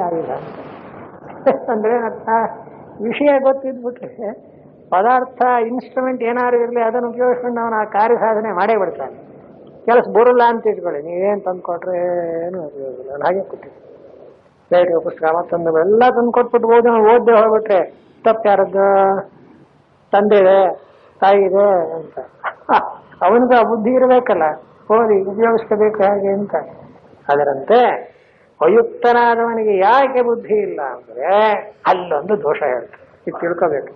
ಆಗಿಲ್ಲ ಅಂದ್ರೆ ಅರ್ಥ ವಿಷಯ ಗೊತ್ತಿದ್ಬಿಟ್ರೆ ಪದಾರ್ಥ ಇನ್ಸ್ಟ್ರೂಮೆಂಟ್ ಏನಾದ್ರು ಇರಲಿ ಅದನ್ನು ಉಪಯೋಗಿಸ್ಕೊಂಡು ಅವನು ಆ ಕಾರ್ಯ ಸಾಧನೆ ಮಾಡೇ ಬಿಡ್ತಾನೆ. ಕೆಲಸ ಬರೋಲ್ಲ ಅಂತ ಇಟ್ಕೊಳ್ಳಿ, ನೀವೇನು ತಂದುಕೊಟ್ರೆ ಏನು ಉಪಯೋಗಿಲ್ಲ. ನಾನು ಹಾಗೆ ಕೊಟ್ಟಿದ್ದೆ ಲೈಟ್ಗೆ ಪುಸ್ತಕ ಮತ್ತೊಂದು ಎಲ್ಲ ತಂದು ಕೊಟ್ಬಿಟ್ಟು ಓದ್ದೆ ಹೋಗ್ಬಿಟ್ರೆ ತಪ್ಪು ಯಾರದ್ದು? ತಂದೆದೆ ತಾಯಿದೆ ಅಂತ. ಅವನಿಗೂ ಆ ಬುದ್ಧಿ ಇರಬೇಕಲ್ಲ, ಓದಿ ಉಪಯೋಗಿಸ್ಕೋಬೇಕು ಹಾಗೆ ಅಂತ. ಅದರಂತೆ ಅಯುಕ್ತನಾದವನಿಗೆ ಯಾಕೆ ಬುದ್ಧಿ ಇಲ್ಲ ಅಂದ್ರೆ ಅಲ್ಲೊಂದು ದೋಷ ಹೇಳ್ತಾರೆ, ಇದು ತಿಳ್ಕೋಬೇಕು.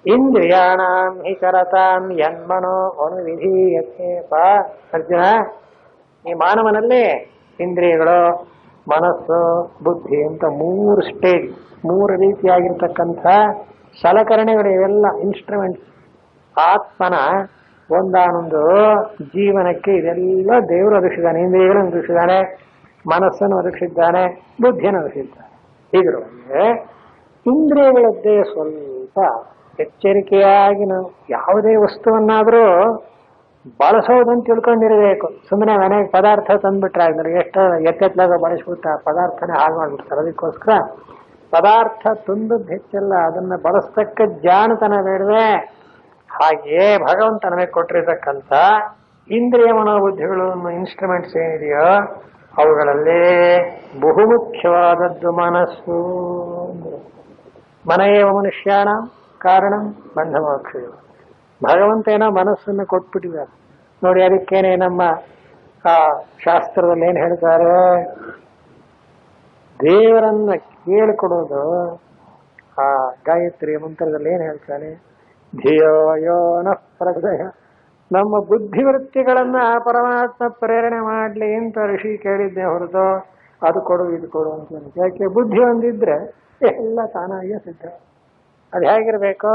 ಇಂದ್ರಿಯಾಣಾಂ ಹಿ ಚರತಾಂ ಯನ್ಮನೋ ಅನುವಿಧೀಯತೆ. ಅರ್ಜುನ, ಈ ಮಾನವನಲ್ಲಿ ಇಂದ್ರಿಯಗಳು, ಮನಸ್ಸು, ಬುದ್ಧಿ ಅಂತ 3 ಸ್ಟೇಜ್, 3 ರೀತಿಯಾಗಿರ್ತಕ್ಕಂಥ ಸಲಕರಣೆಗಳು, ಇವೆಲ್ಲ ಇನ್ಸ್ಟ್ರೂಮೆಂಟ್ಸ್. ಆತ್ಮನ ಒಂದಾನೊಂದು ಜೀವನಕ್ಕೆ ಇದೆಲ್ಲ ದೇವರು ಒದಗಿಸಿದ್ದಾನೆ. ಇಂದ್ರಿಯಗಳನ್ನು ಒದಗಿಸಿದ್ದಾನೆ, ಮನಸ್ಸನ್ನು ಒದಗಿಸಿದ್ದಾನೆ, ಬುದ್ಧಿಯನ್ನು ಒದಗಿಸಿದ್ದಾನೆ. ಹೀಗಿರುವಂತೆ ಇಂದ್ರಿಯಗಳದ್ದೇ ಸ್ವಲ್ಪ ಎಚ್ಚರಿಕೆಯಾಗಿ ನಾವು ಯಾವುದೇ ವಸ್ತುವನ್ನಾದರೂ ಬಳಸೋದಂತ ತಿಳ್ಕೊಂಡಿರಬೇಕು. ಸುಮ್ಮನೆ ಮನೆಗೆ ಪದಾರ್ಥ ತಂದ್ಬಿಟ್ರೆ ಆಗಿದ್ರೆ ಎಷ್ಟೋ ಎತ್ತೆತ್ಲಾಗ ಬಳಸ್ಬಿಟ್ಟು ಆ ಪದಾರ್ಥನೇ ಹಾಳು ಮಾಡಿಬಿಡ್ತಾರೆ. ಅದಕ್ಕೋಸ್ಕರ ಪದಾರ್ಥ ತುಂಬಿದ್ದು ಹೆಚ್ಚಲ್ಲ, ಅದನ್ನು ಬಳಸ್ತಕ್ಕ ಜಾಣತನ ಬೇಡವೆ. ಹಾಗೆಯೇ ಭಗವಂತ ನಮಗೆ ಕೊಟ್ಟಿರತಕ್ಕಂಥ ಇಂದ್ರಿಯ ಮನೋಬುದ್ಧಿಗಳು ಇನ್ಸ್ಟ್ರೂಮೆಂಟ್ಸ್ ಏನಿದೆಯೋ ಅವುಗಳಲ್ಲಿ ಬಹುಮುಖ್ಯವಾದದ್ದು ಮನಸ್ಸು. ಮನೆಯೇ ಮನುಷ್ಯಾಣ ಕಾರಣ ಬಂಧ ಮೋಕ್ಷಗಳು. ಭಗವಂತ ಏನೋ ಮನಸ್ಸನ್ನು ಕೊಟ್ಬಿಟ್ಟಿದ್ದಾರೆ ನೋಡಿ. ಅದಕ್ಕೇನೆ ನಮ್ಮ ಆ ಶಾಸ್ತ್ರದಲ್ಲಿ ಏನ್ ಹೇಳ್ತಾರೆ, ದೇವರನ್ನ ಕೇಳಿಕೊಡೋದು. ಆ ಗಾಯತ್ರಿ ಮಂತ್ರದಲ್ಲಿ ಏನ್ ಹೇಳ್ತಾನೆ, ಧಿಯೋ ಯೋ ನಃ ಪ್ರಚೋದಯ. ನಮ್ಮ ಬುದ್ಧಿವೃತ್ತಿಗಳನ್ನ ಪರಮಾತ್ಮ ಪ್ರೇರಣೆ ಮಾಡ್ಲಿ ಅಂತ ಋಷಿ ಕೇಳಿದ್ದೆ ಹೊರತು ಅದು ಕೊಡು ಇದು ಕೊಡು ಅಂತ. ಯಾಕೆ? ಬುದ್ಧಿ ಒಂದಿದ್ರೆ ಎಲ್ಲ ತಾನಾಗಿಯೇ ಸಿದ್ಧ. ಅದು ಹೇಗಿರ್ಬೇಕು?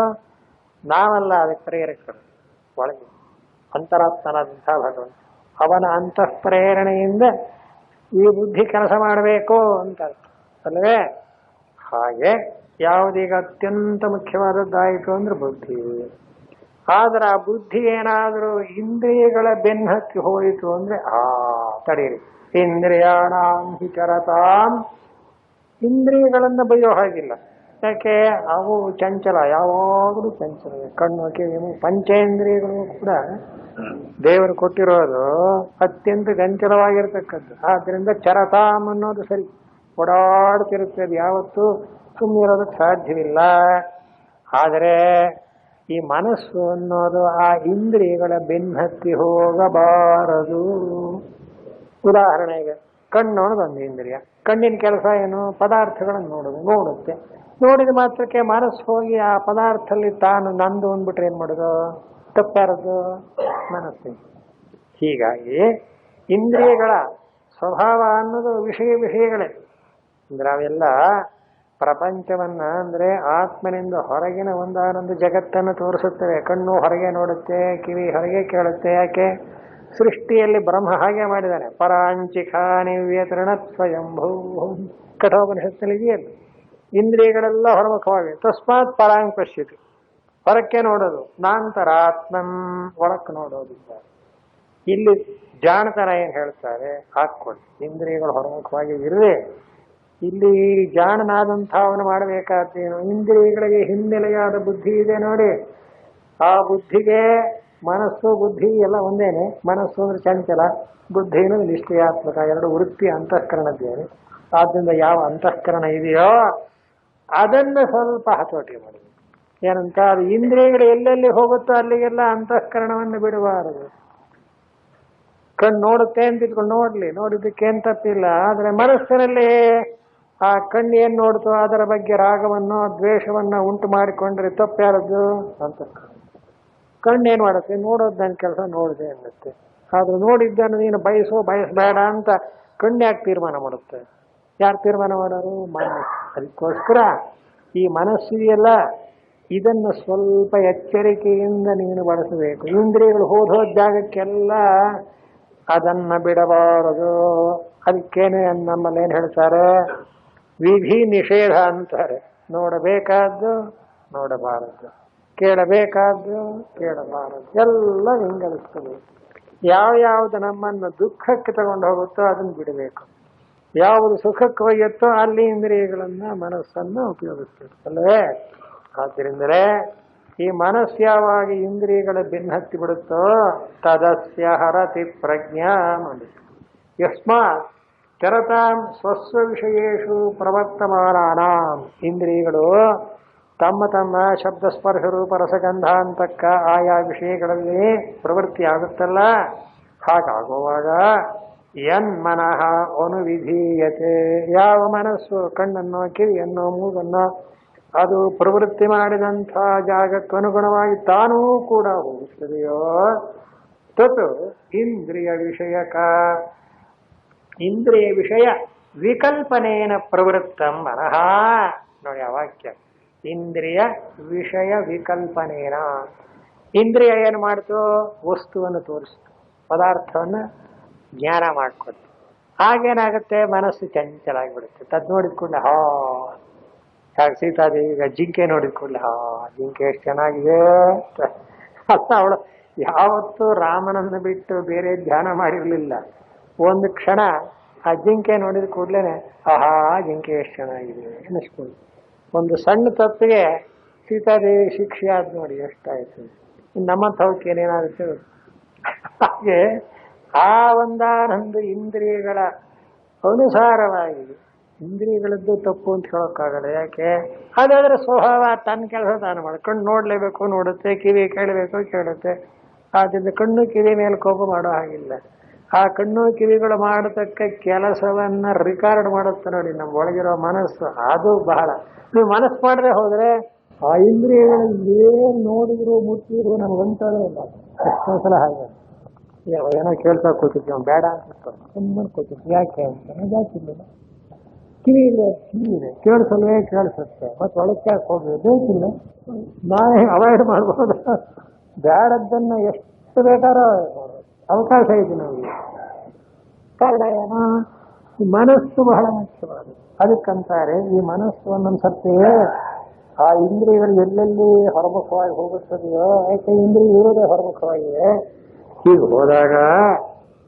ನಾವಲ್ಲ ಅದಕ್ಕೆ ಪ್ರೇರಕರು, ಒಳಗೆ ಅಂತರಾತ್ಮನಾದಂಥ ಭಗವಂತ. ಅವನ ಅಂತಃ ಪ್ರೇರಣೆಯಿಂದ ಈ ಬುದ್ಧಿ ಕೆಲಸ ಮಾಡಬೇಕು ಅಂತ ಅಲ್ವೇ? ಹಾಗೆ ಯಾವುದೀಗ ಅತ್ಯಂತ ಮುಖ್ಯವಾದದ್ದಾಯಿತು ಅಂದ್ರೆ ಬುದ್ಧಿ. ಆದ್ರೆ ಆ ಬುದ್ಧಿ ಏನಾದರೂ ಇಂದ್ರಿಯಗಳ ಬೆನ್ನತ್ತಿ ಹೋಯಿತು ಅಂದ್ರೆ ತಡೀರಿ. ಇಂದ್ರಿಯಾಣಾಂ ಹಿ ಚರತಾಂ. ಇಂದ್ರಿಯಗಳನ್ನ ಬೈಯೋ ಹಾಗಿಲ್ಲ. ಯಾಕೆ? ಅವು ಚಂಚಲ, ಯಾವಾಗಲೂ ಚಂಚಲ. ಕಣ್ಣು, ಕಿವಿ, ಪಂಚೇಂದ್ರಿಯಗಳು ಕೂಡ ದೇವರು ಕೊಟ್ಟಿರೋದು ಅತ್ಯಂತ ಚಂಚಲವಾಗಿರ್ತಕ್ಕದ್ದು. ಆದ್ರಿಂದ ಚರತಾಂ ಅನ್ನೋದು ಸರಿ, ಓಡಾಡ್ತಿರುತ್ತದೆ, ಯಾವತ್ತೂ ಸುಮ್ಮನಿರೋದಕ್ಕೆ ಸಾಧ್ಯವಿಲ್ಲ. ಆದರೆ ಈ ಮನಸ್ಸು ಅನ್ನೋದು ಆ ಇಂದ್ರಿಯಗಳ ಬೆನ್ನತ್ತಿ ಹೋಗಬಾರದು. ಉದಾಹರಣೆಗೆ ಕಣ್ಣು ಅನ್ನೋದೊಂದು ಇಂದ್ರಿಯ. ಕಣ್ಣಿನ ಕೆಲಸ ಏನು? ಪದಾರ್ಥಗಳನ್ನು ನೋಡುತ್ತೆ. ನೋಡಿದ ಮಾತ್ರಕ್ಕೆ ಮನಸ್ಸು ಹೋಗಿ ಆ ಪದಾರ್ಥದಲ್ಲಿ ತಾನು ನಂದು ಅಂದ್ಬಿಟ್ರೆ ಏನ್ ಮಾಡೋದು? ತಪ್ಪಾರದು ಮನಸ್ಸಿಗೆ. ಹೀಗಾಗಿ ಇಂದ್ರಿಯಗಳ ಸ್ವಭಾವ ಅನ್ನೋದು ವಿಷಯಗಳೇ. ಅಂದ್ರೆ ಅವೆಲ್ಲ ಪ್ರಪಂಚವನ್ನ ಅಂದ್ರೆ ಆತ್ಮನಿಂದ ಹೊರಗಿನ ಒಂದಾನೊಂದು ಜಗತ್ತನ್ನು ತೋರಿಸುತ್ತವೆ. ಕಣ್ಣು ಹೊರಗೆ ನೋಡುತ್ತೆ, ಕಿವಿ ಹೊರಗೆ ಕೇಳುತ್ತೆ. ಯಾಕೆ? ಸೃಷ್ಟಿಯಲ್ಲಿ ಬ್ರಹ್ಮ ಹಾಗೆ ಮಾಡಿದ್ದಾನೆ. ಪರಾಂಚಿಖಾನಿ ವ್ಯತರಣ ಸ್ವಯಂಭೂ ಕಠೋಪನಿಷತ್ತಲ್ಲಿ ಇದೆಯಲ್ಲ. ಇಂದ್ರಿಯಗಳೆಲ್ಲ ಹೊರಮುಖವಾಗಿವೆ. ತಸ್ಮಾತ್ ಪರಾಂಗ್ ಪಶ್ಯತಿ, ಹೊರಕ್ಕೆ ನೋಡೋದು. ನಾಂತರಾತ್ಮನ್, ಒಳಕ್ಕೆ ನೋಡೋದಿಲ್ಲ. ಇಲ್ಲಿ ಜಾಣತನ ಏನ್ ಹೇಳ್ತಾರೆ, ಹಾಕ್ಕೊಳ್ಳಿ. ಇಂದ್ರಿಯಗಳು ಹೊರಮುಖವಾಗಿ ಇರುವೆ. ಇಲ್ಲಿ ಜಾಣನಾದಂಥವನು ಮಾಡಬೇಕಾದ್ದೇನು? ಇಂದ್ರಿಯಗಳಿಗೆ ಹಿನ್ನೆಲೆಯಾದ ಬುದ್ಧಿ ಇದೆ ನೋಡಿ. ಆ ಬುದ್ಧಿಗೆ ಮನಸ್ಸು ಬುದ್ಧಿ ಎಲ್ಲ ಒಂದೇನೆ. ಮನಸ್ಸು ಅಂದ್ರೆ ಚಂಚಲ, ಬುದ್ಧಿನೂ ನಿಷ್ಕ್ರಿಯಾತ್ಮಕ, ಎರಡು ವೃತ್ತಿ ಅಂತಃಕರಣದ್ದೇನೆ. ಆದ್ರಿಂದ ಯಾವ ಅಂತಃಕರಣ ಇದೆಯೋ ಅದನ್ನು ಸ್ವಲ್ಪ ಹತೋಟಿ ಮಾಡಬೇಕು. ಏನಂತ? ಅದು ಇಂದ್ರಿಯಗಳು ಎಲ್ಲೆಲ್ಲಿ ಹೋಗುತ್ತೋ ಅಲ್ಲಿಗೆಲ್ಲ ಅಂತಃಕರಣವನ್ನು ಬಿಡಬಾರದು. ಕಣ್ಣು ನೋಡುತ್ತೆ ಅಂತ ಇಟ್ಕೊಂಡು ನೋಡಿದ್ದಕ್ಕೇನು ತಪ್ಪಿಲ್ಲ. ಆದರೆ ಮನಸ್ಸಿನಲ್ಲಿ ಆ ಕಣ್ಣು ಏನ್ ನೋಡ್ತೋ ಅದರ ಬಗ್ಗೆ ರಾಗವನ್ನು ದ್ವೇಷವನ್ನ ಉಂಟು ಮಾಡಿಕೊಂಡ್ರೆ ತಪ್ಪ್ಯಾರದ್ದು ಅಂತಃಕರಣ. ಕಣ್ಣೇನು ಮಾಡುತ್ತೆ? ನೋಡೋದು ನನ್ನ ಕೆಲಸ ನೋಡಿದೆ ಅನ್ನತ್ತೆ. ಆದ್ರೆ ನೋಡಿದ್ದನ್ನು ನೀನು ಬಯಸಬೇಡ ಅಂತ ಕಣ್ಣು ತೀರ್ಮಾನ ಮಾಡುತ್ತೆ. ಯಾರು ತೀರ್ಮಾನ ಮಾಡೋರು? ಮನಸ್ಸು. ಅದಕ್ಕೋಸ್ಕರ ಈ ಮನಸ್ಸಿದೆಯಲ್ಲ, ಇದನ್ನು ಸ್ವಲ್ಪ ಎಚ್ಚರಿಕೆಯಿಂದ ನೀನು ಬಳಸಬೇಕು. ಇಂದ್ರಿಯಗಳು ಹೋದ ಜಾಗಕ್ಕೆಲ್ಲ ಅದನ್ನ ಬಿಡಬಾರದು. ಅದಕ್ಕೇನೆ ನಮ್ಮಲ್ಲಿ ಏನ್ ಹೇಳ್ತಾರೆ, ವಿಧಿ ನಿಷೇಧ ಅಂತಾರೆ. ನೋಡಬೇಕಾದ್ದು ನೋಡಬಾರದು, ಕೇಳಬೇಕಾದ್ದು ಕೇಳಬಾರದು, ಎಲ್ಲ ವಿಂಗಡಿಸ್ಕೋಬೇಕು. ಯಾವ್ಯಾವ್ದು ನಮ್ಮನ್ನು ದುಃಖಕ್ಕೆ ತಗೊಂಡು ಹೋಗುತ್ತೋ ಅದನ್ನು ಬಿಡಬೇಕು. ಯಾವುದು ಸುಖಕ್ಕೆ ಒಯ್ಯುತ್ತೋ ಅಲ್ಲಿ ಇಂದ್ರಿಯಗಳನ್ನ ಮನಸ್ಸನ್ನ ಉಪಯೋಗಿಸ್ತಿರ್ತಲ್ಲವೇ. ಆದ್ದರಿಂದಲೇ ಈ ಮನಸ್ಸು ಯಾವಾಗ ಇಂದ್ರಿಯಗಳ ಬೆನ್ನತ್ತಿ ಬಿಡುತ್ತೋ ತದಸ್ಯ ಹರತಿ ಪ್ರಜ್ಞಾ ಯಸ್ಮಾತ್ ಚರತಾಂ ಸ್ವಸ್ವ ವಿಷಯೇಷು ಪ್ರವರ್ತಮಾನಾನಾಂ. ಇಂದ್ರಿಯಗಳು ತಮ್ಮ ತಮ್ಮ ಶಬ್ದ ಸ್ಪರ್ಶ ರೂಪ ರಸಗಂಧ ಅಂತಕ್ಕ ಆಯಾ ವಿಷಯಗಳಲ್ಲಿ ಪ್ರವೃತ್ತಿ ಆಗುತ್ತಲ್ಲ, ಹಾಗಾಗುವಾಗ ಯನ್ಮನಃ ಅನುವಿಧೀಯತೆ, ಯಾವ ಮನಸ್ಸು ಕಣ್ಣನ್ನೋ ಕಿವಿಯನ್ನೋ ಮೂಗನ್ನೋ ಅದು ಪ್ರವೃತ್ತಿ ಮಾಡಿದಂಥ ಜಾಗಕ್ಕೆ ಅನುಗುಣವಾಗಿ ತಾನೂ ಕೂಡ ಹೋಗುತ್ತದೆಯೋ ತತ್ ಇಂದ್ರಿಯ ವಿಷಯಕ, ಇಂದ್ರಿಯ ವಿಷಯ ವಿಕಲ್ಪನೇನ ಪ್ರವೃತ್ತಂ ಮನಃ. ನೋಡಿ ಆ ವಾಕ್ಯ, ಇಂದ್ರಿಯ ವಿಷಯ ವಿಕಲ್ಪನೇನ. ಇಂದ್ರಿಯ ಏನು ಮಾಡ್ತು? ವಸ್ತುವನ್ನು ತೋರಿಸ್ತು, ಪದಾರ್ಥವನ್ನು ಜ್ಞಾನ ಮಾಡಿಕೊಡ್ತು. ಆಗೇನಾಗುತ್ತೆ? ಮನಸ್ಸು ಚಂಚಲ ಆಗಿಬಿಡುತ್ತೆ. ತದ್ ನೋಡಿದ ಕೂಡಲೇ ಹಾಗೆ ಸೀತಾದೇವಿಗ ಜಿಂಕೆ ನೋಡಿದ ಕೂಡಲೇ ಜಿಂಕೆ ಎಷ್ಟು ಚೆನ್ನಾಗಿದೆ ಅಂತ. ಅವಳು ಯಾವತ್ತೂ ರಾಮನನ್ನು ಬಿಟ್ಟು ಬೇರೆ ಧ್ಯಾನ ಮಾಡಿರಲಿಲ್ಲ. ಒಂದು ಕ್ಷಣ ಆ ಜಿಂಕೆ ನೋಡಿದ ಕೂಡಲೇ ಜಿಂಕೆ ಎಷ್ಟು ಚೆನ್ನಾಗಿದೆ ಅನ್ನಿಸ್ಕೊಂಡು. ಒಂದು ಸಣ್ಣ ತಪ್ಪಿಗೆ ಸೀತಾದೇವಿ ಶಿಕ್ಷೆ ಆದ್ ನೋಡಿ ಎಷ್ಟಾಯ್ತು. ನಮ್ಮ ತವಕ್ಕೆ ಏನೇನಾಗುತ್ತೆ. ಹಾಗೆ ಆ ಒಂದಾನೊಂದು ಇಂದ್ರಿಯಗಳ ಅನುಸಾರವಾಗಿ, ಇಂದ್ರಿಯಗಳದ್ದು ತಪ್ಪು ಅಂತ ಹೇಳೋಕ್ಕಾಗಲ್ಲ. ಯಾಕೆ? ಅದಾದ್ರೆ ಸ್ವಭಾವ ತನ್ನ ಕೆಲಸ ತಾನು ಮಾಡಿ. ಕಣ್ಣು ನೋಡ್ಲೇಬೇಕು, ನೋಡುತ್ತೆ. ಕಿವಿ ಕೇಳಬೇಕು, ಕೇಳುತ್ತೆ. ಆದ್ದರಿಂದ ಕಣ್ಣು ಕಿವಿ ಮೇಲೆ ಕೋಪ ಮಾಡೋ ಹಾಗಿಲ್ಲ. ಆ ಕಣ್ಣು ಕಿವಿಗಳು ಮಾಡತಕ್ಕ ಕೆಲಸವನ್ನ ರಿಕಾರ್ಡ್ ಮಾಡುತ್ತೆ ನೋಡಿ ನಮ್ಮ ಒಳಗಿರೋ ಮನಸ್ಸು. ಅದು ಬಹಳ. ನೀವು ಮನಸ್ಸು ಮಾಡದೆ ಹೋದ್ರೆ ಆ ಇಂದ್ರಿಯಗಳು ಏನ್ ನೋಡಿದ್ರು ಮುಟ್ಟಿದ್ರು ನಮ್ಗಂತದೇ ಇಲ್ಲ. ಎಷ್ಟೊಂದ್ಸಲ ಹಾಗೆ ಏನೋ ಕೇಳ್ತಾ ಕೂತಿದ್ವಿ, ಬೇಡ ಅಂತ ಸುಮ್ಮನೆ ಕೂತಿದ್ವಿ. ಯಾಕೆ ಅಂತ ಜಾಕಿಲ್ಲ. ಕಿವಿ ಇದೆ, ಕಿವಿ ಇದೆ, ಕೇಳಿಸಲ್ವೇ ಕೇಳಿಸುತ್ತೆ. ಮತ್ತೆ ಒಳಕ್ಕೆ ಯಾಕೆ ಹೋಗಿ ಬೇಕಿಲ್ಲ, ನಾನೇ ಅವಾಯ್ಡ್ ಮಾಡ್ಬೋದು. ಬೇಡದ್ದನ್ನ ಎಷ್ಟು ಬೇಕಾದ್ರೂ ಅವಕಾಶ ಇದೆ ನಮಗೆ. ಕಾರಣ ಏನೋ ಈ ಮನಸ್ಸು ಬಹಳ ಮುಖ್ಯವಾದ. ಅದಕ್ಕಂತಾರೆ ಈ ಮನಸ್ಸು ಒಂದೊಂದು ಸರ್ತಿ ಆ ಇಂದ್ರಿಯಗಳು ಎಲ್ಲೆಲ್ಲಿ ಹೊರಮುಖವಾಗಿ ಹೋಗುತ್ತದೆಯೋ, ಯಾಕೆ ಇಂದ್ರಿಯ ಇರೋದೇ ಹೊರಮುಖವಾಗಿದೆ. ಹೀಗೆ ಹೋದಾಗ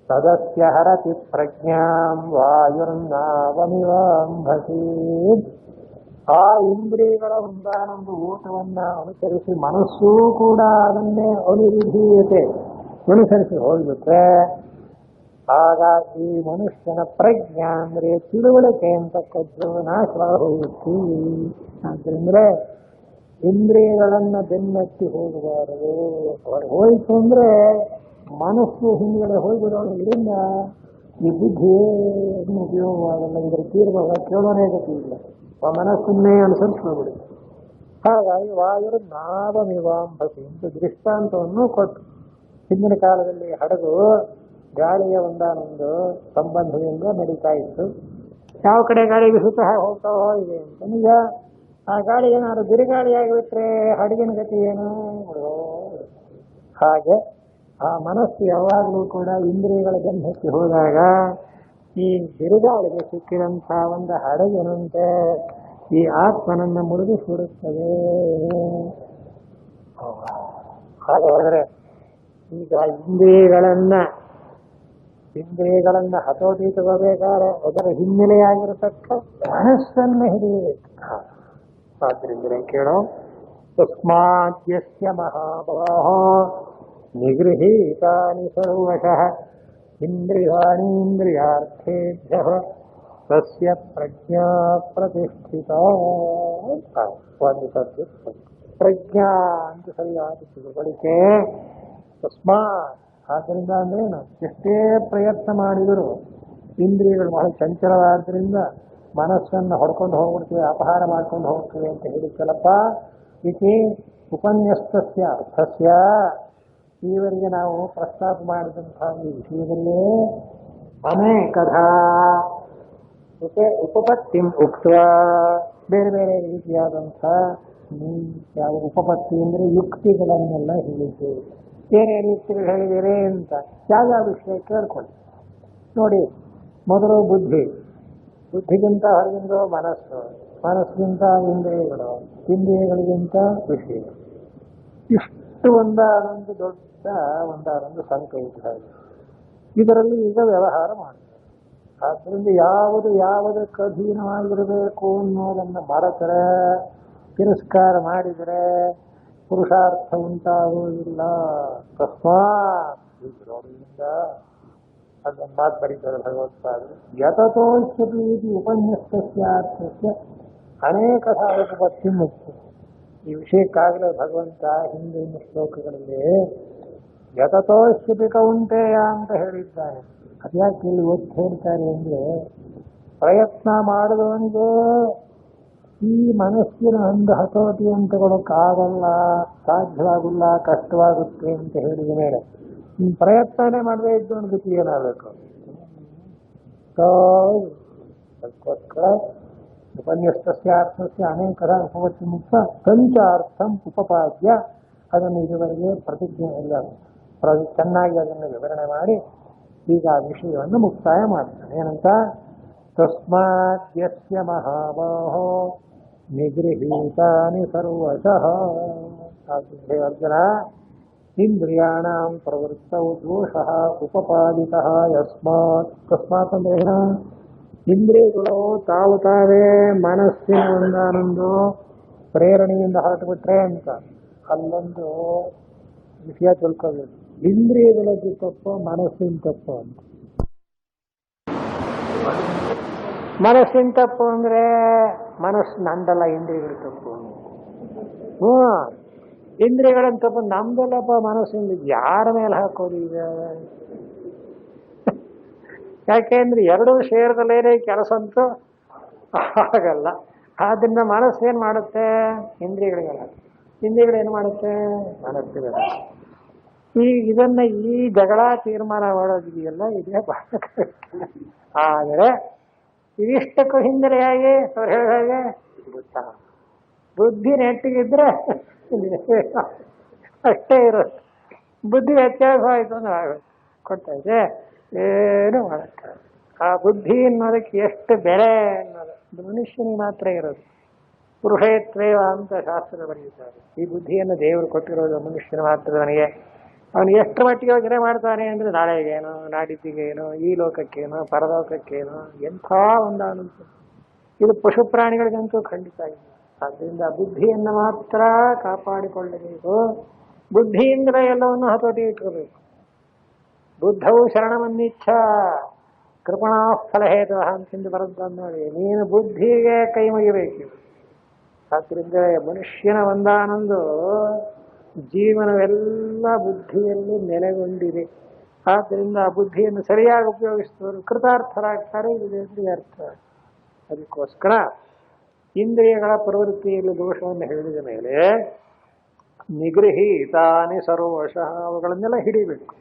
ಸದಸ್ಯ ಹರತಿ ಪ್ರಜ್ಞಾಂ ವಾಯುರ್ನಾವಮಿವಾಂಭಸಿ. ಆ ಇಂದ್ರಿಯಗಳ ಒಂದಾನೊಂದು ಊಟವನ್ನ ಅನುಸರಿಸಿ ಮನಸ್ಸೂ ಕೂಡ ಅದನ್ನೇ ಅನುವಿಧೀಯತೆ ಅನುಸರಿಸಿ ಹೋಗ್ಬಿಟ್ರೆ ಆಗ ಈ ಮನುಷ್ಯನ ಪ್ರಜ್ಞಾ ಅಂದ್ರೆ ತಿಳುವಳಿಕೆ ಅಂತಕ್ಕದ್ದು ನಾಶವಾಗಿ ಹೋಗುತ್ತೆ. ಆದ್ರಿಂದ ಇಂದ್ರಿಯಗಳನ್ನ ಬೆನ್ನತ್ತಿ ಹೋಗಬಾರದು. ಹೊರಗೆ ಹೋಯ್ತು ಅಂದ್ರೆ ಮನಸ್ಸು ಹಿಂದ್ಗಡೆ ಹೋಗ್ಬಿಡೋದ್ರಿಂದ ಈ ಬುದ್ಧಿ ಉಪಯೋಗವಾಗಲ್ಲ. ಇದರ ತೀರ್ಮಾನ ಕೇಳೋನೇ ಗತಿಯಿಲ್ಲ. ಆ ಮನಸ್ಸನ್ನೇ ಅನುಸರಿಸ್ಬಿಡುತ್ತೆ. ಹಾಗಾಗಿ ವಾಯು ನಾವಮಿವಾಂಭಸಿ ಅಂತ ದೃಷ್ಟಾಂತವನ್ನು ಕೊಟ್ಟು, ಹಿಂದಿನ ಕಾಲದಲ್ಲಿ ಹಡಗು ಗಾಳಿಯ ಒಂದಾನೊಂದು ಸಂಬಂಧದಿಂದ ನಡೀತಾ ಇತ್ತು. ಯಾವ ಕಡೆ ಗಾಳಿ ಬೀಸುತ್ತಾ ಹೋಗ್ತಾ ಇದೆ ಅಂತ. ನಿಜ ಆ ಗಾಳಿ ಏನಾದ್ರು ಬಿರುಗಾಳಿಯಾಗಿಬಿಟ್ರೆ ಹಡಗಿನ ಗತಿ ಏನು? ಹಾಗೆ ಆ ಮನಸ್ಸು ಯಾವಾಗಲೂ ಕೂಡ ಇಂದ್ರಿಯಗಳ ಬೆನ್ನತ್ತಿ ಹೋದಾಗ ಈ ಬಿರುಗಾಳಿಗೆ ಸಿಕ್ಕಿದಂತಹ ಒಂದು ಹಡಗಿನಂತೆ ಈ ಆತ್ಮನನ್ನ ಮುಳುಗಿಸಿಬಿಡುತ್ತದೆ. ಹಾಗೆ ಹೊರದ್ರೆ ಈಗ ಇಂದ್ರಿಯಗಳನ್ನ ಹತೋಟಿ ತಗೋಬೇಕಾದ್ರೆ ಅದರ ಹಿನ್ನೆಲೆಯಾಗಿರತಕ್ಕ ಮನಸ್ಸನ್ನು ಹಿಡಿಯಬೇಕು. ಆದ್ರಿಂದ ಕೇಳೋ ತಸ್ಮಾದ್ಯಸ್ಯ ಮಹಾಬಾಹೋ ನಿಗೃಹೀತಾನಿ ಸರ್ವಶಃ ಇಂದ್ರಿಯಾಣೀಂದ್ರಿಯಾರ್ಥೇಭ್ಯಃ ತಸ್ಯ ಪ್ರಜ್ಞಾ ಪ್ರತಿಷ್ಠಿತಾ. ಒಂದು ಸತ್ಯ ಪ್ರಜ್ಞಾ ಅಂತ ಸರಿಯಾದ ತಿಳುವಳಿಕೆ. ತಸ್ಮಾತ್ ಆದ್ದರಿಂದ ಅಂದ್ರೇನು? ಎಷ್ಟೇ ಪ್ರಯತ್ನ ಮಾಡಿದರೂ ಇಂದ್ರಿಯಗಳು ಬಹಳ ಚಂಚಲವಾದ್ರಿಂದ ಮನಸ್ಸನ್ನು ಹೊಡ್ಕೊಂಡು ಹೋಗ್ಬಿಡ್ತೀವಿ, ಅಪಹಾರ ಮಾಡ್ಕೊಂಡು ಹೋಗ್ತೀವಿ ಅಂತ ಹೇಳಿದ್ದಲ್ಲಪ್ಪ. ಇತಿ ಉಪನ್ಯಸ್ತಸ್ಯ ಅರ್ಥಸ್ಯ, ಈವರೆಗೆ ನಾವು ಪ್ರಸ್ತಾಪ ಮಾಡಿದಂತಹ ಈ ವಿಷಯದಲ್ಲೇ ಅನೇಕಧಾ ಉಪಪತ್ತಿ ಉಕ್ತ, ಬೇರೆ ಬೇರೆ ರೀತಿಯಾದಂಥ ಯಾವ ಉಪಪತ್ತಿ ಅಂದರೆ ಯುಕ್ತಿಗಳನ್ನೆಲ್ಲ ಹೇಳಿದ್ದೇವೆ. ಬೇರೆ ಯುಕ್ತಿಗಳು ಹೇಳಿದರೆ ಅಂತ ಯಾವ ವಿಷಯ ಕೇಳ್ಕೊಳ್ಳಿ. ನೋಡಿ, ಮೊದಲು ಬುದ್ಧಿಗಿಂತ ಹೊರಗಿಂದ ಮನಸ್ಸಿಗಿಂತ ಇಂದ್ರಿಯಗಳಿಗಿಂತ ವಿಷಯ. ಇಷ್ಟು ಒಂದಾದೊಂದು ದೊಡ್ಡ ಒಂದಾದೊಂದು ಸಂಕೇತ. ಇದರಲ್ಲಿ ಈಗ ವ್ಯವಹಾರ ಮಾಡ್ತಾರೆ. ಆದ್ದರಿಂದ ಯಾವುದಕ್ಕೆ ಅಧೀನವಾಗಿರಬೇಕು ಅನ್ನೋದನ್ನು ಮರೆತರೆ, ತಿರಸ್ಕಾರ ಮಾಡಿದರೆ ಪುರುಷಾರ್ಥ ಉಂಟಾಗುವುದಿಲ್ಲ. ತಸ್ಮಾತ್ ವಿರೋಧದಿಂದ ಅದನ್ನು ಮಾತು ಬರೀತಾರೆ ಭಗವತ್ಪಾದರು. ಯತತೋಷ್ಯಪಿ ಉಪನ್ಯಸ್ತಸ್ಯಾರ್ಥಸ್ಯ ಅನೇಕ ಉಪಪತ್ತಿ ಮುಖ್ಯ. ಈ ವಿಷಯಕ್ಕಾಗಲೇ ಭಗವಂತ ಹಿಂದಿನ ಶ್ಲೋಕಗಳಲ್ಲಿ ಯತತೋಷ್ಯಪಿ ಕೌಂತೆಯ ಅಂತ ಹೇಳಿದ್ದಾನೆ. ಅದ್ಯಾಕೆ ಇಲ್ಲಿ ಒತ್ತು ಹೇಳ್ತಾರೆ ಅಂದರೆ, ಪ್ರಯತ್ನ ಮಾಡಿದವನಿಗೆ ಈ ಮನಸ್ಸಿನ ಒಂದು ಹತೋಟಿ ಅಂತ ಕೊಡೋಕ್ಕಾಗಲ್ಲ, ಸಾಧ್ಯವಾಗಲ್ಲ, ಕಷ್ಟವಾಗುತ್ತೆ ಅಂತ ಹೇಳಿದ ಮೇಲೆ ಪ್ರಯತ್ನನೇ ಮಾಡದೇ ಇದ್ದವನು ಗತಿ ಏನಾಗಬೇಕು? ಅದಕ್ಕೋಸ್ಕರ ಉಪನ್ಯಸ್ತಸ್ಯಾರ್ಥಸ್ಯ ಅನೇಕರ ಉಪಪತ್ತಿ ಮುಕ್ತ ಪಂಚಾರ್ಥಂ ಉಪಪಾದ್ಯ. ಅದನ್ನು ಇದುವರೆಗೆ ಪ್ರತಿಜ್ಞೆ ಇಲ್ಲ ಚೆನ್ನಾಗಿ ಅದನ್ನು ವಿವರಣೆ ಮಾಡಿ ಈಗ ಆ ವಿಷಯವನ್ನು ಮುಕ್ತಾಯ ಮಾಡ್ತಾನೆ. ಏನಂತ? ತಸ್ಮಾತ್ ಯಸ್ಯ ಮಹಾಬಾಹೋ ನಿಗೃಹೀತಾನಿ ಸರ್ವಶಃ. ಅರ್ಜುನ, ಇಂದ್ರಿಯಾಣಾಂ ಪ್ರವೃತ್ತೌ ದೋಷಃ ಉಪಪಾದಿತಃ ಯಸ್ಮಾತ್. ತಸ್ಮಾತ್ ಅಂದ್ರೆ ಏನು? ಇಂದ್ರಿಯಗಳು ತಾವೇ ಮನಸ್ಸಿನ ಒಂದಾನೊಂದು ಪ್ರೇರಣೆಯಿಂದ ಹೊರಟುಬಿಟ್ರೆ ಅಂತ ಅಲ್ಲೊಂದು ವಿಷಯ ತಿಳ್ಕೋಬೇಕು. ಇಂದ್ರಿಯಗಳದ್ದು ತಪ್ಪು, ಮನಸ್ಸಿನ ತಪ್ಪು ಅಂತ. ಮನಸ್ಸಿನ ತಪ್ಪು ಅಂದ್ರೆ ಮನಸ್ಸು ನಂದಲ್ಲ, ಇಂದ್ರಿಯಗಳ ತಪ್ಪು. ಇಂದ್ರಿಯಗಳನ್ನ ತಪ್ಪು ನಮ್ದಲ್ಲಪ್ಪ, ಮನಸ್ಸಿಂದ ಯಾರ ಮೇಲೆ ಹಾಕೋದು ಈಗ? ಯಾಕೆಂದ್ರೆ ಎರಡೂ ಸೇರಿದಲ್ಲೇನೆ ಕೆಲಸ ಅಂತೂ ಆಗಲ್ಲ. ಆದ್ರಿಂದ ಮನಸ್ಸೇನು ಮಾಡುತ್ತೆ? ಇಂದ್ರಿಯಗಳಿಗೆಲ್ಲ. ಇಂದ್ರಿಯಗಳೇನು ಮಾಡುತ್ತೆ? ಮನಸ್ಸಿಗೆ. ಇದನ್ನ ಈ ಜಗಳ ತೀರ್ಮಾನ ಮಾಡೋದಿದೆಯಲ್ಲ, ಇದೇ ಬಹಳ. ಆದರೆ ಇದಿಷ್ಟಕ್ಕೂ ಹಿನ್ನೆಲೆಯಾಗಿ ಅವ್ರು ಹೇಳಿದ ಹಾಗೆ ಬುದ್ಧಿ ನೆಟ್ಟಿಗಿದ್ರೆ ಅಷ್ಟೇ ಇರುತ್ತೆ. ಬುದ್ಧಿ ವ್ಯತ್ಯಾಸ ಆಯಿತು ಅಂದ್ರೆ ಆಗುತ್ತೆ, ಕೊಡ್ತಾ ಇದೆ, ಏನು ಮಾಡುತ್ತೆ. ಆ ಬುದ್ಧಿ ಅನ್ನೋದಕ್ಕೆ ಎಷ್ಟು ಬೆಲೆ ಅನ್ನೋದು ಮನುಷ್ಯನಿಗೆ ಮಾತ್ರ ಇರೋದು. ಪುರುಷೇತ್ವೇವ ಅಂತ ಶಾಸ್ತ್ರ ಬರೆಯುತ್ತಾರೆ. ಈ ಬುದ್ಧಿಯನ್ನು ದೇವರು ಕೊಟ್ಟಿರೋದು ಮನುಷ್ಯನ ಮಾತ್ರದವನಿಗೆ. ಅವನು ಎಷ್ಟು ಮಟ್ಟಿಗೆ ಯೋಚನೆ ಮಾಡ್ತಾನೆ ಅಂದರೆ ನಾಳೆಗೇನೋ, ನಾಡಿದ್ದಿಗೇನೋ, ಈ ಲೋಕಕ್ಕೇನೋ, ಪರಲೋಕಕ್ಕೇನೋ, ಎಂಥ ಒಂದಾನಂತ. ಇದು ಪಶು ಪ್ರಾಣಿಗಳಿಗಂತೂ ಖಂಡಿತ ಇಲ್ಲ. ಆದ್ದರಿಂದ ಬುದ್ಧಿಯನ್ನು ಮಾತ್ರ ಕಾಪಾಡಿಕೊಳ್ಳಬೇಕು. ಬುದ್ಧಿಯಿಂದಲೇ ಎಲ್ಲವನ್ನು ಹತೋಟಿ ಇಟ್ಕೋಬೇಕು. ಬುದ್ಧವು ಶರಣವನ್ನಿಚ್ಛ ಕೃಪಣಾ ಫಲಹೇತು ಅಂತಿಂದು ಬರೆದ ನೋಡಿ. ನೀನು ಬುದ್ಧಿಗೆ ಕೈ ಮುಗಿಬೇಕು. ಆದ್ದರಿಂದ ಮನುಷ್ಯನ ಒಂದಾನೊಂದು ಜೀವನವೆಲ್ಲ ಬುದ್ಧಿಯಲ್ಲಿ ನೆಲೆಗೊಂಡಿದೆ. ಆದ್ದರಿಂದ ಆ ಬುದ್ಧಿಯನ್ನು ಸರಿಯಾಗಿ ಉಪಯೋಗಿಸಿದವರು ಕೃತಾರ್ಥರಾಗ್ತಾರೆ. ಇದು ಅರ್ಥ. ಅದಕ್ಕೋಸ್ಕರ ಇಂದ್ರಿಯಗಳ ಪ್ರವೃತ್ತಿಯಲ್ಲಿ ದೋಷವನ್ನು ಹೇಳಿದ ಮೇಲೆ ನಿಗೃಹೀತಾನಿ ಸರ್ವಶಃ, ಅವುಗಳನ್ನೆಲ್ಲ ಹಿಡಿಬೇಕು.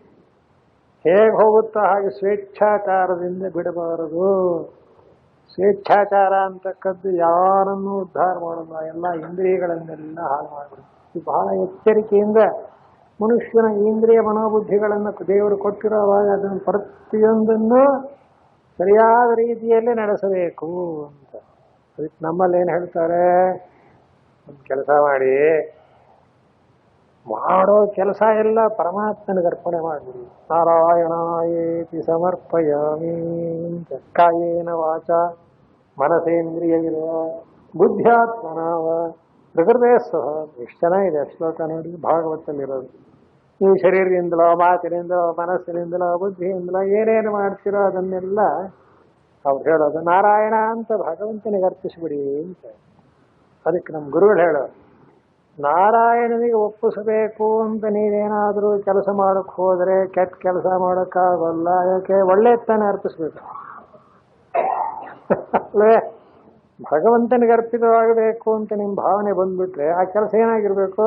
ಹೇಗೆ ಹೋಗುತ್ತೋ ಹಾಗೆ ಸ್ವೇಚ್ಛಾಚಾರದಿಂದ ಬಿಡಬಾರದು. ಸ್ವೇಚ್ಛಾಚಾರ ಅಂತಕ್ಕದ್ದು ಯಾರನ್ನೂ ಉದ್ಧಾರ ಮಾಡಲ್ಲ, ಎಲ್ಲ ಇಂದ್ರಿಯಗಳನ್ನೆಲ್ಲ ಹಾಳು ಮಾಡಬೇಕು. ಬಹಳ ಎಚ್ಚರಿಕೆಯಿಂದ ಮನುಷ್ಯನ ಇಂದ್ರಿಯ ಮನೋಬುದ್ಧಿಗಳನ್ನು ದೇವರು ಕೊಟ್ಟಿರುವಾಗ ಅದನ್ನು ಪ್ರತಿಯೊಂದನ್ನು ಸರಿಯಾದ ರೀತಿಯಲ್ಲೇ ನಡೆಸಬೇಕು ಅಂತ. ಅದಕ್ಕೆ ನಮ್ಮಲ್ಲಿ ಏನು ಹೇಳ್ತಾರೆ? ಒಂದು ಕೆಲಸ ಮಾಡಿ, ಮಾಡೋ ಕೆಲಸ ಎಲ್ಲ ಪರಮಾತ್ಮನಿಗೆ ಅರ್ಪಣೆ ಮಾಡಿಬಿಡಿ. ನಾರಾಯಣಾಯೇತಿ ಸಮರ್ಪಯಾಮಿ ಅಂತ. ಕಾಯೇನ ವಾಚ ಮನಸೇಂದ್ರಿಯವಿರುವ ಬುದ್ಧ್ಯಾತ್ಮನಾವ ಪ್ರಕೃತೇ ಸಹ. ಎಷ್ಟು ಚೆನ್ನಾಗಿದೆ ಶ್ಲೋಕ ನೋಡಿ, ಭಾಗವತದಲ್ಲಿರೋದು. ನೀವು ಶರೀರದಿಂದಲೋ, ಮಾತಿನಿಂದಲೋ, ಮನಸ್ಸಿನಿಂದಲೋ, ಬುದ್ಧಿಯಿಂದಲೋ ಏನೇನು ಮಾಡ್ತೀರೋ ಅದನ್ನೆಲ್ಲ ಅವ್ರು ಹೇಳೋದು ನಾರಾಯಣ ಅಂತ ಭಗವಂತನಿಗೆ ಅರ್ಪಿಸ್ಬಿಡಿ ಅಂತ. ಅದಕ್ಕೆ ನಮ್ಮ ಗುರುಗಳು ಹೇಳೋದು, ನಾರಾಯಣನಿಗೆ ಒಪ್ಪಿಸಬೇಕು ಅಂತ ನೀವೇನಾದರೂ ಕೆಲಸ ಮಾಡೋಕ್ಕೆ ಹೋದರೆ ಕೆಟ್ಟ ಕೆಲಸ ಮಾಡೋಕ್ಕಾಗಲ್ಲ. ಯಾಕೆ? ಒಳ್ಳೆಯತನ ಅರ್ಪಿಸ್ಬೇಕು ಅಲ್ವೇ? ಭಗವಂತನಿಗೆ ಅರ್ಪಿತವಾಗಬೇಕು ಅಂತ ನಿಮ್ಮ ಭಾವನೆ ಬಂದ್ಬಿಟ್ರೆ ಆ ಕೆಲಸ ಏನಾಗಿರ್ಬೇಕು?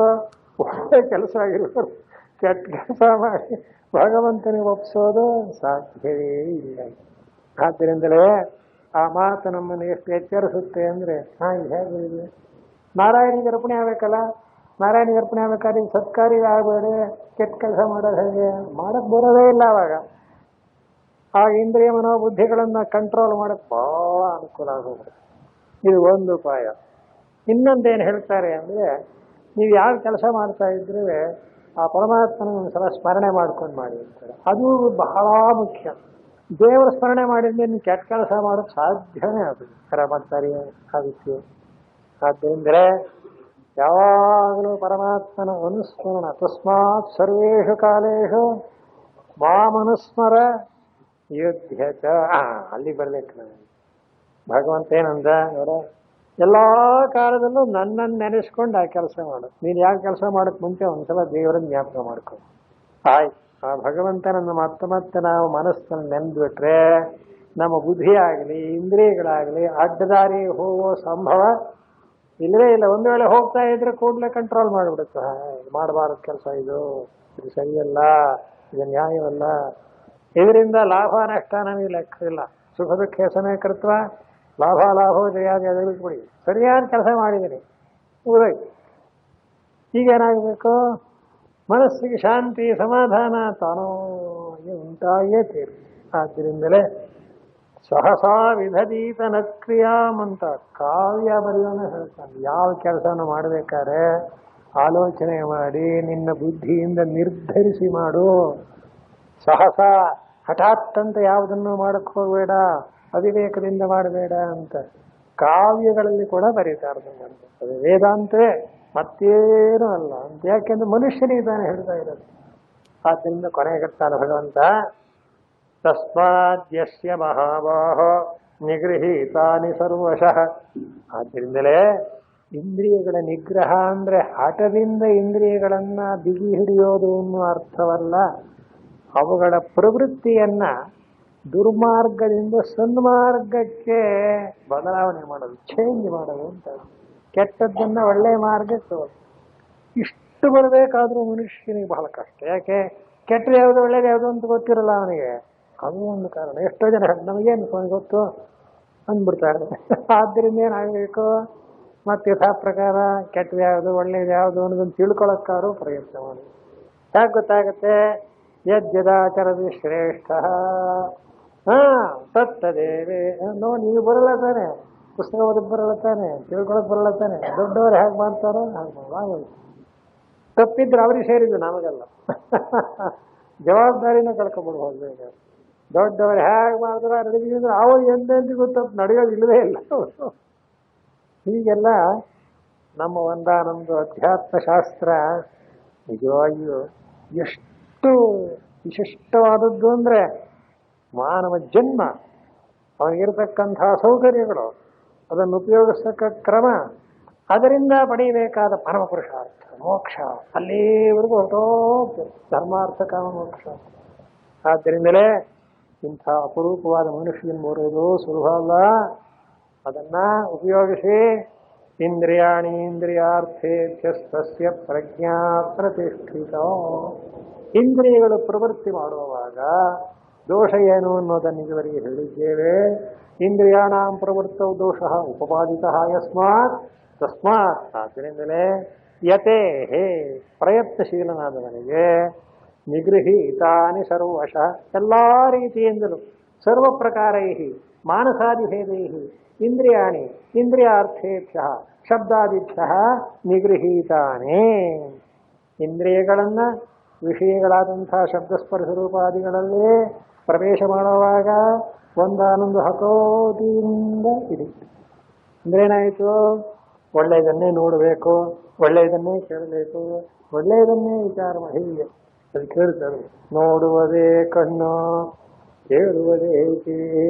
ಒಳ್ಳೆ ಕೆಲಸ ಆಗಿರ್ಬೇಕು. ಕೆಟ್ಟ ಕೆಲಸ ಮಾಡಿ ಭಗವಂತನಿಗೆ ಒಪ್ಪಿಸೋದು ಸಾಧ್ಯವೇ ಇಲ್ಲ. ಆದ್ದರಿಂದಲೇ ಆ ಮಾತು ನಮ್ಮನ್ನು ಎಷ್ಟು ಎಚ್ಚರಿಸುತ್ತೆ ಅಂದರೆ, ಹೇಗೆ ನಾರಾಯಣಿಗೆ ಅರ್ಪಣೆ ಆಗಬೇಕಲ್ಲ, ನಾರಾಯಣಿಗೆ ಅರ್ಪಣೆ ಆಗಬೇಕಾದ್ರೆ ಸತ್ಕಾರಿ ಆಗಬೇಡಿ, ಕೆಟ್ಟ ಕೆಲಸ ಮಾಡೋದು ಹೇಗೆ? ಮಾಡೋಕ್ಕೆ ಬರೋದೇ ಇಲ್ಲ. ಆವಾಗ ಆ ಇಂದ್ರಿಯ ಮನೋಬುದ್ಧಿಗಳನ್ನು ಕಂಟ್ರೋಲ್ ಮಾಡೋಕ್ಕೆ ಭಾಳ ಅನುಕೂಲ ಆಗೋದು. ಇದು ಒಂದು ಉಪಾಯ. ಇನ್ನೊಂದೇನು ಹೇಳ್ತಾರೆ ಅಂದರೆ, ನೀವು ಯಾವ ಕೆಲಸ ಮಾಡ್ತಾ ಇದ್ರೆ ಆ ಪರಮಾತ್ಮನ ಒಂದು ಸಲ ಸ್ಮರಣೆ ಮಾಡ್ಕೊಂಡು ಮಾಡಿ ಅಂತಾರೆ. ಅದು ಬಹಳ ಮುಖ್ಯ. ದೇವರ ಸ್ಮರಣೆ ಮಾಡಿದ್ರೆ ನೀನು ಕೆಟ್ಟ ಕೆಲಸ ಮಾಡೋಕ್ಕೆ ಸಾಧ್ಯನೇ ಅದು ಕರಮತ್ತರಿ ಆದಿತ್ಯ. ಆದ್ದರಿಂದಲೇ ಯಾವಾಗಲೂ ಪರಮಾತ್ಮನ ಅನುಸ್ಮರಣ. ತಸ್ಮಾತ್ ಸರ್ವೇಷು ಕಾಲೇಶು ಮಾಮನುಸ್ಮರ ಯುದ್ಧ ಚ. ಅಲ್ಲಿ ಬರ್ಬೇಕು ನಾನು. ಭಗವಂತ ಏನಂದ ನೋಡ, ಎಲ್ಲಾ ಕಾಲದಲ್ಲೂ ನನ್ನನ್ನು ನೆನೆಸ್ಕೊಂಡು ಆ ಕೆಲಸ ಮಾಡು. ನೀನು ಯಾವ ಕೆಲಸ ಮಾಡೋಕ್ಕೆ ಮುಂಚೆ ಒಂದ್ಸಲ ದೇವರನ್ನ ಜ್ಞಾಪಕ ಮಾಡ್ಕೊ. ಆಯ್ತು, ಆ ಭಗವಂತನನ್ನು ಮತ್ತೆ ಮತ್ತೆ ನಾವು ಮನಸ್ಸನ್ನು ನೆನೆದ್ಬಿಟ್ರೆ ನಮ್ಮ ಬುದ್ಧಿ ಆಗಲಿ ಇಂದ್ರಿಯಗಳಾಗಲಿ ಅಡ್ಡದಾರಿ ಹೋಗೋ ಸಂಭವ ಇಲ್ಲವೇ ಇಲ್ಲ. ಒಂದು ವೇಳೆ ಹೋಗ್ತಾ ಇದ್ರೆ ಕೂಡಲೇ ಕಂಟ್ರೋಲ್ ಮಾಡಿಬಿಡುತ್ತೆ. ಮಾಡಬಾರದು ಕೆಲಸ, ಇದು ಸರಿಯಲ್ಲ, ಇದು ನ್ಯಾಯವಲ್ಲ. ಇದರಿಂದ ಲಾಭ ನಷ್ಟ ನಮಗೆ ಲೆಕ್ಕ ಇಲ್ಲ. ಸುಖ ದುಃಖ ಸಮಯ ಕೃತ್ವ ಲಾಭೋ ಜಯಾದಿ ಬಿಡಿ. ಸರಿಯಾದ ಕೆಲಸ ಮಾಡಿದ್ದೀನಿ, ಉದಯ್. ಈಗೇನಾಗಬೇಕು? ಮನಸ್ಸಿಗೆ ಶಾಂತಿ ಸಮಾಧಾನ ತಾನೋ ಉಂಟಾಗೇ ತೀರು. ಆದ್ದರಿಂದಲೇ ಸಹಸಾ ವಿಧದೀತನ ಕ್ರಿಯಾಮಂತ ಕಾವ್ಯ ಬರೆಯೋನ ಹೇಳ್ತಾನೆ. ಯಾವ ಕೆಲಸನ ಮಾಡಬೇಕಾದ್ರೆ ಆಲೋಚನೆ ಮಾಡಿ ನಿನ್ನ ಬುದ್ಧಿಯಿಂದ ನಿರ್ಧರಿಸಿ ಮಾಡು. ಸಹಸ ಹಠಾತ್ ಅಂತ ಯಾವುದನ್ನು ಮಾಡಕ್ಕೆ ಹೋಗಬೇಡ, ಅವಿವೇಕದಿಂದ ಮಾಡಬೇಡ ಅಂತ ಕಾವ್ಯಗಳಲ್ಲಿ ಕೂಡ ಬರೀತಾರೆ. ಅದು ವೇದಾಂತವೇ, ಮತ್ತೇನೂ ಅಲ್ಲ ಅಂತ. ಯಾಕೆಂದ್ರೆ ಮನುಷ್ಯನಿಗೆ ತಾನೇ ಹೇಳ್ತಾ ಇರೋದು. ಆದ್ದರಿಂದ ಕೊನೆಗತ್ತಾನ ಭಗವಂತ, ತಸ್ಮಾದ್ಯಸ್ಯ ಮಹಾಬಾಹೋ ನಿಗೃಹೀತಾನಿ ಸರ್ವಶಃ. ಆದ್ದರಿಂದಲೇ ಇಂದ್ರಿಯಗಳ ನಿಗ್ರಹ ಅಂದ್ರೆ ಹಠದಿಂದ ಇಂದ್ರಿಯಗಳನ್ನ ಬಿಗಿ ಹಿಡಿಯೋದು ಅನ್ನೋ ಅರ್ಥವಲ್ಲ. ಅವುಗಳ ಪ್ರವೃತ್ತಿಯನ್ನ ದುರ್ಮಾರ್ಗದಿಂದ ಸನ್ಮಾರ್ಗಕ್ಕೆ ಬದಲಾವಣೆ ಮಾಡೋದು, ಚೇಂಜ್ ಮಾಡೋದು ಅಂತ. ಕೆಟ್ಟದ್ದನ್ನ ಒಳ್ಳೆಯ ಮಾರ್ಗಕ್ಕೆ ಇಷ್ಟು ಬರಬೇಕಾದ್ರೂ ಮನುಷ್ಯನಿಗೆ ಬಹಳ ಕಷ್ಟ. ಯಾಕೆ? ಕೆಟ್ಟದ್ದು ಯಾವುದು ಒಳ್ಳೇದು ಯಾವುದು ಅಂತ ಗೊತ್ತಿರಲ್ಲ ಅವನಿಗೆ. ಅದು ಒಂದು ಕಾರಣ. ಎಷ್ಟೋ ಜನ ನಮಗೇನು ಗೊತ್ತು ಅಂದ್ಬಿಡ್ತಾರೆ. ಆದ್ದರಿಂದ ಏನಾಗಬೇಕು? ಮತ್ತೆ ಯಥಾ ಪ್ರಕಾರ ಕೆಟ್ಟದ್ದು ಯಾವುದು ಒಳ್ಳೇದು ಯಾವುದು ಅನ್ನೋದನ್ನು ತಿಳ್ಕೊಳಕ್ಕಾದ್ರೂ ಪ್ರಯತ್ನ ಮಾಡಿ. ಯಾಕೆ ಗೊತ್ತಾಗತ್ತೆ? ಯಜ್ಜದಾಚರದಿ ಶ್ರೇಷ್ಠ ತತ್ತದೇವೇ. ನೀವು ಬರಲ್ಲ ತಾನೆ, ಪುಸ್ತಕ ಓದಕ್ಕೆ ಬರಲ್ಲ ತಾನೆ, ತಿಳ್ಕೊಳಕ್ ಬರಲ್ಲ ತಾನೆ. ದೊಡ್ಡವರು ಹೇಗೆ ಮಾಡ್ತಾರೋ ಹಾಗೆ ತಪ್ಪಿದ್ರೆ ಅವ್ರಿಗೆ ಸೇರಿದ್ದು, ನಮಗಲ್ಲ. ಜವಾಬ್ದಾರಿನ ಕಳ್ಕೊಬಿಡ್ಬೋದು. ಈಗ ದೊಡ್ಡವರು ಹೇಗೆ ಮಾಡಿದ್ರೆ ನಡೆದಿದ್ರೆ ಅವ್ರು ಎಂದೆಂದಿಗೂ ತಪ್ಪು ನಡೆಯೋದು ಇಲ್ಲವೇ ಇಲ್ಲ. ಹೀಗೆಲ್ಲ ನಮ್ಮ ಒಂದಾನೊಂದು ಅಧ್ಯಾತ್ಮ ಶಾಸ್ತ್ರ ನಿಜವಾಗಿಯೂ ಎಷ್ಟು ವಿಶಿಷ್ಟವಾದದ್ದು ಅಂದರೆ, ಮಾನವ ಜನ್ಮ, ಅವನಿಗಿರ್ತಕ್ಕಂಥ ಸೌಕರ್ಯಗಳು, ಅದನ್ನು ಉಪಯೋಗಿಸ್ತಕ್ಕ ಕ್ರಮ, ಅದರಿಂದ ಪಡೆಯಬೇಕಾದ ಪರಮ ಪುರುಷಾರ್ಥ ಮೋಕ್ಷ, ಅಲ್ಲಿವರೆಗೂ ಹೊರಟೋಗ್ತದೆ. ಧರ್ಮಾರ್ಥ ಕಾಮ ಮೋಕ್ಷ. ಆದ್ದರಿಂದಲೇ ಇಂಥ ಅಪರೂಪವಾದ ಮನುಷ್ಯನ ಬರುವುದು ಸುಲಭ ಅಲ್ಲ. ಅದನ್ನ ಉಪಯೋಗಿಸಿ ಇಂದ್ರಿಯಾಣಿ ಇಂದ್ರಿಯಾರ್ಥೇಭ್ಯಸ್ಯ ಪ್ರಜ್ಞಾ ಪ್ರತಿಷ್ಠಿತ. ಇಂದ್ರಿಯಗಳು ಪ್ರವೃತ್ತಿ ಮಾಡುವಾಗ ದೋಷ ಏನು ಅನ್ನೋದನ್ನು ಇದುವರೆಗೆ ಹೇಳಿದ್ದೇವೆ. ಇಂದ್ರಿಯಾಣಾಂ ಪ್ರವೃತ್ತೌ ದೋಷ ಉಪಪಾದಿತ ಯಸ್ಮಾತ್ ತಸ್ಮಾತ್. ಆದ್ದರಿಂದಲೇ ಯತೆ ಹೇ ಪ್ರಯತ್ನಶೀಲನಾದವನಿಗೆ ನಿಗೃಹೀತಾನಿ ಸರ್ವಶಃ, ಎಲ್ಲ ರೀತಿಯಿಂದಲೂ ಸರ್ವ ಪ್ರಕಾರೈ ಮಾನಸಾದಿಭೇದೈ ಇಂದ್ರಿಯಾಣಿ ಇಂದ್ರಿಯಾರ್ಥೇಭ್ಯ ಶಬ್ದಾದಿಭ್ಯ ನಿಗೃಹೀತಾನೇ. ಇಂದ್ರಿಯಗಳನ್ನು ವಿಷಯಗಳಾದಂಥ ಶಬ್ದಸ್ಪರ್ಶ ರೂಪಾದಿಗಳಲ್ಲಿ ಪ್ರವೇಶ ಮಾಡುವಾಗ ಒಂದಾನೊಂದು ಹತೋಟಿಯಿಂದ ಇಡಿ. ಅಂದ್ರೆ ಏನಾಯಿತು? ಒಳ್ಳೆಯದನ್ನೇ ನೋಡಬೇಕು, ಒಳ್ಳೆಯದನ್ನೇ ಕೇಳಬೇಕು, ಒಳ್ಳೆಯದನ್ನೇ ವಿಚಾರ ಮಾಡಿ. ಅದು ಕೇಳ್ತಾರೆ. ನೋಡುವುದೇ ಕಣ್ಣು, ಕೇಳುವುದೇ ಕಿವಿ,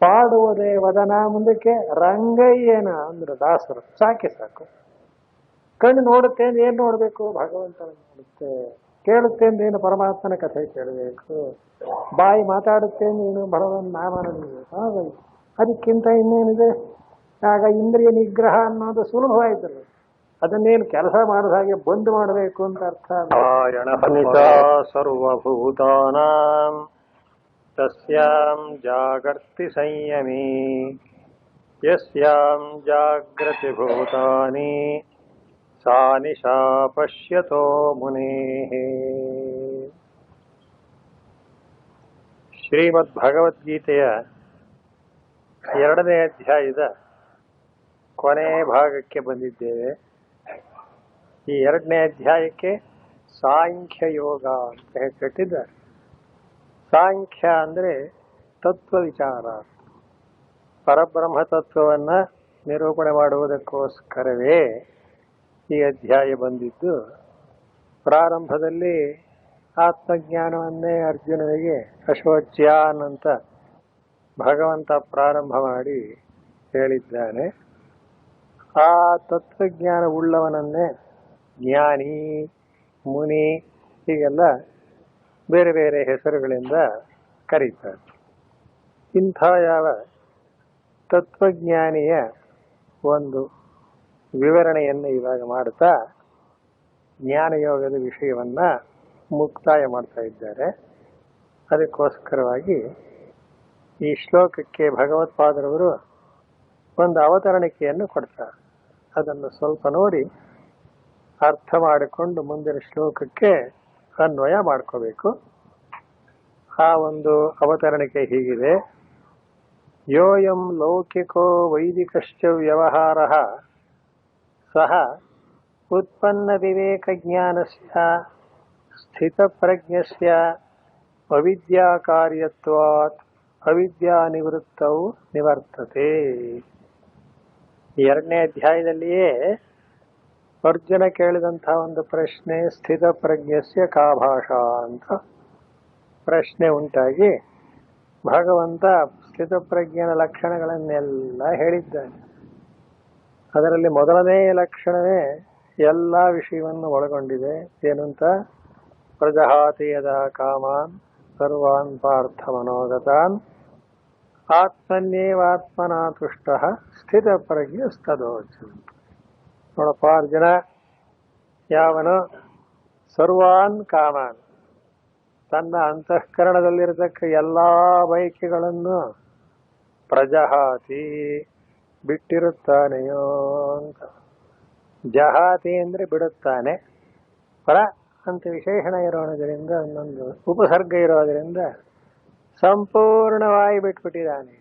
ಪಾಡುವುದೇ ವದನ. ಮುಂದಕ್ಕೆ ರಂಗಯ್ಯನ ಅಂದ್ರೆ ದಾಸರು. ಸಾಕು. ಕಣ್ಣು ನೋಡುತ್ತೆ ಅಂದ್ರೆ ಏನು ನೋಡಬೇಕು? ಭಗವಂತನ ನೋಡುತ್ತೆ. ಕೇಳುತ್ತೆ ಅಂದ್ರೆ ಏನು? ಪರಮಾತ್ಮನ ಕಥೆ ಕೇಳಬೇಕು. ಬಾಯಿ ಮಾತಾಡುತ್ತೆ ಅಂದ್ರೆ ಏನು? ಭಗವನ್ ನಾಮನ. ಹಾಗಾಗಿ ಅದಕ್ಕಿಂತ ಇನ್ನೇನಿದೆ? ಆಗ ಇಂದ್ರಿಯ ನಿಗ್ರಹ ಅನ್ನೋದು ಸುಲಭವಾಯ್ತಲ್ಲ. ಅದನ್ನೇನು ಕೆಲಸ ಮಾಡಿದ ಹಾಗೆ ಬಂದ್ ಮಾಡಬೇಕು ಅಂತ ಅರ್ಥ. ಸರ್ವಭೂತಾನಾಂ ತಸ್ಯಾಂ ಜಾಗರ್ತಿ ಸಂಯಮಿ ಯಸ್ಯಾಂ ಜಾಗ್ರತಿ ಭೂತಾನಿ ಸಾ ನಿಶಾ ಪಶ್ಯತೋ ಮುನೇಃ. ಶ್ರೀಮದ್ ಭಗವದ್ಗೀತೆಯ 2ನೇ ಅಧ್ಯಾಯದ ಕೊನೆ ಭಾಗಕ್ಕೆ ಬಂದಿದ್ದೇವೆ. ಈ 2ನೇ ಅಧ್ಯಾಯಕ್ಕೆ ಸಾಂಖ್ಯ ಯೋಗ ಅಂತ ಕಟ್ಟಿದ್ದಾರೆ. ಸಾಂಖ್ಯ ಅಂದರೆ ತತ್ವ ವಿಚಾರ, ಪರಬ್ರಹ್ಮ ತತ್ವವನ್ನು ನಿರೂಪಣೆ ಮಾಡುವುದಕ್ಕೋಸ್ಕರವೇ ಈ ಅಧ್ಯಾಯ ಬಂದಿದ್ದು. ಪ್ರಾರಂಭದಲ್ಲಿ ಆತ್ಮಜ್ಞಾನವನ್ನೇ ಅರ್ಜುನನಿಗೆ ಅಶೋಚ್ಯಾನ್ ಅಂತ ಭಗವಂತ ಪ್ರಾರಂಭ ಮಾಡಿ ಹೇಳಿದ್ದಾನೆ. ಆ ತತ್ವಜ್ಞಾನ ಉಳ್ಳವನನ್ನೇ ಜ್ಞಾನಿ, ಮುನಿ ಹೀಗೆಲ್ಲ ಬೇರೆ ಬೇರೆ ಹೆಸರುಗಳಿಂದ ಕರೀತಾರೆ. ಇಂಥ ಯಾವ ತತ್ವಜ್ಞಾನಿಯ ಒಂದು ವಿವರಣೆಯನ್ನು ಇವಾಗ ಮಾಡ್ತಾ ಜ್ಞಾನಯೋಗದ ವಿಷಯವನ್ನ ಮುಕ್ತಾಯ ಮಾಡ್ತಾ ಇದ್ದಾರೆ. ಅದಕ್ಕೋಸ್ಕರವಾಗಿ ಈ ಶ್ಲೋಕಕ್ಕೆ ಭಗವತ್ಪಾದರವರು ಒಂದು ಅವತರಣಿಕೆಯನ್ನು ಕೊಡ್ತಾರೆ. ಅದನ್ನು ಸ್ವಲ್ಪ ನೋಡಿ ಅರ್ಥ ಮಾಡಿಕೊಂಡು ಮುಂದಿನ ಶ್ಲೋಕಕ್ಕೆ ಅನ್ವಯ ಮಾಡ್ಕೋಬೇಕು. ಆ ಒಂದು ಅವತರಣಿಕೆ ಹೀಗಿದೆ. ಯೋಯಂ ಲೌಕಿಕೋ ವೈದಿಕಶ್ಚ ವ್ಯವಹಾರಃ ಸಹ ಉತ್ಪನ್ನ ವಿವೇಕ ಜ್ಞಾನಸ್ಯ ಸ್ಥಿತಪ್ರಜ್ಞಸ್ಯ ಅವಿದ್ಯಾ ಕಾರ್ಯತ್ವಾತ್ ಅವಿದ್ಯಾ ನಿವೃತ್ತೌ ನಿವರ್ತತೆ. ಎರಡನೇ ಅಧ್ಯಾಯದಲ್ಲಿಯೇ ಅರ್ಜುನ ಕೇಳಿದಂತಹ ಒಂದು ಪ್ರಶ್ನೆ, ಸ್ಥಿತ ಪ್ರಜ್ಞಸ್ಯ ಕಾ ಭಾಷಾ ಅಂತ ಪ್ರಶ್ನೆ ಉಂಟಾಗಿ ಭಗವಂತ ಸ್ಥಿತಪ್ರಜ್ಞನ ಲಕ್ಷಣಗಳನ್ನೆಲ್ಲ ಹೇಳಿದ್ದಾನೆ. ಅದರಲ್ಲಿ ಮೊದಲನೇ ಲಕ್ಷಣವೇ ಎಲ್ಲ ವಿಷಯವನ್ನು ಒಳಗೊಂಡಿದೆ. ಏನಂತ? ಪ್ರಜಹಾತಿ ಯದಾ ಕಾಮಾನ್ ಸರ್ವಾನ್ ಪಾರ್ಥ ಮನೋಗತಾನ್ ಆತ್ಮನ್ಯೇವಾತ್ಮನಾ ತುಷ್ಟಃ ಸ್ಥಿತಪ್ರಜ್ಞಸ್ತದೋಚನ್. ನೋಡಪ್ಪ ಅರ್ಜುನ, ಯಾವನು ಸರ್ವಾನ್ ಕಾಮಾನ್, ತನ್ನ ಅಂತಃಕರಣದಲ್ಲಿರತಕ್ಕ ಎಲ್ಲಾ ಬಯಕೆಗಳನ್ನು ಪ್ರಜಹಾತಿ ಬಿಟ್ಟಿರುತ್ತಾನೆಯೋ ಅಂತ. ಜಹಾತಿ ಅಂದ್ರೆ ಬಿಡುತ್ತಾನೆ, ಪರ ಅಂತ ವಿಶೇಷಣ ಇರೋದ್ರಿಂದ, ಒಂದೊಂದು ಉಪಸರ್ಗ ಇರೋದ್ರಿಂದ ಸಂಪೂರ್ಣವಾಗಿ ಬಿಟ್ಬಿಟ್ಟಿದ್ದಾನೆ.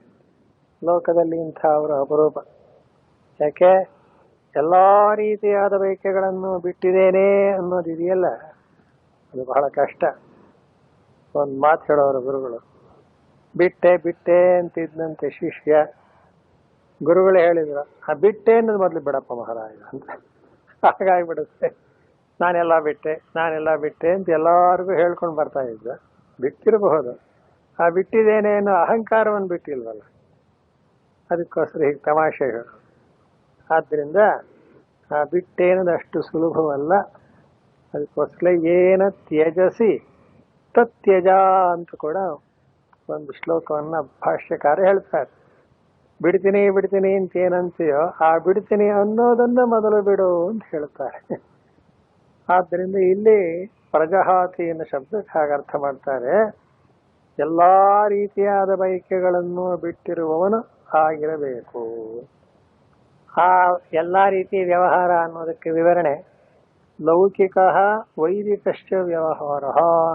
ಲೋಕದಲ್ಲಿ ಇಂಥ ಅವರು ಅಪರೂಪ. ಯಾಕೆ? ಎಲ್ಲಾ ರೀತಿಯಾದ ಬಯಕೆಗಳನ್ನು ಬಿಟ್ಟಿದ್ದೇನೆ ಅನ್ನೋದಿದೆಯಲ್ಲ, ಅದು ಬಹಳ ಕಷ್ಟ. ಒಂದು ಮಾತು ಹೇಳೋರು ಗುರುಗಳು, ಬಿಟ್ಟೆ ಬಿಟ್ಟೆ ಅಂತಿದ್ದಂತೆ ಶಿಷ್ಯ. ಗುರುಗಳು ಹೇಳಿದ್ರು, ಆ ಬಿಟ್ಟೆ ಅನ್ನೋದು ಮೊದಲು ಬಿಡಪ್ಪ ಮಹಾರಾಜ ಅಂತ. ಹಾಗಾಗಿಬಿಡುತ್ತೆ. ನಾನೆಲ್ಲ ಬಿಟ್ಟೆ ಅಂತ ಎಲ್ಲರಿಗೂ ಹೇಳ್ಕೊಂಡು ಬರ್ತಾ ಇದ್ದ. ಬಿಟ್ಟಿರಬಹುದು, ಆ ಬಿಟ್ಟಿದ್ದೇನೆ ಅನ್ನೋ ಅಹಂಕಾರವನ್ನು ಬಿಟ್ಟಿಲ್ವಲ್ಲ, ಅದಕ್ಕೋಸ್ಕರ ಹೀಗೆ ತಮಾಷೆ ಹೇಳು. ಆದ್ದರಿಂದ ಆ ಬಿಟ್ಟೆ ಅನ್ನೋದು ಅಷ್ಟು ಸುಲಭವಲ್ಲ. ಅದಕ್ಕೋಸ್ಕರ ಏನ ತ್ಯಜಸಿ ತತ್ಯಜ ಅಂತ ಕೂಡ ಒಂದು ಶ್ಲೋಕವನ್ನ ಭಾಷ್ಯಕಾರ ಹೇಳ್ತಾರೆ. ಬಿಡ್ತೀನಿ ಅಂತ ಏನಂತೀಯೋ ಆ ಬಿಡ್ತೀನಿ ಅನ್ನೋದನ್ನ ಮೊದಲು ಬಿಡು ಅಂತ ಹೇಳ್ತಾರೆ. ಆದ್ದರಿಂದ ಇಲ್ಲಿ ಪ್ರಜಹಾತಿ ಎನ್ನುವ ಶಬ್ದಕ್ಕೆ ಹಾಗೆ ಅರ್ಥ ಮಾಡ್ತಾರೆ. ಎಲ್ಲಾ ರೀತಿಯಾದ ಬಯಕೆಗಳನ್ನು ಬಿಟ್ಟಿರುವವನು ಆಗಿರಬೇಕು. ಆ ಎಲ್ಲಾ ರೀತಿಯ ವ್ಯವಹಾರ ಅನ್ನೋದಕ್ಕೆ ವಿವರಣೆ ಲೌಕಿಕ ವೈದಿಕಶ್ಚ ವ್ಯವಹಾರ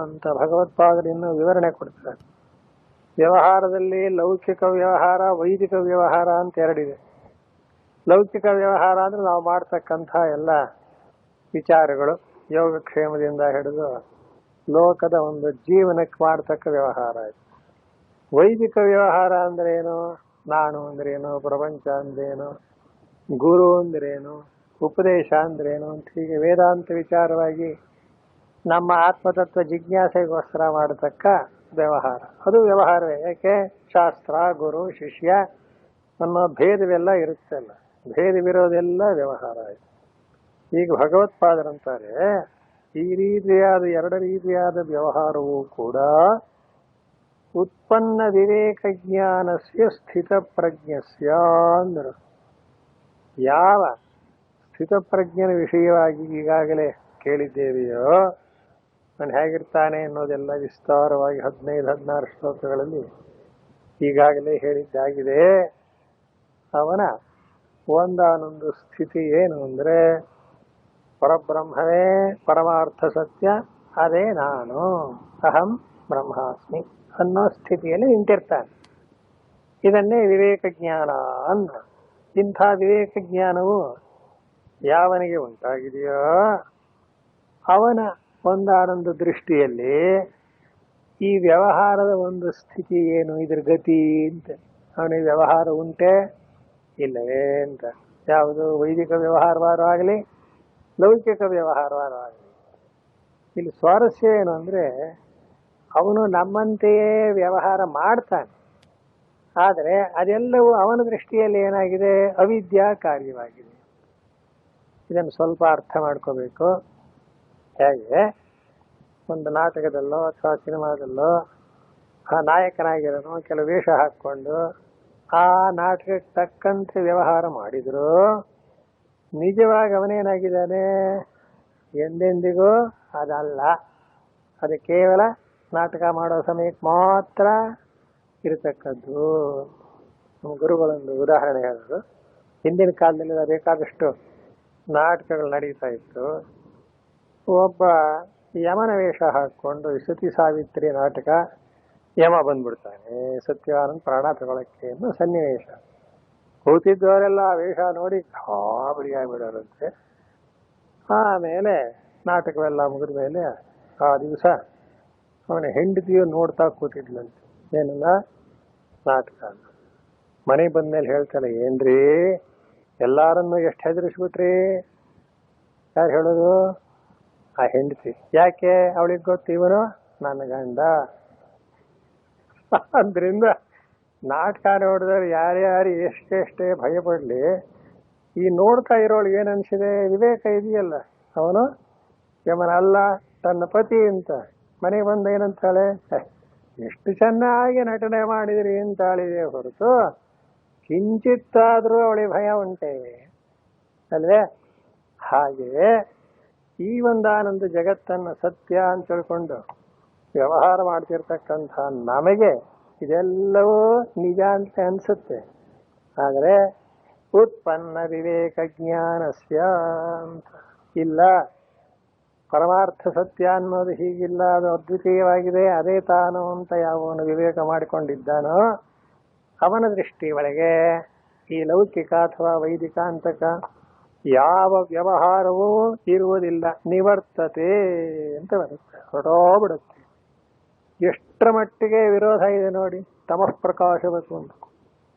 ಅಂತ ಭಗವತ್ಪಾದರಿಂದ ವಿವರಣೆ ಕೊಡ್ತಾರೆ. ವ್ಯವಹಾರದಲ್ಲಿ ಲೌಕಿಕ ವ್ಯವಹಾರ, ವೈದಿಕ ವ್ಯವಹಾರ ಅಂತ ಎರಡಿದೆ. ಲೌಕಿಕ ವ್ಯವಹಾರ ಅಂದ್ರೆ ನಾವು ಮಾಡ್ತಕ್ಕಂಥ ಎಲ್ಲ ವಿಚಾರಗಳು, ಯೋಗಕ್ಷೇಮದಿಂದ ಹಿಡಿದು ಲೋಕದ ಒಂದು ಜೀವನಕ್ಕೆ ಮಾಡ್ತಕ್ಕ ವ್ಯವಹಾರ ಇದೆ. ವೈದಿಕ ವ್ಯವಹಾರ ಅಂದ್ರೆ ಏನು? ನಾನು ಅಂದ್ರೇನು, ಪ್ರಪಂಚ ಅಂದ್ರೇನು, ಗುರು ಅಂದ್ರೇನು, ಉಪದೇಶ ಅಂದ್ರೇನು ಅಂತ ಹೀಗೆ ವೇದಾಂತ ವಿಚಾರವಾಗಿ ನಮ್ಮ ಆತ್ಮತತ್ವ ಜಿಜ್ಞಾಸೆಗೋಸ್ಕರ ಮಾಡತಕ್ಕ ವ್ಯವಹಾರ, ಅದು ವ್ಯವಹಾರವೇ. ಯಾಕೆ? ಶಾಸ್ತ್ರ, ಗುರು, ಶಿಷ್ಯ ಅನ್ನೋ ಭೇದವೆಲ್ಲ ಇರುತ್ತಲ್ಲ, ಭೇದವಿರೋದೆಲ್ಲ ವ್ಯವಹಾರ ಇದೆ. ಈಗ ಭಗವತ್ಪಾದರಂತಾರೆ, ಈ ರೀತಿಯಾದ ಎರಡು ರೀತಿಯಾದ ವ್ಯವಹಾರವೂ ಕೂಡ ಉತ್ಪನ್ನ ವಿವೇಕ ಜ್ಞಾನಸ್ಯ ಸ್ಥಿತ ಪ್ರಜ್ಞಸ್ಯ ಅಂದರು. ಯಾವ ಸ್ಥಿತಪ್ರಜ್ಞನ ವಿಷಯವಾಗಿ ಈಗಾಗಲೇ ಕೇಳಿದ್ದೇವೆಯೋ, ನಾನು ಹೇಗಿರ್ತಾನೆ ಅನ್ನೋದೆಲ್ಲ ವಿಸ್ತಾರವಾಗಿ 15-16 ಶ್ಲೋಕಗಳಲ್ಲಿ ಈಗಾಗಲೇ ಹೇಳಿದ್ದಾಗಿದೆ. ಅವನ ಒಂದಾನೊಂದು ಸ್ಥಿತಿ ಏನು ಅಂದ್ರೆ ಪರಬ್ರಹ್ಮವೇ ಪರಮಾರ್ಥ ಸತ್ಯ, ಅದೇ ನಾನು, ಅಹಂ ಬ್ರಹ್ಮಾಸ್ಮಿ ಅನ್ನೋ ಸ್ಥಿತಿಯಲ್ಲಿ ನಿಂತಿರ್ತಾನೆ. ಇದನ್ನೇ ವಿವೇಕ ಜ್ಞಾನ ಅಂದ. ಇಂಥ ವಿವೇಕ ಜ್ಞಾನವು ಯಾವನಿಗೆ ಉಂಟಾಗಿದೆಯೋ ಅವನ ಒಂದಾನೊಂದು ದೃಷ್ಟಿಯಲ್ಲಿ ಈ ವ್ಯವಹಾರದ ಒಂದು ಸ್ಥಿತಿ ಏನು, ಇದ್ರ ಗತಿ ಅಂತ. ಅವನಿಗೆ ವ್ಯವಹಾರ ಉಂಟೆ ಇಲ್ಲವೇ ಅಂತ. ಯಾವುದು ವೈದಿಕ ವ್ಯವಹಾರವಾರು ಆಗಲಿ, ಲೌಕಿಕ ವ್ಯವಹಾರವಾರು ಆಗಲಿ. ಇಲ್ಲಿ ಸ್ವಾರಸ್ಯ ಏನು ಅಂದರೆ, ಅವನು ನಮ್ಮಂತೆಯೇ ವ್ಯವಹಾರ ಮಾಡ್ತಾನೆ, ಆದರೆ ಅದೆಲ್ಲವೂ ಅವನ ದೃಷ್ಟಿಯಲ್ಲಿ ಏನಾಗಿದೆ, ಅವಿದ್ಯಾ ಕಾರ್ಯವಾಗಿದೆ. ಇದನ್ನು ಸ್ವಲ್ಪ ಅರ್ಥ ಮಾಡ್ಕೋಬೇಕು. ಹೇಗೆ ಒಂದು ನಾಟಕದಲ್ಲೋ ಅಥವಾ ಸಿನಿಮಾದಲ್ಲೋ ಆ ನಾಯಕನಾಗಿರೋನು ಕೆಲವು ವೇಷ ಹಾಕ್ಕೊಂಡು ಆ ನಾಟಕಕ್ಕೆ ತಕ್ಕಂತೆ ವ್ಯವಹಾರ ಮಾಡಿದ್ರು, ನಿಜವಾಗಿ ಅವನೇನಾಗಿದ್ದಾನೆ, ಎಂದೆಂದಿಗೂ ಅದಲ್ಲ. ಅದು ಕೇವಲ ನಾಟಕ ಮಾಡೋ ಸಮಯಕ್ಕೆ ಮಾತ್ರ ಇರತಕ್ಕದ್ದು. ನಮ್ಮ ಗುರುಗಳೊಂದು ಉದಾಹರಣೆ ಹೇಳಿದ್ರು. ಹಿಂದಿನ ಕಾಲದಲ್ಲಿ ಬೇಕಾದಷ್ಟು ನಾಟಕಗಳು ನಡೀತಾ ಇತ್ತು. ಒಬ್ಬ ಯಮನ ವೇಷ ಹಾಕ್ಕೊಂಡು ಸತಿ ಸಾವಿತ್ರಿ ನಾಟಕ, ಯಮ ಬಂದ್ಬಿಡ್ತಾನೆ ಸತ್ಯವಾನಂದ ಪ್ರಾಣ ತಗೊಳಕ್ಕೆ ಅನ್ನೋ ಸನ್ನಿವೇಶ. ಕೂತಿದ್ದವರೆಲ್ಲ ಆ ವೇಷ ನೋಡಿ ಬಿಡಿಯಾಗ್ಬಿಡೋರಂತೆ. ಆಮೇಲೆ ನಾಟಕವೆಲ್ಲ ಮುಗಿದ ಮೇಲೆ ಆ ದಿವಸ ಅವನ ಹೆಂಡತಿಯು ನೋಡ್ತಾ ಕೂತಿದ್ಲಂತೆ. ಏನಲ್ಲ ನಾಟಕ. ಮನೆಗೆ ಬಂದ್ಮೇಲೆ ಹೇಳ್ತಾಳೆ, ಏನ್ರಿ ಎಲ್ಲಾರನ್ನು ಎಷ್ಟು ಹೆದರಿಸ್ಬಿಟ್ರಿ? ಯಾರು ಹೇಳೋದು? ಆ ಹೆಂಡತಿ. ಯಾಕೆ? ಅವಳಿಗೆ ಗೊತ್ತು ಇವನು ನನ್ನ ಗಂಡ. ಅಂದ್ರಿಂದ ನಾಟಕ ನೋಡಿದ್ರೆ ಯಾರ್ಯಾರು ಎಷ್ಟೆಷ್ಟೇ ಭಯಪಡ್ಲಿ, ಈ ನೋಡ್ತಾ ಇರೋಳು ಏನ್ ಅನ್ಸಿದೆ, ವಿವೇಕ ಇದೆಯಲ್ಲ, ಅವನು ಯಮನಲ್ಲ ತನ್ನ ಪತಿ ಅಂತ. ಮನೆಗೆ ಬಂದ ಏನಂತಾಳೆ, ಎಷ್ಟು ಚೆನ್ನಾಗಿ ನಟನೆ ಮಾಡಿದ್ರಿ ಅಂತಾಳಿದೆ ಹೊರತು ಕಿಂಚಿತ್ತಾದ್ರೂ ಅವಳಿಗೆ ಭಯ ಉಂಟೆ ಅಲ್ವೇ? ಹಾಗೆ ಈ ಒಂದು ಆನಂದ ಜಗತ್ತನ್ನು ಸತ್ಯ ಅಂತ ತಿಳ್ಕೊಂಡು ವ್ಯವಹಾರ ಮಾಡ್ತಿರ್ತಕ್ಕಂಥ ನಮಗೆ ಇದೆಲ್ಲವೂ ನಿಜ ಅಂತ ಅನ್ಸುತ್ತೆ. ಆದರೆ ಉತ್ಪನ್ನ ವಿವೇಕ ಜ್ಞಾನಸ್ಯ ಅಂತ ಇಲ್ಲ. ಪರಮಾರ್ಥ ಸತ್ಯ ಅನ್ನೋದು ಹೀಗಿಲ್ಲ, ಅದು ಅದ್ವಿತೀಯವಾಗಿದೆ, ಅದೇ ತಾನು ಅಂತ ಯಾವನು ವಿವೇಕ ಮಾಡಿಕೊಂಡಿದ್ದಾನೋ ಅವನ ದೃಷ್ಟಿ ಒಳಗೆ ಈ ಲೌಕಿಕ ಅಥವಾ ವೈದಿಕ ಅಂತಕ ಯಾವ ವ್ಯವಹಾರವೂ ಇರುವುದಿಲ್ಲ. ನಿವರ್ತತೆ ಅಂತ ಬರುತ್ತೆ, ಹೊರಟೋಗ್ಬಿಡುತ್ತೆ. ಎಷ್ಟರ ಮಟ್ಟಿಗೆ ವಿರೋಧ ಇದೆ ನೋಡಿ. ತಮಃ ಪ್ರಕಾಶವತ್ತು ಅಂತ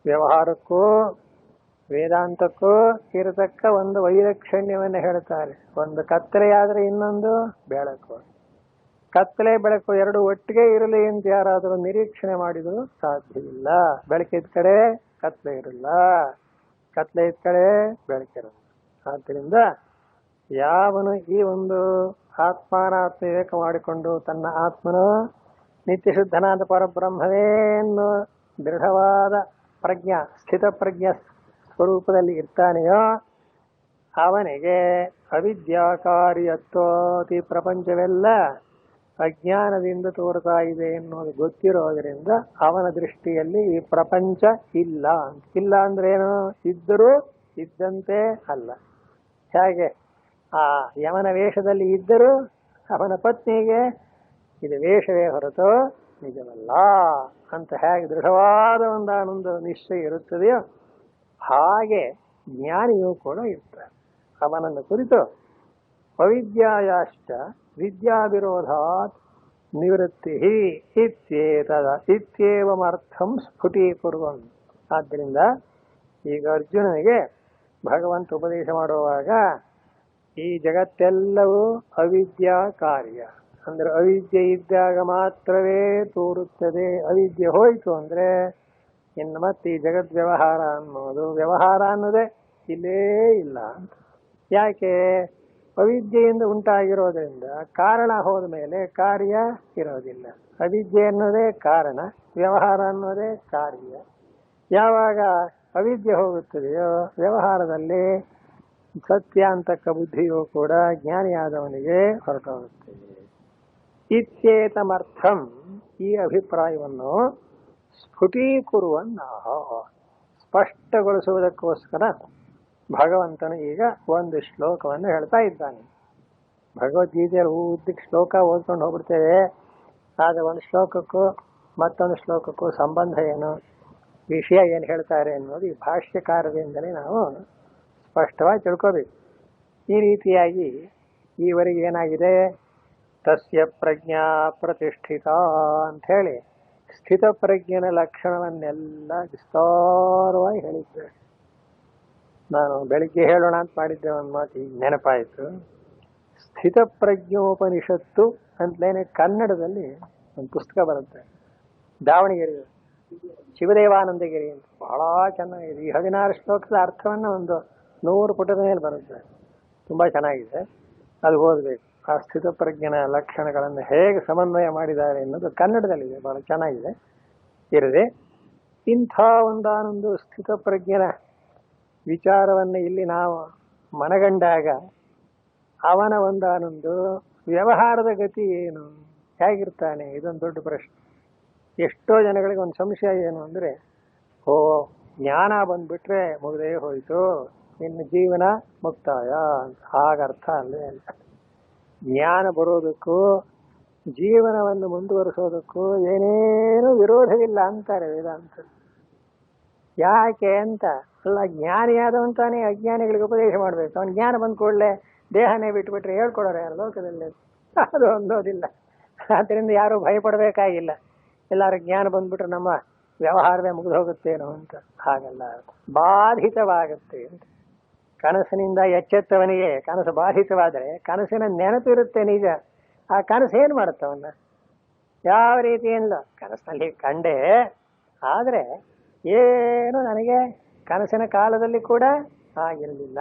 ವ್ಯವಹಾರಕ್ಕೂ ವೇದಾಂತಕ್ಕೂ ಇರತಕ್ಕ ಒಂದು ವೈಲಕ್ಷಣ್ಯವನ್ನು ಹೇಳ್ತಾರೆ. ಒಂದು ಕತ್ತಲೆಯಾದರೆ ಇನ್ನೊಂದು ಬೆಳಕು. ಕತ್ತಲೆ ಬೆಳಕು ಎರಡು ಒಟ್ಟಿಗೆ ಇರಲಿ ಅಂತ ಯಾರಾದರೂ ನಿರೀಕ್ಷಣೆ ಮಾಡಿದ್ರು ಸಾಧ್ಯವಿಲ್ಲ. ಬೆಳಕಿದ ಕಡೆ ಕತ್ತಲೆ ಇರಲ್ಲ, ಕತ್ತಲೆ ಇದ್ದ ಕಡೆ ಬೆಳಕಿರಲ್ಲ. ಆದ್ದರಿಂದ ಯಾವನು ಈ ಒಂದು ಆತ್ಮಾನಾತ್ಮ ವಿವೇಕ ಮಾಡಿಕೊಂಡು ತನ್ನ ಆತ್ಮನು ನಿತ್ಯ ಶುದ್ಧನಾದ ಪರಬ್ರಹ್ಮವೇ ಅನ್ನೋ ದೃಢವಾದ ಪ್ರಜ್ಞಾ ಸ್ಥಿತ ಪ್ರಜ್ಞಾ ಸ್ವರೂಪದಲ್ಲಿ ಇರ್ತಾನೆಯೋ ಅವನಿಗೆ ಅವಿದ್ಯಾಕಾರಿಯತ್ವಾತಿ ಪ್ರಪಂಚವೆಲ್ಲ ಅಜ್ಞಾನದಿಂದ ತೋರ್ತಾ ಇದೆ ಎನ್ನುವುದು ಗೊತ್ತಿರೋದರಿಂದ ಅವನ ದೃಷ್ಟಿಯಲ್ಲಿ ಈ ಪ್ರಪಂಚ ಇಲ್ಲ. ಇಲ್ಲ ಅಂದ್ರೆ ಏನು? ಇದ್ದರೂ ಇದ್ದಂತೆ ಅಲ್ಲ. ಹೇಗೆ ಆ ಯಮನ ವೇಷದಲ್ಲಿ ಇದ್ದರೂ ಅವನ ಪತ್ನಿಗೆ ಇದು ವೇಷವೇ ಹೊರತು ನಿಜವಲ್ಲ ಅಂತ ಹೇಗೆ ದೃಢವಾದ ಒಂದು ನಿಶ್ಚಯ ಇರುತ್ತದೆಯೋ ಹಾಗೆ ಜ್ಞಾನಿಯೂ ಕೂಡ ಇರ್ತಾರೆ. ಅವನನ್ನು ಕುರಿತು ಅವಿದ್ಯಾಯಾಶ್ಚ ವಿದ್ಯಾವಿರೋಧಾತ್ ನಿವೃತ್ತಿ ಇತ್ಯೇವಮರ್ಥಂ ಸ್ಫುಟೀಕುರ್ವನ್. ಆದ್ದರಿಂದ ಈಗ ಅರ್ಜುನನಿಗೆ ಭಗವಂತ ಉಪದೇಶ ಮಾಡುವಾಗ ಈ ಜಗತ್ತೆಲ್ಲವೂ ಅವಿದ್ಯಾ ಕಾರ್ಯ ಅಂದ್ರೆ ಅವಿದ್ಯೆ ಇದ್ದಾಗ ಮಾತ್ರವೇ ತೋರುತ್ತದೆ. ಅವಿದ್ಯೆ ಹೋಯಿತು ಅಂದ್ರೆ ಇನ್ನು ಮತ್ತೆ ಈ ಜಗದ್ ವ್ಯವಹಾರ ಅನ್ನೋದೇ ಇಲ್ಲೇ ಇಲ್ಲ ಅಂತ. ಯಾಕೆ? ಅವಿದ್ಯೆಯಿಂದ ಉಂಟಾಗಿರೋದ್ರಿಂದ ಕಾರಣ ಹೋದ ಮೇಲೆ ಕಾರ್ಯ ಇರೋದಿಲ್ಲ. ಅವಿದ್ಯೆ ಅನ್ನೋದೇ ಕಾರಣ, ವ್ಯವಹಾರ ಅನ್ನೋದೇ ಕಾರ್ಯ. ಯಾವಾಗ ಅವಿದ್ಯೆ ಹೋಗುತ್ತದೆಯೋ ವ್ಯವಹಾರದಲ್ಲಿ ಸತ್ಯ ಅಂತಕ್ಕ ಬುದ್ಧಿಯೂ ಕೂಡ ಜ್ಞಾನಿಯಾದವನಿಗೆ ಹೊರಟೋಗುತ್ತದೆ. ಇತ್ಯೇತಮರ್ಥಂ ಈ ಅಭಿಪ್ರಾಯವನ್ನು ಸ್ಫುಟೀಕುರುವನ್ನಾಹ ಸ್ಪಷ್ಟಗೊಳಿಸುವುದಕ್ಕೋಸ್ಕರ ಭಗವಂತನು ಈಗ ಒಂದು ಶ್ಲೋಕವನ್ನು ಹೇಳ್ತಾ ಇದ್ದಾನೆ. ಭಗವದ್ಗೀತೆಯಲ್ಲಿ ಉದ್ದಕ್ಕೆ ಶ್ಲೋಕ ಓದ್ಕೊಂಡು ಹೋಗ್ಬಿಡ್ತೇವೆ, ಆದರೆ ಒಂದು ಶ್ಲೋಕಕ್ಕೂ ಮತ್ತೊಂದು ಶ್ಲೋಕಕ್ಕೂ ಸಂಬಂಧ ಏನು, ವಿಷಯ ಏನು ಹೇಳ್ತಾರೆ ಅನ್ನೋದು ಈ ಭಾಷ್ಯಕಾರರಿಂದಲೇ ನಾವು ಸ್ಪಷ್ಟವಾಗಿ ತಿಳ್ಕೋಬೇಕು. ಈ ರೀತಿಯಾಗಿ ಈವರೆಗೆ ಏನಾಗಿದೆ, ತಸ್ಯ ಪ್ರಜ್ಞಾ ಪ್ರತಿಷ್ಠಿತ ಅಂತ ಹೇಳಿ ಸ್ಥಿತಪ್ರಜ್ಞನ ಲಕ್ಷಣವನ್ನೆಲ್ಲ ವಿಸ್ತಾರವಾಗಿ ಹೇಳಿದ್ದೆ. ನಾನು ಬೆಳಿಗ್ಗೆ ಹೇಳೋಣ ಅಂತ ಮಾಡಿದ್ದೆ, ಒಂದು ಮಾತು ಈಗ ನೆನಪಾಯಿತು. ಸ್ಥಿತಪ್ರಜ್ಞೋಪನಿಷತ್ತು ಅಂತಲೇನೆ ಕನ್ನಡದಲ್ಲಿ ಒಂದು ಪುಸ್ತಕ ಬರುತ್ತೆ, ದಾವಣಗೆರೆ ಶಿವದೇವಾನಂದಗಿರಿ ಅಂತ, ಬಹಳ ಚೆನ್ನಾಗಿದೆ. ಈ 16 ಶ್ಲೋಕದ ಅರ್ಥವನ್ನು ಒಂದು 100 ಪುಟದ ಮೇಲೆ ಬರುತ್ತೆ, ತುಂಬ ಚೆನ್ನಾಗಿದೆ. ಅದು ಓದಬೇಕು. ಆ ಸ್ಥಿತಪ್ರಜ್ಞನ ಲಕ್ಷಣಗಳನ್ನು ಹೇಗೆ ಸಮನ್ವಯ ಮಾಡಿದ್ದಾರೆ ಅನ್ನೋದು ಕನ್ನಡದಲ್ಲಿದೆ, ಬಹಳ ಚೆನ್ನಾಗಿದೆ. ಇರದೆ ಇಂಥ ಒಂದಾನೊಂದು ಸ್ಥಿತಪ್ರಜ್ಞನ ವಿಚಾರವನ್ನು ಇಲ್ಲಿ ನಾವು ಮನಗಂಡಾಗ ಅವನ ಒಂದಾನೊಂದು ವ್ಯವಹಾರದ ಗತಿ ಏನು, ಹೇಗಿರ್ತಾನೆ, ಇದೊಂದು ದೊಡ್ಡ ಪ್ರಶ್ನೆ. ಎಷ್ಟೋ ಜನಗಳಿಗೆ ಒಂದು ಸಂಶಯ ಏನು ಅಂದರೆ, ಓ ಜ್ಞಾನ ಬಂದ್ಬಿಟ್ರೆ ಮುಗ್ದೇ ಹೋಯಿತು, ನಿನ್ನ ಜೀವನ ಮುಕ್ತಾಯ ಅಂತ. ಹಾಗರ್ಥ ಅಲ್ಲೇ ಅಲ್ಲ. ಜ್ಞಾನ ಬರೋದಕ್ಕೂ ಜೀವನವನ್ನು ಮುಂದುವರಿಸೋದಕ್ಕೂ ಏನೇನೂ ವಿರೋಧವಿಲ್ಲ ಅಂತಾರೆ ವೇದಾಂತ. ಯಾಕೆ ಅಂತ ಅಲ್ಲ, ಜ್ಞಾನಿಯಾದವಂತಾನೆ ಅಜ್ಞಾನಿಗಳಿಗೆ ಉಪದೇಶ ಮಾಡಬೇಕು. ಅವನು ಜ್ಞಾನ ಬಂದ ಕೂಡಲೇ ದೇಹನೇ ಬಿಟ್ಬಿಟ್ರೆ ಹೇಳ್ಕೊಡೋರು ಯಾರು ಲೋಕದಲ್ಲಿ? ಅದು ಒಂದೋದಿಲ್ಲ. ಆದ್ದರಿಂದ ಯಾರೂ ಭಯಪಡಬೇಕಾಗಿಲ್ಲ. ಎಲ್ಲರೂ ಜ್ಞಾನ ಬಂದ್ಬಿಟ್ರೆ ನಮ್ಮ ವ್ಯವಹಾರವೇ ಮುಗಿದು ಹೋಗುತ್ತೇನೋ ಅಂತ. ಹಾಗಲ್ಲ, ಬಾಧಿತವಾಗುತ್ತೆ ಅಂತ. ಕನಸಿನಿಂದ ಎಚ್ಚೆತ್ತವನಿಗೆ ಕನಸು ಬಾಧಿತವಾದರೆ ಕನಸಿನ ನೆನಪಿರುತ್ತೆ ನಿಜ. ಆ ಕನಸು ಏನು ಮಾಡುತ್ತವನ್ನ? ಯಾವ ರೀತಿ ಏನಿಲ್ಲ, ಕನಸಿನಲ್ಲಿ ಕಂಡೆ, ಆದರೆ ಏನು ನನಗೆ ಕನಸಿನ ಕಾಲದಲ್ಲಿ ಕೂಡ ಆಗಿರಲಿಲ್ಲ.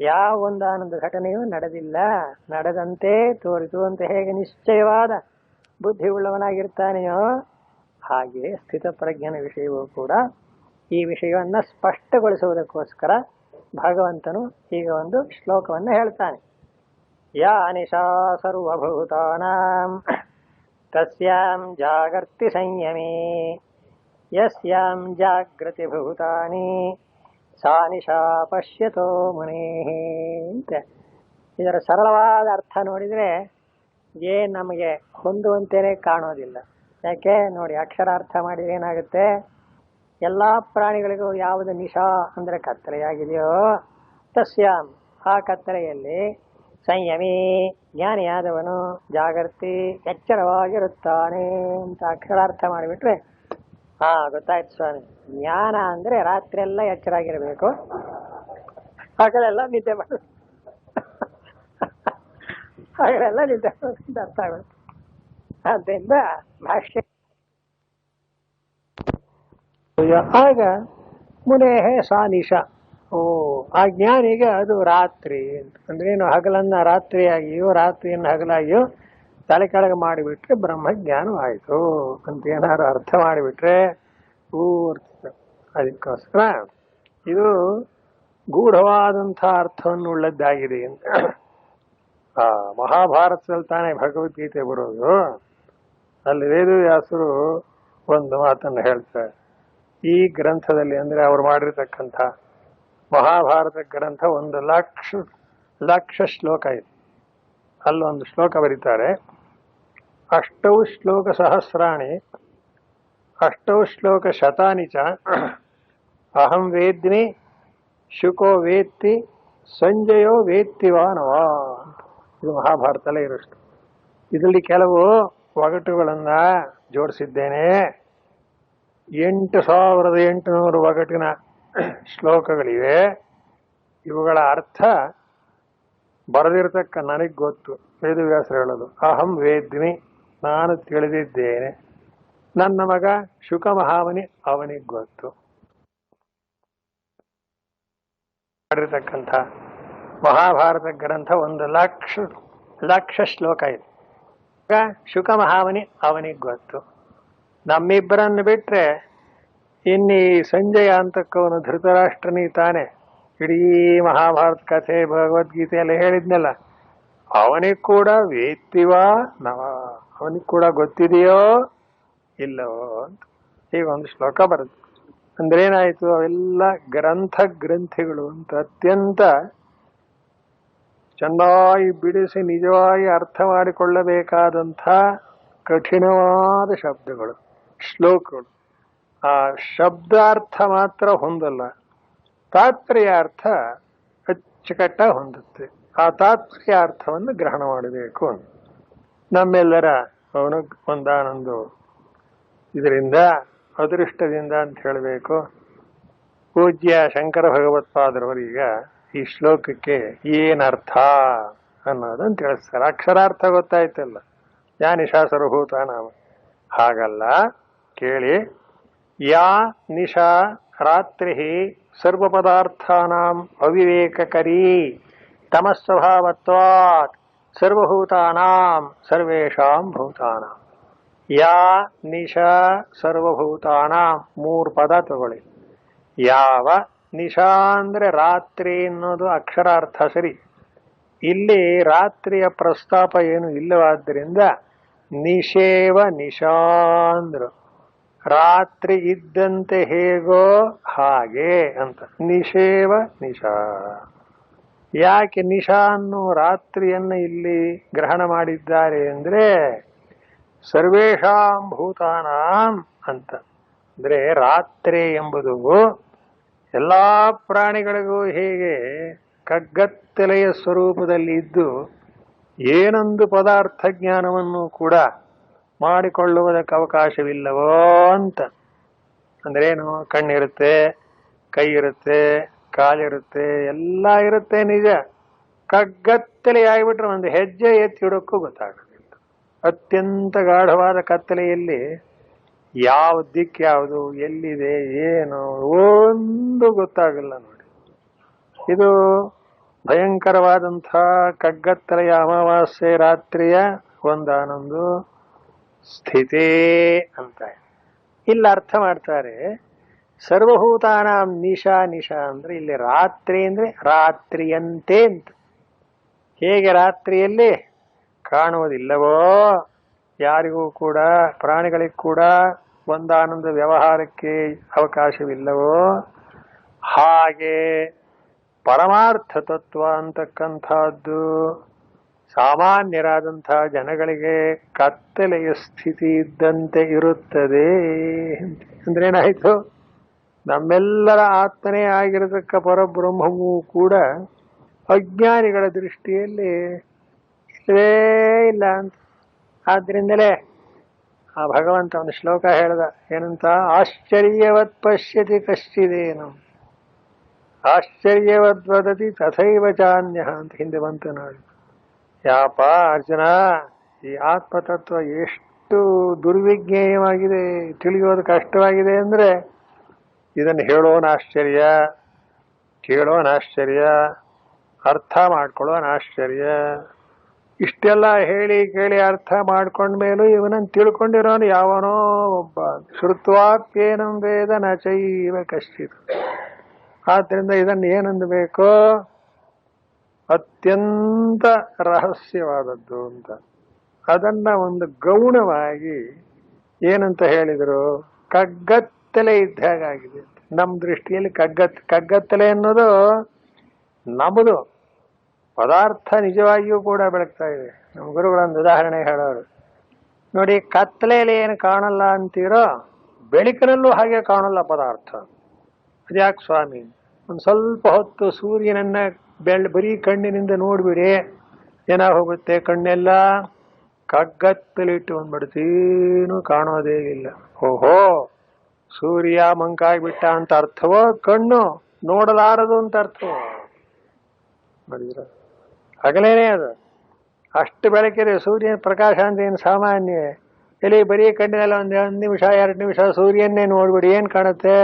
ಯಾವ ಒಂದು ಆನಂದ ಘಟನೆಯೂ ನಡೆದಿಲ್ಲ, ನಡೆದಂತೆ ತೋರಿತು ಅಂತ ಹೇಗೆ ನಿಶ್ಚಯವಾದ ಬುದ್ಧಿ ಉಳ್ಳವನಾಗಿರ್ತಾನೆಯೋ ಹಾಗೆ ಸ್ಥಿತಪ್ರಜ್ಞನ ವಿಷಯವೂ ಕೂಡ ಈ ವಿಷಯವನ್ನು ಸ್ಪಷ್ಟಗೊಳಿಸುವುದಕ್ಕೋಸ್ಕರ ಭಗವಂತನು ಹೀಗೆ ಒಂದು ಶ್ಲೋಕವನ್ನು ಹೇಳ್ತಾನೆ. ಯಾ ನಿಶಾ ಸರ್ವಭೂತಾನಾಂ ತಸ್ಯಾಂ ಜಾಗರ್ತಿ ಸಂಯಮೇ ಯಸ್ಯಾಂ ಜಾಗೃತಿ ಭೂತಾನಿ ಸಾ ನಿಶಾ ಪಶ್ಯತೋ ಮುನೇಃ ಅಂತ. ಇದರ ಸರಳವಾದ ಅರ್ಥ ನೋಡಿದರೆ ಏನು ನಮಗೆ ಹೊಂದುವಂತೆಯೇ ಕಾಣೋದಿಲ್ಲ. ಯಾಕೆ ನೋಡಿ, ಅಕ್ಷರಾರ್ಥ ಮಾಡಿದ್ರೆ ಏನಾಗುತ್ತೆ, ಎಲ್ಲ ಪ್ರಾಣಿಗಳಿಗೂ ಯಾವುದು ನಿಶಾ ಅಂದರೆ ಕತ್ತಲೆಯಾಗಿದೆಯೋ ತಸ್ಯಾಂ ಆ ಕತ್ತಲೆಯಲ್ಲಿ ಸಂಯಮಿ ಜ್ಞಾನಿಯಾದವನು ಜಾಗೃತಿ ಎಚ್ಚರವಾಗಿರುತ್ತಾನೆ ಅಂತ ಅಕ್ಷರಾರ್ಥ ಮಾಡಿಬಿಟ್ರೆ ಗೊತ್ತಾಯ್ತು ಸ್ವಾಮಿ. ಜ್ಞಾನ ಅಂದರೆ ರಾತ್ರಿಯೆಲ್ಲ ಎಚ್ಚರಾಗಿರಬೇಕು, ಹಗಲೆಲ್ಲ ನಿದ್ದೆ ಮಾಡ ಹಗಲೆಲ್ಲ ನಿದ್ದೆ ಮಾಡೋದು ಅರ್ಥ ಆಗುತ್ತೆ. ಆದ್ದರಿಂದ ಭಾಷ್ಯ ಆಗ ಮುನೇಹೇ ಸಾ ನಿಶಾ. ಓ ಆ ಜ್ಞಾನಿಗೆ ಅದು ರಾತ್ರಿ ಅಂತ. ಅಂದ್ರೇನು, ಹಗಲನ್ನ ರಾತ್ರಿಯಾಗಿಯೋ ರಾತ್ರಿಯನ್ನು ಹಗಲಾಗಿಯೋ ತಲೆ ಕೆಳಗೆ ಮಾಡಿಬಿಟ್ರೆ ಬ್ರಹ್ಮಜ್ಞಾನವಾಯಿತು ಅಂತ ಏನಾದ್ರು ಅರ್ಥ ಮಾಡಿಬಿಟ್ರೆ ಪೂರ್ತಿ. ಅದಕ್ಕೋಸ್ಕರ ಇದು ಗೂಢವಾದಂಥ ಅರ್ಥವನ್ನು ಉಳ್ಳದ್ದಾಗಿದೆ ಅಂತ. ಆ ಮಹಾಭಾರತದಲ್ಲಿ ತಾನೇ ಭಗವದ್ಗೀತೆ ಬರೋದು. ಅಲ್ಲಿ ವೇದವ್ಯಾಸರು ಒಂದು ಮಾತನ್ನು ಹೇಳ್ತಾರೆ. ಈ ಗ್ರಂಥದಲ್ಲಿ ಅಂದರೆ ಅವರು ಮಾಡಿರ್ತಕ್ಕಂಥ ಮಹಾಭಾರತ ಗ್ರಂಥ 1,00,000 ಶ್ಲೋಕ ಇದೆ. ಅಲ್ಲೊಂದು ಶ್ಲೋಕ ಬರೀತಾರೆ, ಅಷ್ಟೌ ಶ್ಲೋಕ ಸಹಸ್ರಾಣಿ ಅಷ್ಟೌ ಶ್ಲೋಕ ಶತಾನಿ ಚ ಅಹಂ ವೇದ್ಮಿ ಶುಕೋ ವೇತ್ತಿ ಸಂಜಯೋ ವೇತ್ತಿವಾನವಾ. ಇದು ಮಹಾಭಾರತಲ್ಲೇ ಇರೋಷ್ಟು. ಇದರಲ್ಲಿ ಕೆಲವು ಒಗಟುಗಳನ್ನು ಜೋಡಿಸಿದ್ದೇನೆ. 8,800 ಒಗಟಿನ ಶ್ಲೋಕಗಳಿವೆ. ಇವುಗಳ ಅರ್ಥ ಬರೆದಿರತಕ್ಕ ನನಗೆ ಗೊತ್ತು. ವೇದವ್ಯಾಸರು ಹೇಳೋದು, ಅಹಂ ವೇದ್ಮಿ ನಾನು ತಿಳಿದಿದ್ದೇನೆ, ನನ್ನ ಮಗ ಶುಕ ಮಹಾಮನಿ ಅವನಿಗೆ ಗೊತ್ತು. ಮಾಡಿರ್ತಕ್ಕಂಥ ಮಹಾಭಾರತ ಗ್ರಂಥ 1,00,000 ಶ್ಲೋಕ ಇದೆ. ಶುಕ ಮಹಾಮನಿ ಅವನಿಗೆ ಗೊತ್ತು. ನಮ್ಮಿಬ್ಬರನ್ನು ಬಿಟ್ರೆ ಇನ್ನೀ ಸಂಜಯ ಅಂತಕ್ಕವನು ಧೃತರಾಷ್ಟ್ರನಿ ತಾನೆ ಇಡೀ ಮಹಾಭಾರತ ಕಥೆ ಭಗವದ್ಗೀತೆಯಲ್ಲಿ ಹೇಳಿದ್ನಲ್ಲ, ಅವನಿಗೆ ಕೂಡ ವೇತ್ತಿವಾ ನವ, ಅವನಿಗೆ ಕೂಡ ಗೊತ್ತಿದೆಯೋ ಇಲ್ಲವೋ ಅಂತ ಹೀಗೊಂದು ಶ್ಲೋಕ ಬರುತ್ತೆ. ಅಂದ್ರೇನಾಯ್ತು, ಅವೆಲ್ಲ ಗ್ರಂಥಿಗಳು ಅಂತ ಅತ್ಯಂತ ಚೆನ್ನಾಗಿ ಬಿಡಿಸಿ ನಿಜವಾಗಿ ಅರ್ಥ ಮಾಡಿಕೊಳ್ಳಬೇಕಾದಂಥ ಕಠಿಣವಾದ ಶಬ್ದಗಳು, ಶ್ಲೋಕಗಳು. ಆ ಶಬ್ದಾರ್ಥ ಮಾತ್ರ ಹೊಂದಲ್ಲ, ತಾತ್ಪರ್ಯಾರ್ಥ ಅಚ್ಚುಕಟ್ಟಾಗಿ ಹೊಂದುತ್ತೆ. ಆ ತಾತ್ಪರ್ಯಾರ್ಥವನ್ನು ಗ್ರಹಣ ಮಾಡಬೇಕು ಅಂತ. ನಮ್ಮೆಲ್ಲರ ಅವನು ಒಂದಾನೊಂದು ಇದರಿಂದ ಅದೃಷ್ಟದಿಂದ ಅಂತ ಹೇಳಬೇಕು. ಪೂಜ್ಯ ಶಂಕರ ಭಗವತ್ಪಾದರವರೀಗ ಈ ಶ್ಲೋಕಕ್ಕೆ ಏನರ್ಥ ಅನ್ನೋದನ್ನು ತಿಳಿಸ್ತಾರೆ. ಅಕ್ಷರಾರ್ಥ ಗೊತ್ತಾಯ್ತಲ್ಲ, ಯಾ ನಿಶಾ ಸರ್ವಭೂತ ನಾಮ. ಹಾಗಲ್ಲ, ಕೇಳಿ. ಯಾ ನಿಶಾ ರಾತ್ರಿ ಸರ್ವಪದಾರ್ಥಾನಾಂ ಅವಿವೇಕಕರೀ ತಮಸ್ವಭಾವತ್ವಾತ್ ಸರ್ವಭೂತಾನಾಂ ಸರ್ವೇಷಾಂ ಭೂತಾನಾಂ. ಯಾ ನಿಶಾ ಸರ್ವಭೂತಾನಾಂ, ಮೂರು ಪದ ತಗೊಳ್ಳಿ. ಯಾವ ನಿಶಾ ಅಂದ್ರೆ ರಾತ್ರಿ ಅನ್ನೋದು ಅಕ್ಷರಾರ್ಥ ಸರಿ. ಇಲ್ಲಿ ರಾತ್ರಿಯ ಪ್ರಸ್ತಾಪ ಏನು ಇಲ್ಲವಾದ್ದರಿಂದ ನಿಷೇವ ನಿಶಾ ಅಂದ್ರು. ರಾತ್ರಿ ಇದ್ದಂತೆ ಹೇಗೋ ಹಾಗೆ ಅಂತ ನಿಷೇವ ನಿಶಾ. ಯಾಕೆ ನಿಶಾ ಅನ್ನೋ ರಾತ್ರಿಯನ್ನು ಇಲ್ಲಿ ಗ್ರಹಣ ಮಾಡಿದ್ದಾರೆ ಅಂದ್ರೆ ಸರ್ವೇಷಾಂ ಭೂತಾನಾಂ ಅಂತ. ಅಂದ್ರೆ ರಾತ್ರಿ ಎಂಬುದು ಎಲ್ಲಾ ಪ್ರಾಣಿಗಳಿಗೂ ಹೇಗೆ ಕಗ್ಗತ್ತಲೆಯ ಸ್ವರೂಪದಲ್ಲಿ ಇದ್ದು ಏನೊಂದು ಪದಾರ್ಥ ಜ್ಞಾನವನ್ನು ಕೂಡ ಮಾಡಿಕೊಳ್ಳುವುದಕ್ಕೆ ಅವಕಾಶವಿಲ್ಲವೋ ಅಂತ. ಅಂದ್ರೇನು? ಕಣ್ಣಿರುತ್ತೆ, ಕೈ ಇರುತ್ತೆ, ಕಾಲಿರುತ್ತೆ, ಎಲ್ಲ ಇರುತ್ತೆ ನಿಜ. ಕಗ್ಗತ್ತಲೆ ಆಗಿಬಿಟ್ರೆ ಒಂದು ಹೆಜ್ಜೆ ಎತ್ತಿ ಇಡೋಕ್ಕೂ ಗೊತ್ತಾಗೋದಿಲ್ಲ. ಅತ್ಯಂತ ಗಾಢವಾದ ಕತ್ತಲೆಯಲ್ಲಿ ಯಾವ ದಿಕ್ಕು ಯಾವುದು, ಎಲ್ಲಿದೆ, ಏನು ಒಂದು ಗೊತ್ತಾಗಲ್ಲ ನೋಡಿ. ಇದು ಭಯಂಕರವಾದಂಥ ಕಗ್ಗತ್ತಲೆಯ ಅಮಾವಾಸ್ಯೆ ರಾತ್ರಿಯ ಒಂದಾನೊಂದು ಸ್ಥಿತಿ ಅಂತ ಇಲ್ಲಿ ಅರ್ಥ ಮಾಡ್ತಾರೆ. ಸರ್ವಭೂತಾನಾಂ ನಿಶಾ, ನಿಶಾ ಅಂದ್ರೆ ಇಲ್ಲಿ ರಾತ್ರಿ ಅಂದ್ರೆ ರಾತ್ರಿಯಂತೆ ಅಂತ. ಹೇಗೆ ರಾತ್ರಿಯಲ್ಲಿ ಕಾಣುವುದಿಲ್ಲವೋ, ಯಾರಿಗೂ ಕೂಡ ಪ್ರಾಣಿಗಳಿಗೂ ಕೂಡ ಒಂದಾನೊಂದು ವ್ಯವಹಾರಕ್ಕೆ ಅವಕಾಶವಿಲ್ಲವೋ, ಹಾಗೆ ಪರಮಾರ್ಥ ತತ್ವ ಅಂತಕ್ಕಂಥದ್ದು ಸಾಮಾನ್ಯರಾದಂತಹ ಜನಗಳಿಗೆ ಕತ್ತಲೆಯ ಸ್ಥಿತಿ ಇದ್ದಂತೆ ಇರುತ್ತದೆ. ಅಂದ್ರೆ ಏನಾಯ್ತು? ನಮ್ಮೆಲ್ಲರ ಆತ್ಮನೇ ಆಗಿರತಕ್ಕ ಪರಬ್ರಹ್ಮವೂ ಕೂಡ ಅಜ್ಞಾನಿಗಳ ದೃಷ್ಟಿಯಲ್ಲಿ ಇಲ್ಲವೇ ಇಲ್ಲ ಅಂತ. ಆದ್ರಿಂದಲೇ ಆ ಭಗವಂತ ಒಂದು ಶ್ಲೋಕ ಹೇಳ್ದ, ಏನಂತ? ಆಶ್ಚರ್ಯವತ್ ಪಶ್ಯತಿ ಕಶ್ಚಿದೇನು ಆಶ್ಚರ್ಯವದ್ವದತಿ ತಥೈವ ಚಾನ್ಯ ಅಂತ ಹಿಂದೆ ಬಂತು ನೋಡಿ. ಯಾಪ ಅರ್ಜುನ, ಈ ಆತ್ಮತತ್ವ ಎಷ್ಟು ದುರ್ವಿಜ್ಞೇಯವಾಗಿದೆ, ತಿಳಿಯೋದು ಕಷ್ಟವಾಗಿದೆ ಅಂದ್ರೆ ಇದನ್ನು ಹೇಳೋನ ಆಶ್ಚರ್ಯ, ಕೇಳೋನ ಆಶ್ಚರ್ಯ, ಅರ್ಥ ಮಾಡ್ಕೊಳ್ಳೋನ ಆಶ್ಚರ್ಯ. ಇಷ್ಟೆಲ್ಲ ಹೇಳಿ ಕೇಳಿ ಅರ್ಥ ಮಾಡ್ಕೊಂಡ್ಮೇಲೂ ಇವನನ್ನು ತಿಳ್ಕೊಂಡಿರೋನು ಯಾವನೋ ಒಬ್ಬ. ಶ್ರುತ್ವಾಪ್ಯೇನಂ ವೇದ ನ ಚೈವ ಕಶ್ಚಿತ್. ಆದ್ರಿಂದ ಇದನ್ನು ಏನಂದಬೇಕು? ಅತ್ಯಂತ ರಹಸ್ಯವಾದದ್ದು ಅಂತ. ಅದನ್ನ ಒಂದು ಗೌಣವಾಗಿ ಏನಂತ ಹೇಳಿದ್ರು? ಕಗ್ಗತ್ತಲೆ ಇದ್ದಾಗಿದೆ. ನಮ್ಮ ದೃಷ್ಟಿಯಲ್ಲಿ ಕಗ್ಗತ್ತಲೆ ಅನ್ನೋದು ನಮ್ಮದು ಪದಾರ್ಥ ನಿಜವಾಗಿಯೂ ಕೂಡ ಬೆಳಗ್ತಾ ಇದೆ. ನಮ್ಮ ಗುರುಗಳೊಂದು ಉದಾಹರಣೆ ಹೇಳೋರು ನೋಡಿ, ಕತ್ತಲೆಯಲ್ಲಿ ಏನು ಕಾಣಲ್ಲ ಅಂತೀರೋ ಬೆಳಕಿನಲ್ಲೂ ಹಾಗೆ ಕಾಣಲ್ಲ ಪದಾರ್ಥ. ಅದ್ಯಾಕೆ ಸ್ವಾಮಿ? ಒಂದು ಸ್ವಲ್ಪ ಹೊತ್ತು ಸೂರ್ಯನನ್ನ ಬರೀ ಕಣ್ಣಿನಿಂದ ನೋಡ್ಬಿಡಿ, ಏನಾಗೋಗುತ್ತೆ? ಕಣ್ಣೆಲ್ಲ ಕಗ್ಗತ್ತಲಿಟ್ಟು ಬಂದ್ಬಿಡ್ತೀನು, ಕಾಣೋದೇ ಇಲ್ಲ. ಓಹೋ, ಸೂರ್ಯ ಮಂಕಾಗ್ಬಿಟ್ಟ ಅಂತ ಅರ್ಥವೋ, ಕಣ್ಣು ನೋಡಲಾರದು ಅಂತ ಅರ್ಥವೋ? ನೋಡಿದ್ರ ಹಗಲೇನೆ ಅದು ಅಷ್ಟು ಬೆಳಕಿದೆ. ಸೂರ್ಯನ ಪ್ರಕಾಶ ಅಂದ್ರೆ ಏನು ಸಾಮಾನ್ಯ? ಎಲ್ಲಿ ಬರೀ ಕಣ್ಣಿನೆಲ್ಲ ಒಂದು 1 ನಿಮಿಷ 2 ನಿಮಿಷ ಸೂರ್ಯನ್ನೇ ನೋಡ್ಬಿಡಿ, ಏನ್ ಕಾಣುತ್ತೆ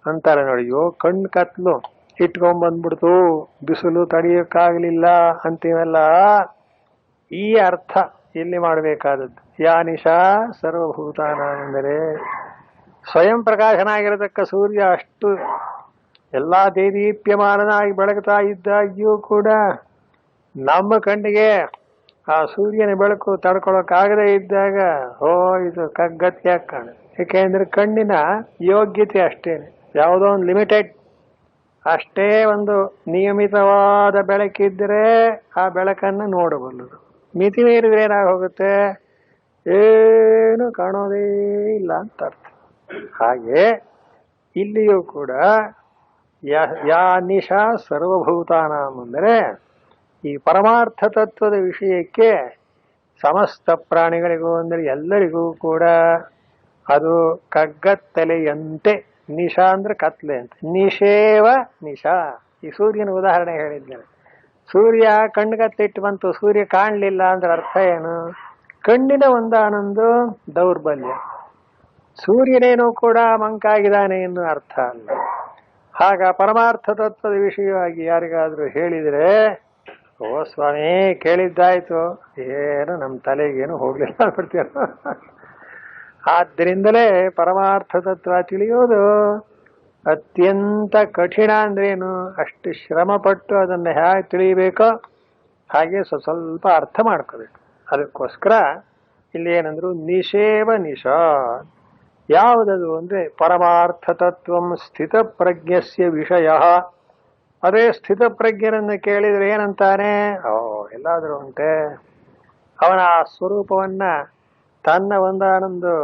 ಅಂತಾರೆ ನೋಡಿ. ಅಯ್ಯೋ, ಕಣ್ಣು ಕತ್ಲು ಇಟ್ಕೊಂಡ್ಬಂದ್ಬಿಡ್ತು, ಬಿಸಿಲು ತಡೆಯೋಕ್ಕಾಗಲಿಲ್ಲ ಅಂತೀವಲ್ಲ. ಈ ಅರ್ಥ ಇಲ್ಲಿ ಮಾಡಬೇಕಾದದ್ದು. ಯಾ ನಿಶಾ ಸರ್ವಭೂತಾನ ಅಂದರೆ ಸ್ವಯಂ ಪ್ರಕಾಶನಾಗಿರತಕ್ಕ ಸೂರ್ಯ ಅಷ್ಟು ಎಲ್ಲಾ ದೇದೀಪ್ಯಮಾನನಾಗಿ ಬೆಳಗ್ತಾ ಇದ್ದಾಗ್ಯೂ ಕೂಡ ನಮ್ಮ ಕಣ್ಣಿಗೆ ಆ ಸೂರ್ಯನ ಬೆಳಕು ತಡ್ಕೊಳಕ್ಕಾಗದೇ ಇದ್ದಾಗ ಇದು ಕಗ್ಗತ್ಯಾಗಿ ಕಾಣುತ್ತೆ. ಯಾಕೆಂದ್ರೆ ಕಣ್ಣಿನ ಯೋಗ್ಯತೆ ಅಷ್ಟೇನೆ, ಯಾವುದೋ ಒಂದು ಲಿಮಿಟೆಡ್, ಅಷ್ಟೇ ಒಂದು ನಿಯಮಿತವಾದ ಬೆಳಕಿದ್ರೆ ಆ ಬೆಳಕನ್ನು ನೋಡಬಲ್ಲದು. ಮಿತಿ ಮೀರಿದ್ರೆ ಏನಾಗೋಗುತ್ತೆ? ಏನು ಕಾಣೋದೇ ಇಲ್ಲ ಅಂತ ಅರ್ಥ. ಹಾಗೆ ಇಲ್ಲಿಯೂ ಕೂಡ ಯಾ ನಿಶಾ ಸರ್ವಭೂತಾನಾಂ ಅಂದರೆ ಈ ಪರಮಾರ್ಥ ತತ್ವದ ವಿಷಯಕ್ಕೆ ಸಮಸ್ತ ಪ್ರಾಣಿಗಳಿಗೂ ಅಂದರೆ ಎಲ್ಲರಿಗೂ ಕೂಡ ಅದು ಕಗ್ಗತ್ತಲೆಯಂತೆ. ನಿಶಾ ಅಂದ್ರೆ ಕತ್ಲೆ ಅಂತ. ನಿಷೇವ ನಿಶಾ. ಈ ಸೂರ್ಯನ ಉದಾಹರಣೆ ಹೇಳಿದ್ದೇನೆ. ಸೂರ್ಯ ಕಣ್ಗತ್ತಿಟ್ಟು ಬಂತು, ಸೂರ್ಯ ಕಾಣಲಿಲ್ಲ ಅಂದ್ರೆ ಅರ್ಥ ಏನು? ಕಣ್ಣಿನ ಒಂದಾನೊಂದು ದೌರ್ಬಲ್ಯ. ಸೂರ್ಯನೇನೋ ಕೂಡ ಮಂಕಾಗಿದ್ದಾನೆ ಎನ್ನುವ ಅರ್ಥ ಅಲ್ಲ. ಆಗ ಪರಮಾರ್ಥ ತತ್ವದ ವಿಷಯವಾಗಿ ಯಾರಿಗಾದ್ರೂ ಹೇಳಿದ್ರೆ, ಓ ಸ್ವಾಮಿ ಕೇಳಿದ್ದಾಯ್ತು, ಏನು ನಮ್ಮ ತಲೆಗೇನು ಹೋಗ್ಲಿಲ್ಲ ಅಂದ್ಬಿಡ್ತೀರ. ಆದ್ದರಿಂದಲೇ ಪರಮಾರ್ಥ ತತ್ವ ತಿಳಿಯೋದು ಅತ್ಯಂತ ಕಠಿಣ ಅಂದ್ರೇನು, ಅಷ್ಟು ಶ್ರಮಪಟ್ಟು ಅದನ್ನು ಹೇಗೆ ತಿಳಿಯಬೇಕೋ ಹಾಗೆ ಸ್ವಲ್ಪ ಅರ್ಥ ಮಾಡ್ಕೋಬೇಕು. ಅದಕ್ಕೋಸ್ಕರ ಇಲ್ಲಿ ಏನಂದ್ರು ನಿಷೇವ ನಿಶಾ. ಯಾವುದದು ಅಂದ್ರೆ ಪರಮಾರ್ಥ ತತ್ವಂ ಸ್ಥಿತ ಪ್ರಜ್ಞಸ್ಯ ವಿಷಯ. ಅದೇ ಸ್ಥಿತ ಪ್ರಜ್ಞರನ್ನು ಕೇಳಿದ್ರೆ ಏನಂತಾನೆ? ಎಲ್ಲಾದ್ರೂ ಉಂಟೆ, ಅವನ ಆ ಸ್ವರೂಪವನ್ನ ತನ್ನ ಒಂದಾನೊಂದು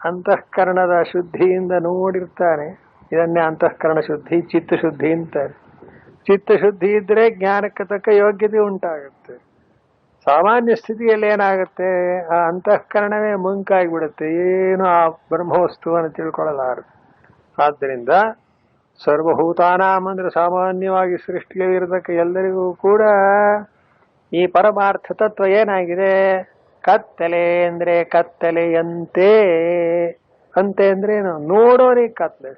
ಅಂತಃಕರಣದ ಶುದ್ಧಿಯಿಂದ ನೋಡಿರ್ತಾನೆ. ಇದನ್ನೇ ಅಂತಃಕರಣ ಶುದ್ಧಿ, ಚಿತ್ತಶುದ್ಧಿ ಅಂತಾರೆ. ಚಿತ್ತಶುದ್ಧಿ ಇದ್ರೆ ಜ್ಞಾನಕ್ಕೆ ತಕ್ಕ ಯೋಗ್ಯತೆ ಉಂಟಾಗುತ್ತೆ. ಸಾಮಾನ್ಯ ಸ್ಥಿತಿಯಲ್ಲಿ ಏನಾಗುತ್ತೆ, ಆ ಅಂತಃಕರಣವೇ ಮುಂಕಾಗಿಬಿಡುತ್ತೆ, ಏನು ಆ ಬ್ರಹ್ಮವಸ್ತುವನ್ನು ತಿಳ್ಕೊಳ್ಳಲಾರದು. ಆದ್ದರಿಂದ ಸರ್ವಭೂತಾನಾಂ ಅಂದ್ರೆ ಸಾಮಾನ್ಯವಾಗಿ ಸೃಷ್ಟಿಯಲ್ಲಿರತಕ್ಕ ಎಲ್ಲರಿಗೂ ಕೂಡ ಈ ಪರಮಾರ್ಥ ತತ್ವ ಏನಾಗಿದೆ? ಕತ್ತಲೆ ಅಂದ್ರೆ ಕತ್ತಲೆಯಂತೆ. ಅಂತೆ ಅಂದ್ರೆ ಏನು? ನೋಡೋರಿಗೆ ಕತ್ತಲೆ,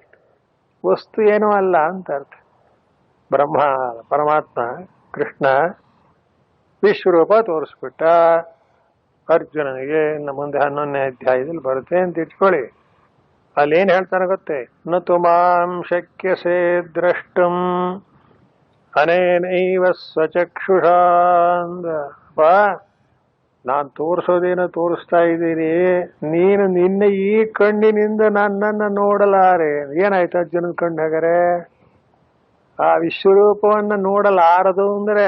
ವಸ್ತು ಏನೂ ಅಲ್ಲ ಅಂತ ಅರ್ಥ. ಪರಮಾತ್ಮ ಕೃಷ್ಣ ವಿಶ್ವರೂಪ ತೋರಿಸ್ಬಿಟ್ಟ ಅರ್ಜುನನಿಗೆ. ಇನ್ನು ಮುಂದೆ 11ನೇ ಅಧ್ಯಾಯದಲ್ಲಿ ಬರುತ್ತೆ ಅಂತ ಇಟ್ಕೊಳ್ಳಿ. ಅಲ್ಲೇನ್ ಹೇಳ್ತಾನೆ ಗೊತ್ತೇ? ನ ತುಮಾಂ ಶಕ್ಯಸೇ ದ್ರಷ್ಟುಂ ಅನೇನೈವ ಸ್ವಚಕ್ಷುಷಾ. ನಾನ್ ತೋರಿಸೋದೇನೋ ತೋರಿಸ್ತಾ ಇದ್ದೀನಿ, ನೀನು ನಿನ್ನೆ ಈ ಕಣ್ಣಿನಿಂದ ನನ್ನನ್ನು ನೋಡಲಾರೆ. ಏನಾಯ್ತು ಅರ್ಜುನನ ಕಣ್ಣು ಹಾಗಾರೆ? ಆ ವಿಶ್ವರೂಪವನ್ನ ನೋಡಲಾರದು ಅಂದ್ರೆ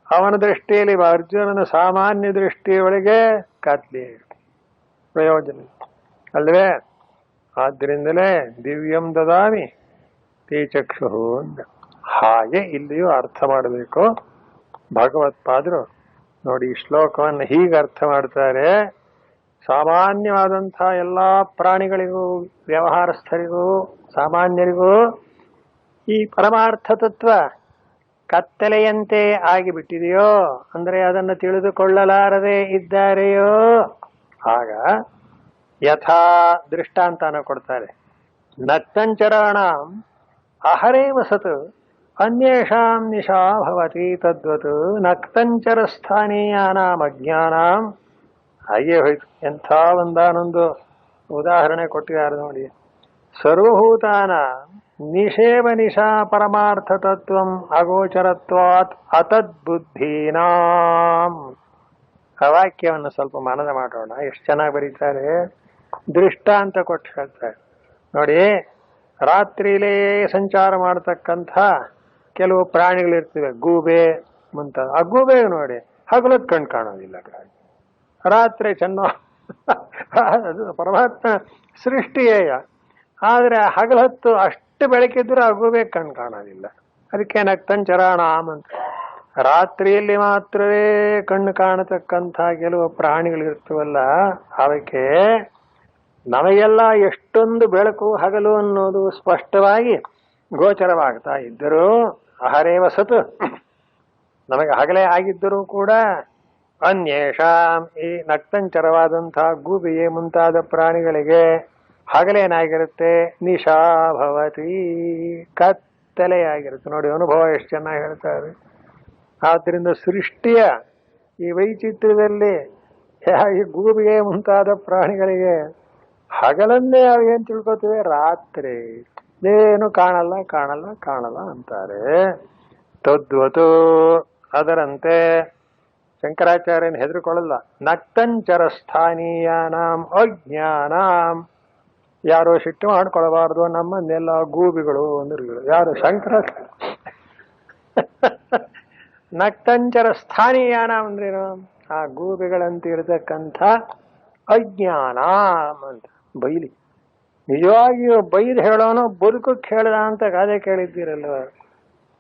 ಅವನ ದೃಷ್ಟಿಯಲ್ಲಿ, ಅರ್ಜುನನ ಸಾಮಾನ್ಯ ದೃಷ್ಟಿಯೊಳಗೆ ಕತ್ಲಿ, ಪ್ರಯೋಜನ ಅಲ್ವೇ? ಆದ್ದರಿಂದಲೇ ದಿವ್ಯಂ ದದಾಮಿ ತೇ ಚಕ್ಷು ಅಂತ. ಹಾಗೆ ಇಲ್ಲಿಯೂ ಅರ್ಥ ಮಾಡಬೇಕು. ಭಗವತ್ಪಾದರು ನೋಡಿ ಈ ಶ್ಲೋಕವನ್ನು ಹೀಗೆ ಅರ್ಥ ಮಾಡ್ತಾರೆ. ಸಾಮಾನ್ಯವಾದಂತಹ ಎಲ್ಲಾ ಪ್ರಾಣಿಗಳಿಗೂ, ವ್ಯವಹಾರಸ್ಥರಿಗೂ, ಸಾಮಾನ್ಯರಿಗೂ ಈ ಪರಮಾರ್ಥ ತತ್ವ ಕತ್ತಲೆಯಂತೆ ಆಗಿಬಿಟ್ಟಿದೆಯೋ ಅಂದ್ರೆ ಅದನ್ನು ತಿಳಿದುಕೊಳ್ಳಲಾರದೆ ಇದ್ದಾರೆಯೋ. ಆಗ ಯಥಾ ದೃಷ್ಟಾಂತನ ಕೊಡ್ತಾರೆ. ನಕ್ತಂಚರಾಣ ಅಹರೇವ ಸತ್ ಅನ್ಯೇಷಾಂ ನಿಶಾ ಭವತಿ ತದ್ವತ್ ನಕ್ತಂಚರ ಸ್ಥಾನೀಯಾನಾಂ ಅಜ್ಞಾನಾಂ. ಹಾಗೆ ಹೋಯ್ತು. ಎಂಥ ಒಂದಾನೊಂದು ಉದಾಹರಣೆ ಕೊಟ್ಟಿದ್ದಾರೆ ನೋಡಿ. ಸರ್ವಭೂತಾನ ನಿಷೇವ ನಿಶಾ ಪರಮಾರ್ಥ ತತ್ವಂ ಅಗೋಚರತ್ವಾತ್ ಅತದ್ಬುದ್ಧೀನಾಂ. ಆ ವಾಕ್ಯವನ್ನು ಸ್ವಲ್ಪ ಮನನ ಮಾಡೋಣ. ಎಷ್ಟು ಚೆನ್ನಾಗಿ ಬರೀತಾರೆ. ದೃಷ್ಟಾಂತ ಕೊಟ್ಟು ಹೇಳ್ತಾರೆ ನೋಡಿ. ರಾತ್ರಿಲೇ ಸಂಚಾರ ಮಾಡತಕ್ಕಂಥ ಕೆಲವು ಪ್ರಾಣಿಗಳಿರ್ತವೆ, ಗೂಬೆ ಮುಂತಾದ. ಆ ಗೂಬೆ ನೋಡಿ ಹಗಲೊತ್ತು ಕಣ್ ಕಾಣೋದಿಲ್ಲ, ರಾತ್ರಿ ಚೆನ್ನ. ಅದು ಪರಮಾತ್ಮ ಸೃಷ್ಟಿಯೇ. ಆದ್ರೆ ಹಗಲೊತ್ತು ಅಷ್ಟು ಬೆಳಕಿದ್ರು ಆ ಗೂಬೆ ಕಣ್ ಕಾಣೋದಿಲ್ಲ. ಅದಕ್ಕೆ ನಕ್ತಂಚರಾಣಾಮ್ ಅಂತ. ರಾತ್ರಿಯಲ್ಲಿ ಮಾತ್ರವೇ ಕಣ್ಣು ಕಾಣತಕ್ಕಂಥ ಕೆಲವು ಪ್ರಾಣಿಗಳಿರ್ತವಲ್ಲ, ಅವಕ್ಕೆ ನಮಗೆಲ್ಲ ಎಷ್ಟೊಂದು ಬೆಳಕು ಹಗಲು ಅನ್ನೋದು ಸ್ಪಷ್ಟವಾಗಿ ಗೋಚರವಾಗ್ತಾ ಇದ್ದರೂ, ಅಹರೇವ ಸತ್ ನಮಗೆ ಹಗಲೇ ಆಗಿದ್ದರೂ ಕೂಡ ಅನ್ಯೇಷಾಂ ಈ ನಕ್ತಂಚರವಾದಂತಹ ಗೂಬಿಗೆ ಮುಂತಾದ ಪ್ರಾಣಿಗಳಿಗೆ ಹಗಲೇನಾಗಿರುತ್ತೆ? ನಿಶಾ ಭವತಿ, ಕತ್ತಲೆಯಾಗಿರುತ್ತೆ. ನೋಡಿ ಅನುಭವ ಎಷ್ಟು ಚೆನ್ನಾಗಿ ಹೇಳ್ತಾರೆ. ಆದ್ದರಿಂದ ಸೃಷ್ಟಿಯ ಈ ವೈಚಿತ್ರ್ಯದಲ್ಲಿ ಈ ಗೂಬಿಗೆ ಮುಂತಾದ ಪ್ರಾಣಿಗಳಿಗೆ ಹಗಲನ್ನೇ ಅವೇನ್ ತಿಳ್ಕೊತೇವೆ, ರಾತ್ರಿ ಏನು ಕಾಣಲ್ಲ ಕಾಣಲ್ಲ ಕಾಣಲ್ಲ ಅಂತಾರೆ. ತದ್ವತು ಅದರಂತೆ ಶಂಕರಾಚಾರ್ಯನ ಹೆದರ್ಕೊಳ್ಳಲ್ಲ. ನಕ್ತಂಚರ ಸ್ಥಾನೀಯಾನಾಂ ಅಜ್ಞಾನಾಂ. ಯಾರೋ ಸಿಟ್ಟು ಮಾಡ್ಕೊಳ್ಬಾರ್ದು, ನಮ್ಮನ್ನೆಲ್ಲ ಗೂಬಿಗಳು ಅಂದ್ರುಗಳು. ಯಾರು? ಶಂಕರ. ನಕ್ತಂಚರ ಸ್ಥಾನೀಯಾನ ಅಂದ್ರೇನು? ಆ ಗೂಬೆಗಳಂತ ಇರತಕ್ಕಂಥ ಅಜ್ಞಾನ ಅಂತ ಬೈಲಿ. ನಿಜವಾಗಿಯೂ ಬೈದು ಹೇಳೋನು ಬದುಕಕ್ಕೆ ಹೇಳ್ದ ಅಂತ ಗಾದೆ ಕೇಳಿದ್ದೀರಲ್ವ?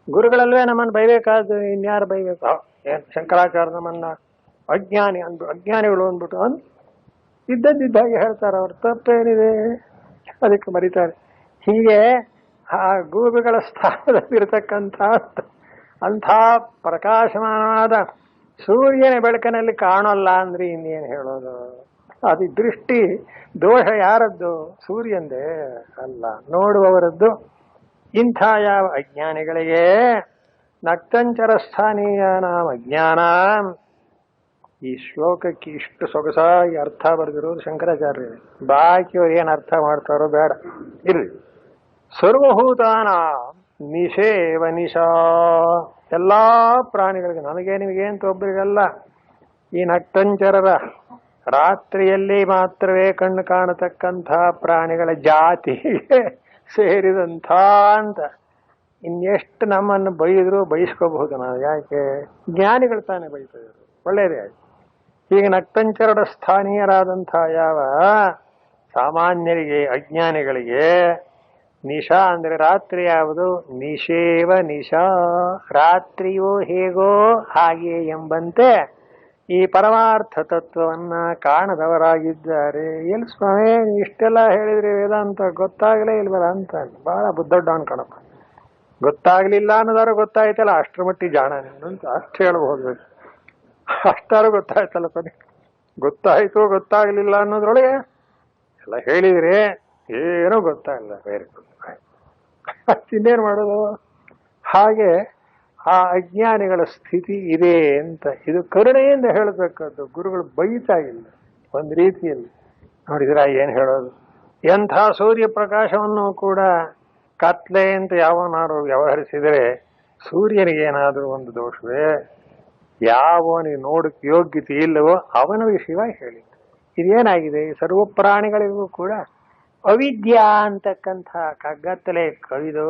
ಗುರುಗಳಲ್ವೇ ನಮ್ಮನ್ನು ಬೈಬೇಕಾದ್ರು ಇನ್ಯಾರು ಬೈಬೇಕು? ಏನ್ ಶಂಕರಾಚಾರ್ಯ ನಮ್ಮನ್ನ ಅಜ್ಞಾನಿಗಳು ಅಂದ್ಬಿಟ್ಟು ಇದ್ದದ್ದಿದ್ದಾಗೆ ಹೇಳ್ತಾರೆ. ಅವ್ರ ತಪ್ಪೇನಿದೆ, ಅದಕ್ಕೆ ಮರಿತಾರೆ. ಹೀಗೆ ಆ ಗೂಬೆಗಳ ಸ್ಥಾನದಲ್ಲಿರ್ತಕ್ಕಂಥ ಅಂಥ ಪ್ರಕಾಶಮಾನವಾದ ಸೂರ್ಯನ ಬೆಳಕಿನಲ್ಲಿ ಕಾಣೋಲ್ಲ ಅಂದ್ರೆ ಇನ್ನೇನು ಹೇಳೋದು? ಅದು ದೃಷ್ಟಿ ದೋಷ ಯಾರದ್ದು? ಸೂರ್ಯಂದೇ ಅಲ್ಲ, ನೋಡುವವರದ್ದು. ಇಂಥ ಯಾವ ಅಜ್ಞಾನಿಗಳಿಗೆ ನಕ್ತಂಚರ ಸ್ಥಾನೀಯ ನಾಮ ಅಜ್ಞಾನ. ಈ ಶ್ಲೋಕಕ್ಕೆ ಇಷ್ಟು ಸೊಗಸಾಗಿ ಅರ್ಥ ಬರೆದಿರೋದು ಶಂಕರಾಚಾರ್ಯರು. ಬಾಕಿಯವ್ರು ಏನು ಅರ್ಥ ಮಾಡ್ತಾರೋ ಬೇಡ, ಇರ್ಲಿ. ಸರ್ವಭೂತಾನ ನಿಷೇವ ನಿಶಾ, ಎಲ್ಲಾ ಪ್ರಾಣಿಗಳಿಗೆ, ನನಗೆ ನಿಮಗೇಂತ ಒಬ್ಬರಿಗಲ್ಲ, ಈ ನಕ್ತಂಚರರ ರಾತ್ರಿಯಲ್ಲಿ ಮಾತ್ರವೇ ಕಣ್ಣು ಕಾಣತಕ್ಕಂಥ ಪ್ರಾಣಿಗಳ ಜಾತಿಗೆ ಸೇರಿದಂಥ ಅಂತ. ಇನ್ನೆಷ್ಟು ನಮ್ಮನ್ನು ಬೈದ್ರು ಬಯಸ್ಕೋಬಹುದು ನಾವು. ಯಾಕೆ? ಜ್ಞಾನಿಗಳು ತಾನೇ ಬೈತಿದ್ರು, ಒಳ್ಳೇದೇ ಆಯ್ತು. ಈಗ ನಕ್ತಂಚರರ ಸ್ಥಾನೀಯರಾದಂಥ ಯಾವ ಸಾಮಾನ್ಯರಿಗೆ, ಅಜ್ಞಾನಿಗಳಿಗೆ ನಿಶಾ ಅಂದ್ರೆ ರಾತ್ರಿ ಯಾವುದು? ನಿಷೇವ ನಿಶಾ, ರಾತ್ರಿಯೋ ಹೇಗೋ ಹಾಗೆ ಎಂಬಂತೆ ಈ ಪರಮಾರ್ಥ ತತ್ವವನ್ನ ಕಾಣದವರಾಗಿದ್ದಾರೆ. ಎಲ್ಲಿ ಸ್ವಾಮಿ ಇಷ್ಟೆಲ್ಲ ಹೇಳಿದ್ರಿ ವೇದಾಂತ ಗೊತ್ತಾಗಲೇ ಇಲ್ವಲ್ಲ ಅಂತ ಬಹಳ ದೊಡ್ಡ ಅನ್ಕೊಳಪ್ಪ. ಗೊತ್ತಾಗ್ಲಿಲ್ಲ ಅನ್ನೋದಾರು ಗೊತ್ತಾಯ್ತಲ್ಲ, ಅಷ್ಟರ ಮಟ್ಟಿಗೆ ಜಾಣ ಅಂತ ಅಷ್ಟು ಹೇಳ್ಬೋದು. ಅಷ್ಟಾರು ಗೊತ್ತಾಯ್ತಲ್ಲಪ್ಪ, ಗೊತ್ತಾಯ್ತು ಗೊತ್ತಾಗ್ಲಿಲ್ಲ ಅನ್ನೋದ್ರೊಳಗೆ ಎಲ್ಲ ಹೇಳಿದ್ರಿ, ಏನೂ ಗೊತ್ತಾಗಲ್ಲ, ಬೇರೆ ಇನ್ನೇನು ಮಾಡೋದು? ಹಾಗೆ ಆ ಅಜ್ಞಾನಿಗಳ ಸ್ಥಿತಿ ಇದೆ ಅಂತ ಇದು ಕರುಣೆಯಿಂದ ಹೇಳತಕ್ಕದ್ದು. ಗುರುಗಳು ಬೈತಾ ಇಲ್ಲ ಒಂದು ರೀತಿಯಲ್ಲಿ. ನೋಡಿದ್ರ ಏನು ಹೇಳೋದು? ಎಂಥ ಸೂರ್ಯ ಪ್ರಕಾಶವನ್ನು ಕೂಡ ಕತ್ಲೆ ಅಂತ ಯಾವನಾರು ವ್ಯವಹರಿಸಿದರೆ ಸೂರ್ಯನಿಗೆ ಏನಾದರೂ ಒಂದು ದೋಷವೇ? ಯಾವನಿಗೆ ನೋಡಕ್ಕೆ ಯೋಗ್ಯತೆ ಇಲ್ಲವೋ ಅವನಿಗೆ ಶಿವ ಹೇಳಿದ್ದು. ಇದೇನಾಗಿದೆ? ಸರ್ವ ಪ್ರಾಣಿಗಳಿಗೂ ಕೂಡ ಅವಿದ್ಯಾ ಅಂತಕ್ಕಂಥ ಕಗ್ಗತ್ತಲೆ ಕವಿದು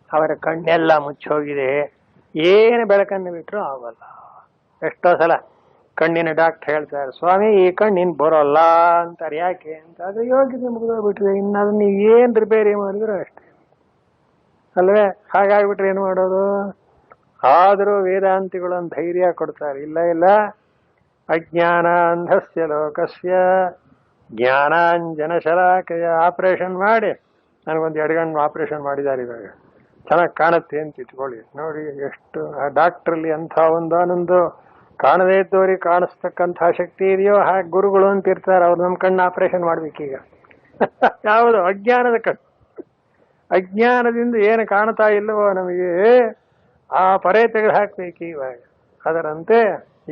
ಅವರ ಕಣ್ಣೆಲ್ಲ ಮುಚ್ಚೋಗಿದೆ. ಏನು ಬೆಳಕನ್ನು ಬಿಟ್ಟರು ಆಗೋಲ್ಲ. ಎಷ್ಟೋ ಸಲ ಕಣ್ಣಿನ ಡಾಕ್ಟರ್ ಹೇಳ್ತಾರೆ, ಸ್ವಾಮಿ ಈ ಕಣ್ಣಿನ ಬರೋಲ್ಲ ಅಂತಾರೆ. ಯಾಕೆ ಅಂತ? ಅದು ಯೋಗ್ಯತೆ ಮುಗಿದೋಗ್ಬಿಟ್ಟಿದೆ, ಇನ್ನು ಅದನ್ನ ನೀವು ಏನು ರಿಪೇರಿ ಮಾಡಿದ್ರು ಅಷ್ಟೇ ಅಲ್ವೇ? ಹಾಗಾಗ್ಬಿಟ್ರೆ ಏನು ಮಾಡೋದು? ಆದರೂ ವೇದಾಂತಿಗಳು ಒಂದು ಧೈರ್ಯ ಕೊಡ್ತಾರೆ, ಇಲ್ಲ ಇಲ್ಲ, ಅಜ್ಞಾನ ಅಂಧಸ್ಯ ಲೋಕಸ್ಯ ಜ್ಞಾನಾಂಜನ ಶಲಾಕೆಯ ಆಪರೇಷನ್ ಮಾಡಿ, ನನಗೊಂದು 2 ಗಂಟೆ ಆಪರೇಷನ್ ಮಾಡಿದ್ದಾರೆ, ಇವಾಗ ಚೆನ್ನಾಗಿ ಕಾಣುತ್ತೆ ಅಂತ ಇಟ್ಕೊಳ್ಳಿ. ನೋಡಿ ಎಷ್ಟು ಆ ಡಾಕ್ಟ್ರಲ್ಲಿ ಅಂಥ ಒಂದಾನೊಂದು ಕಾಣದೇ ಇದ್ದವ್ರಿಗೆ ಕಾಣಿಸ್ತಕ್ಕಂಥ ಶಕ್ತಿ ಇದೆಯೋ ಹಾಗೆ ಗುರುಗಳು ಅಂತ ಇರ್ತಾರೆ. ಅವ್ರು ನಮ್ಮ ಕಣ್ಣು ಆಪರೇಷನ್ ಮಾಡ್ಬೇಕೀಗ. ಯಾವುದು? ಅಜ್ಞಾನದ ಕಣ್ಣು. ಅಜ್ಞಾನದಿಂದ ಏನು ಕಾಣ್ತಾ ಇಲ್ಲವೋ ನಮಗೆ ಆ ಪರೆ ತೆಗೆದು ಹಾಕ್ಬೇಕು ಇವಾಗ. ಅದರಂತೆ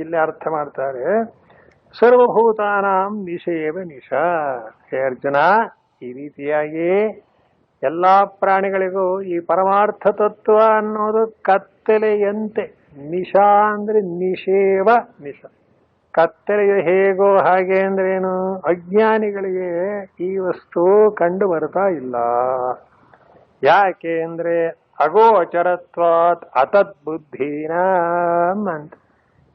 ಇಲ್ಲಿ ಅರ್ಥ ಮಾಡ್ತಾರೆ, ಸರ್ವಭೂತಾನಾಂ ನಿಷೇವ ನಿಶಾ. ಹೇ ಅರ್ಜುನ, ಈ ರೀತಿಯಾಗಿ ಎಲ್ಲಾ ಪ್ರಾಣಿಗಳಿಗೂ ಈ ಪರಮಾರ್ಥ ತತ್ವ ಅನ್ನೋದು ಕತ್ತಲೆಯಂತೆ. ನಿಶಾ ಅಂದ್ರೆ ನಿಷೇವ ನಿಶಾ, ಕತ್ತಲೆಯು ಹೇಗೋ ಹಾಗೆ ಅಂದ್ರೇನು? ಅಜ್ಞಾನಿಗಳಿಗೆ ಈ ವಸ್ತು ಕಂಡು ಬರ್ತಾ ಇಲ್ಲ. ಯಾಕೆ ಅಂದ್ರೆ ಅಗೋಚರತ್ವಾತ್ ಅತದ್ಬುದ್ಧೀನಾಂ ಅಂತ.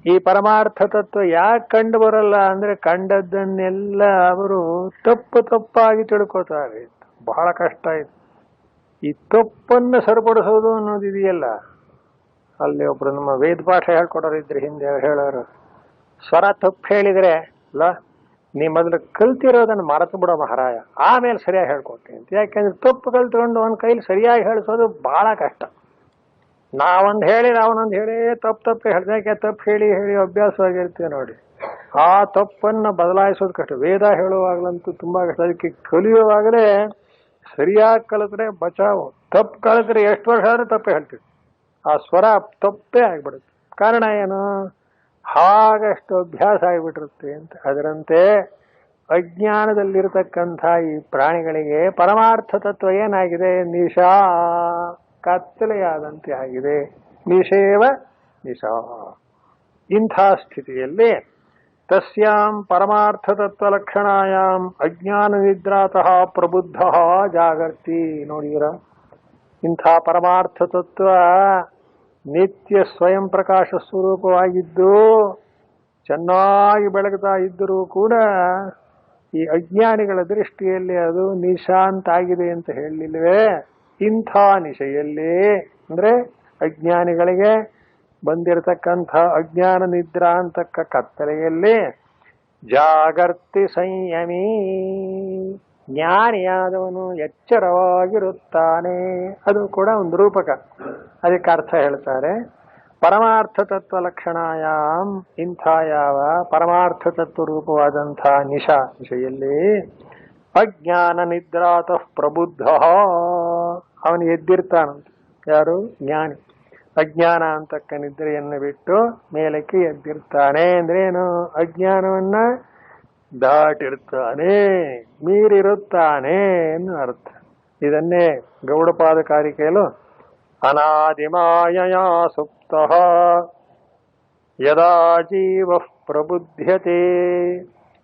ಈ ಪರಮಾರ್ಥ ತತ್ವ ಯಾಕೆ ಕಂಡು ಬರಲ್ಲ ಅಂದ್ರೆ ಕಂಡದ್ದನ್ನೆಲ್ಲ ಅವರು ತಪ್ಪಾಗಿ ತಿಳ್ಕೋತಾರೆ. ಬಹಳ ಕಷ್ಟ ಆಯ್ತು ಈ ತಪ್ಪನ್ನು ಸರಿಪಡಿಸೋದು ಅನ್ನೋದಿದೆಯಲ್ಲ. ಅಲ್ಲಿ ಒಬ್ರು ನಮ್ಮ ವೇದ ಪಾಠ ಹೇಳ್ಕೊಡೋರು ಇದ್ರೆ ಹಿಂದೆ ಹೇಳೋರು, ಸ್ವರ ತಪ್ಪು ಹೇಳಿದ್ರೆ ಅಲ್ಲ, ನೀ ಮೊದಲು ಕಲ್ತಿರೋದನ್ನು ಮರೆತು ಬಿಡೋ ಮಹಾರಾಯ, ಆಮೇಲೆ ಸರಿಯಾಗಿ ಹೇಳ್ಕೊಡ್ತೀನಿ ಅಂತ. ಯಾಕೆಂದ್ರೆ ತಪ್ಪು ಕಲ್ತ್ಕೊಂಡು ಅವನ ಕೈಲಿ ಸರಿಯಾಗಿ ಹೇಳಿಸೋದು ಬಹಳ ಕಷ್ಟ. ನಾವೊಂದು ಹೇಳಿ ಅವನೊಂದು ಹೇಳಿ ತಪ್ಪು ಹೇಳ್ದಾಕೆ ತಪ್ಪು ಹೇಳಿ ಅಭ್ಯಾಸವಾಗಿರ್ತೀವಿ ನೋಡಿ. ಆ ತಪ್ಪನ್ನು ಬದಲಾಯಿಸೋದು ಕಷ್ಟ. ವೇದ ಹೇಳುವಾಗ್ಲಂತೂ ತುಂಬಾ ಕಷ್ಟ. ಅದಕ್ಕೆ ಕಲಿಯುವಾಗಲೇ ಸರಿಯಾಗಿ ಕಲಿತ್ರೆ ಬಚಾವು, ತಪ್ಪು ಕಲಿತ್ರೆ ಎಷ್ಟು ವರ್ಷ ಆದ್ರೂ ತಪ್ಪೇ ಹೇಳ್ತೀವಿ. ಆ ಸ್ವರ ತಪ್ಪೇ ಆಗ್ಬಿಡುತ್ತೆ. ಕಾರಣ ಏನು? ಹಾಗಷ್ಟು ಅಭ್ಯಾಸ ಆಗಿಬಿಟ್ಟಿರುತ್ತೆ ಅಂತ. ಅದರಂತೆ ಅಜ್ಞಾನದಲ್ಲಿರತಕ್ಕಂಥ ಈ ಪ್ರಾಣಿಗಳಿಗೆ ಪರಮಾರ್ಥ ತತ್ವ ಏನಾಗಿದೆ? ನಿಶಾ, ಕತ್ತಲೆಯಾದಂತೆ ಆಗಿದೆ. ನಿಷೇವ ನಿಶಾ. ಇಂಥ ಸ್ಥಿತಿಯಲ್ಲಿ ತಸ್ಯಾಂ ಪರಮಾರ್ಥ ತತ್ವ ಲಕ್ಷಣಾಯಾಂ ಅಜ್ಞಾನ ನಿದ್ರಾತಃ ಪ್ರಬುದ್ಧ ಜಾಗರ್ತಿ. ನೋಡಿದ್ರ, ಇಂಥ ಪರಮಾರ್ಥ ತತ್ವ ನಿತ್ಯ ಸ್ವಯಂ ಪ್ರಕಾಶ ಸ್ವರೂಪವಾಗಿದ್ದು ಚೆನ್ನಾಗಿ ಬೆಳಗ್ತಾ ಇದ್ದರೂ ಕೂಡ ಈ ಅಜ್ಞಾನಿಗಳ ದೃಷ್ಟಿಯಲ್ಲಿ ಅದು ನಿಶಾಂತ ಆಗಿದೆ ಅಂತ ಹೇಳಲಿಲ್ವೇ? ಇಂಥ ನಿಶೆಯಲ್ಲಿ ಅಂದ್ರೆ ಅಜ್ಞಾನಿಗಳಿಗೆ ಬಂದಿರತಕ್ಕಂಥ ಅಜ್ಞಾನ ನಿದ್ರಾ ಅಂತಕ್ಕ ಕತ್ತಲೆಯಲ್ಲಿ ಜಾಗರ್ತಿ ಸಂಯಮಿ, ಜ್ಞಾನಿಯಾದವನು ಎಚ್ಚರವಾಗಿರುತ್ತಾನೆ. ಅದು ಕೂಡ ಒಂದು ರೂಪಕ, ಅದಕ್ಕೆ ಅರ್ಥ ಹೇಳ್ತಾರೆ. ಪರಮಾರ್ಥ ತತ್ವ ಲಕ್ಷಣಾಯಾಮ್, ಇಂಥ ಯಾವ ಪರಮಾರ್ಥ ತತ್ವ ರೂಪವಾದಂಥ ನಿಶೆಯಲ್ಲಿ ಅಜ್ಞಾನ ನಿದ್ರಾತಃ ಪ್ರಬುದ್ಧ, ಅವನು ಎದ್ದಿರ್ತಾನಂತ. ಯಾರು? ಜ್ಞಾನಿ. ಅಜ್ಞಾನ ಅಂತಕ್ಕ ನಿದ್ರೆಯನ್ನು ಬಿಟ್ಟು ಮೇಲಕ್ಕೆ ಎದ್ದಿರ್ತಾನೆ. ಅಂದ್ರೇನು? ಅಜ್ಞಾನವನ್ನ ದಾಟಿರ್ತಾನೆ, ಮೀರಿರುತ್ತಾನೆ ಅನ್ನೋ ಅರ್ಥ. ಇದನ್ನೇ ಗೌಡಪಾದ ಕಾರಿಕೆಯಲು ಅನಾದಿಮಾಯಾ ಸುಪ್ತಃ ಯದಾ ಜೀವ ಪ್ರಬುಧ್ಯತೆ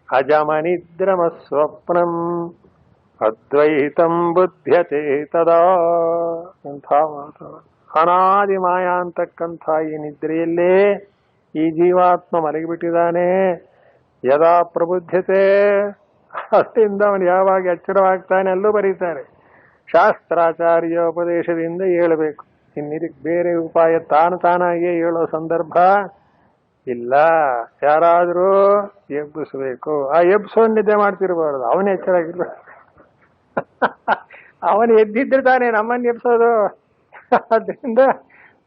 ಅಜಮನಿದ್ರಮಸ್ವಪ್ನಂ ಅದ್ವೈತಂ ಬುಧ್ಯತೆ ತದಾ. ಅಂಥ ಮಾತು. ಅನಾದಿ ಮಾಯಾ ಅಂತಕ್ಕಂಥ ಈ ನಿದ್ರೆಯಲ್ಲೇ ಈ ಜೀವಾತ್ಮ ಮಲಗಿಬಿಟ್ಟಿದ್ದಾನೆ. ಯದಾ ಪ್ರಬುದ್ಧತೆ, ಅಲ್ಲಿಂದ ಅವನು ಯಾವಾಗ ಎಚ್ಚರವಾಗ್ತಾನೆ ಅಲ್ಲೂ ಬರೀತಾರೆ. ಶಾಸ್ತ್ರಾಚಾರ್ಯೋಪದೇಶದಿಂದ ಹೇಳಬೇಕು, ಇನ್ನಿದಕ್ಕೆ ಬೇರೆ ಉಪಾಯ ತಾನಾಗಿಯೇ ಹೇಳೋ ಸಂದರ್ಭ ಇಲ್ಲ. ಯಾರಾದರೂ ಎಬ್ಬಿಸ್ಬೇಕು. ಆ ಎಬ್ಸೋನ್ ನಿದ್ದೆ ಮಾಡ್ತಿರ್ಬಾರ್ದು, ಅವನೇ ಎಚ್ಚರಾಗಿರ್ಬೇಕು. ಅವನು ಎದ್ದಿದ್ರೆ ತಾನೆ ನಮ್ಮನ್ನು ಎಬ್ಸೋದು. ಅದರಿಂದ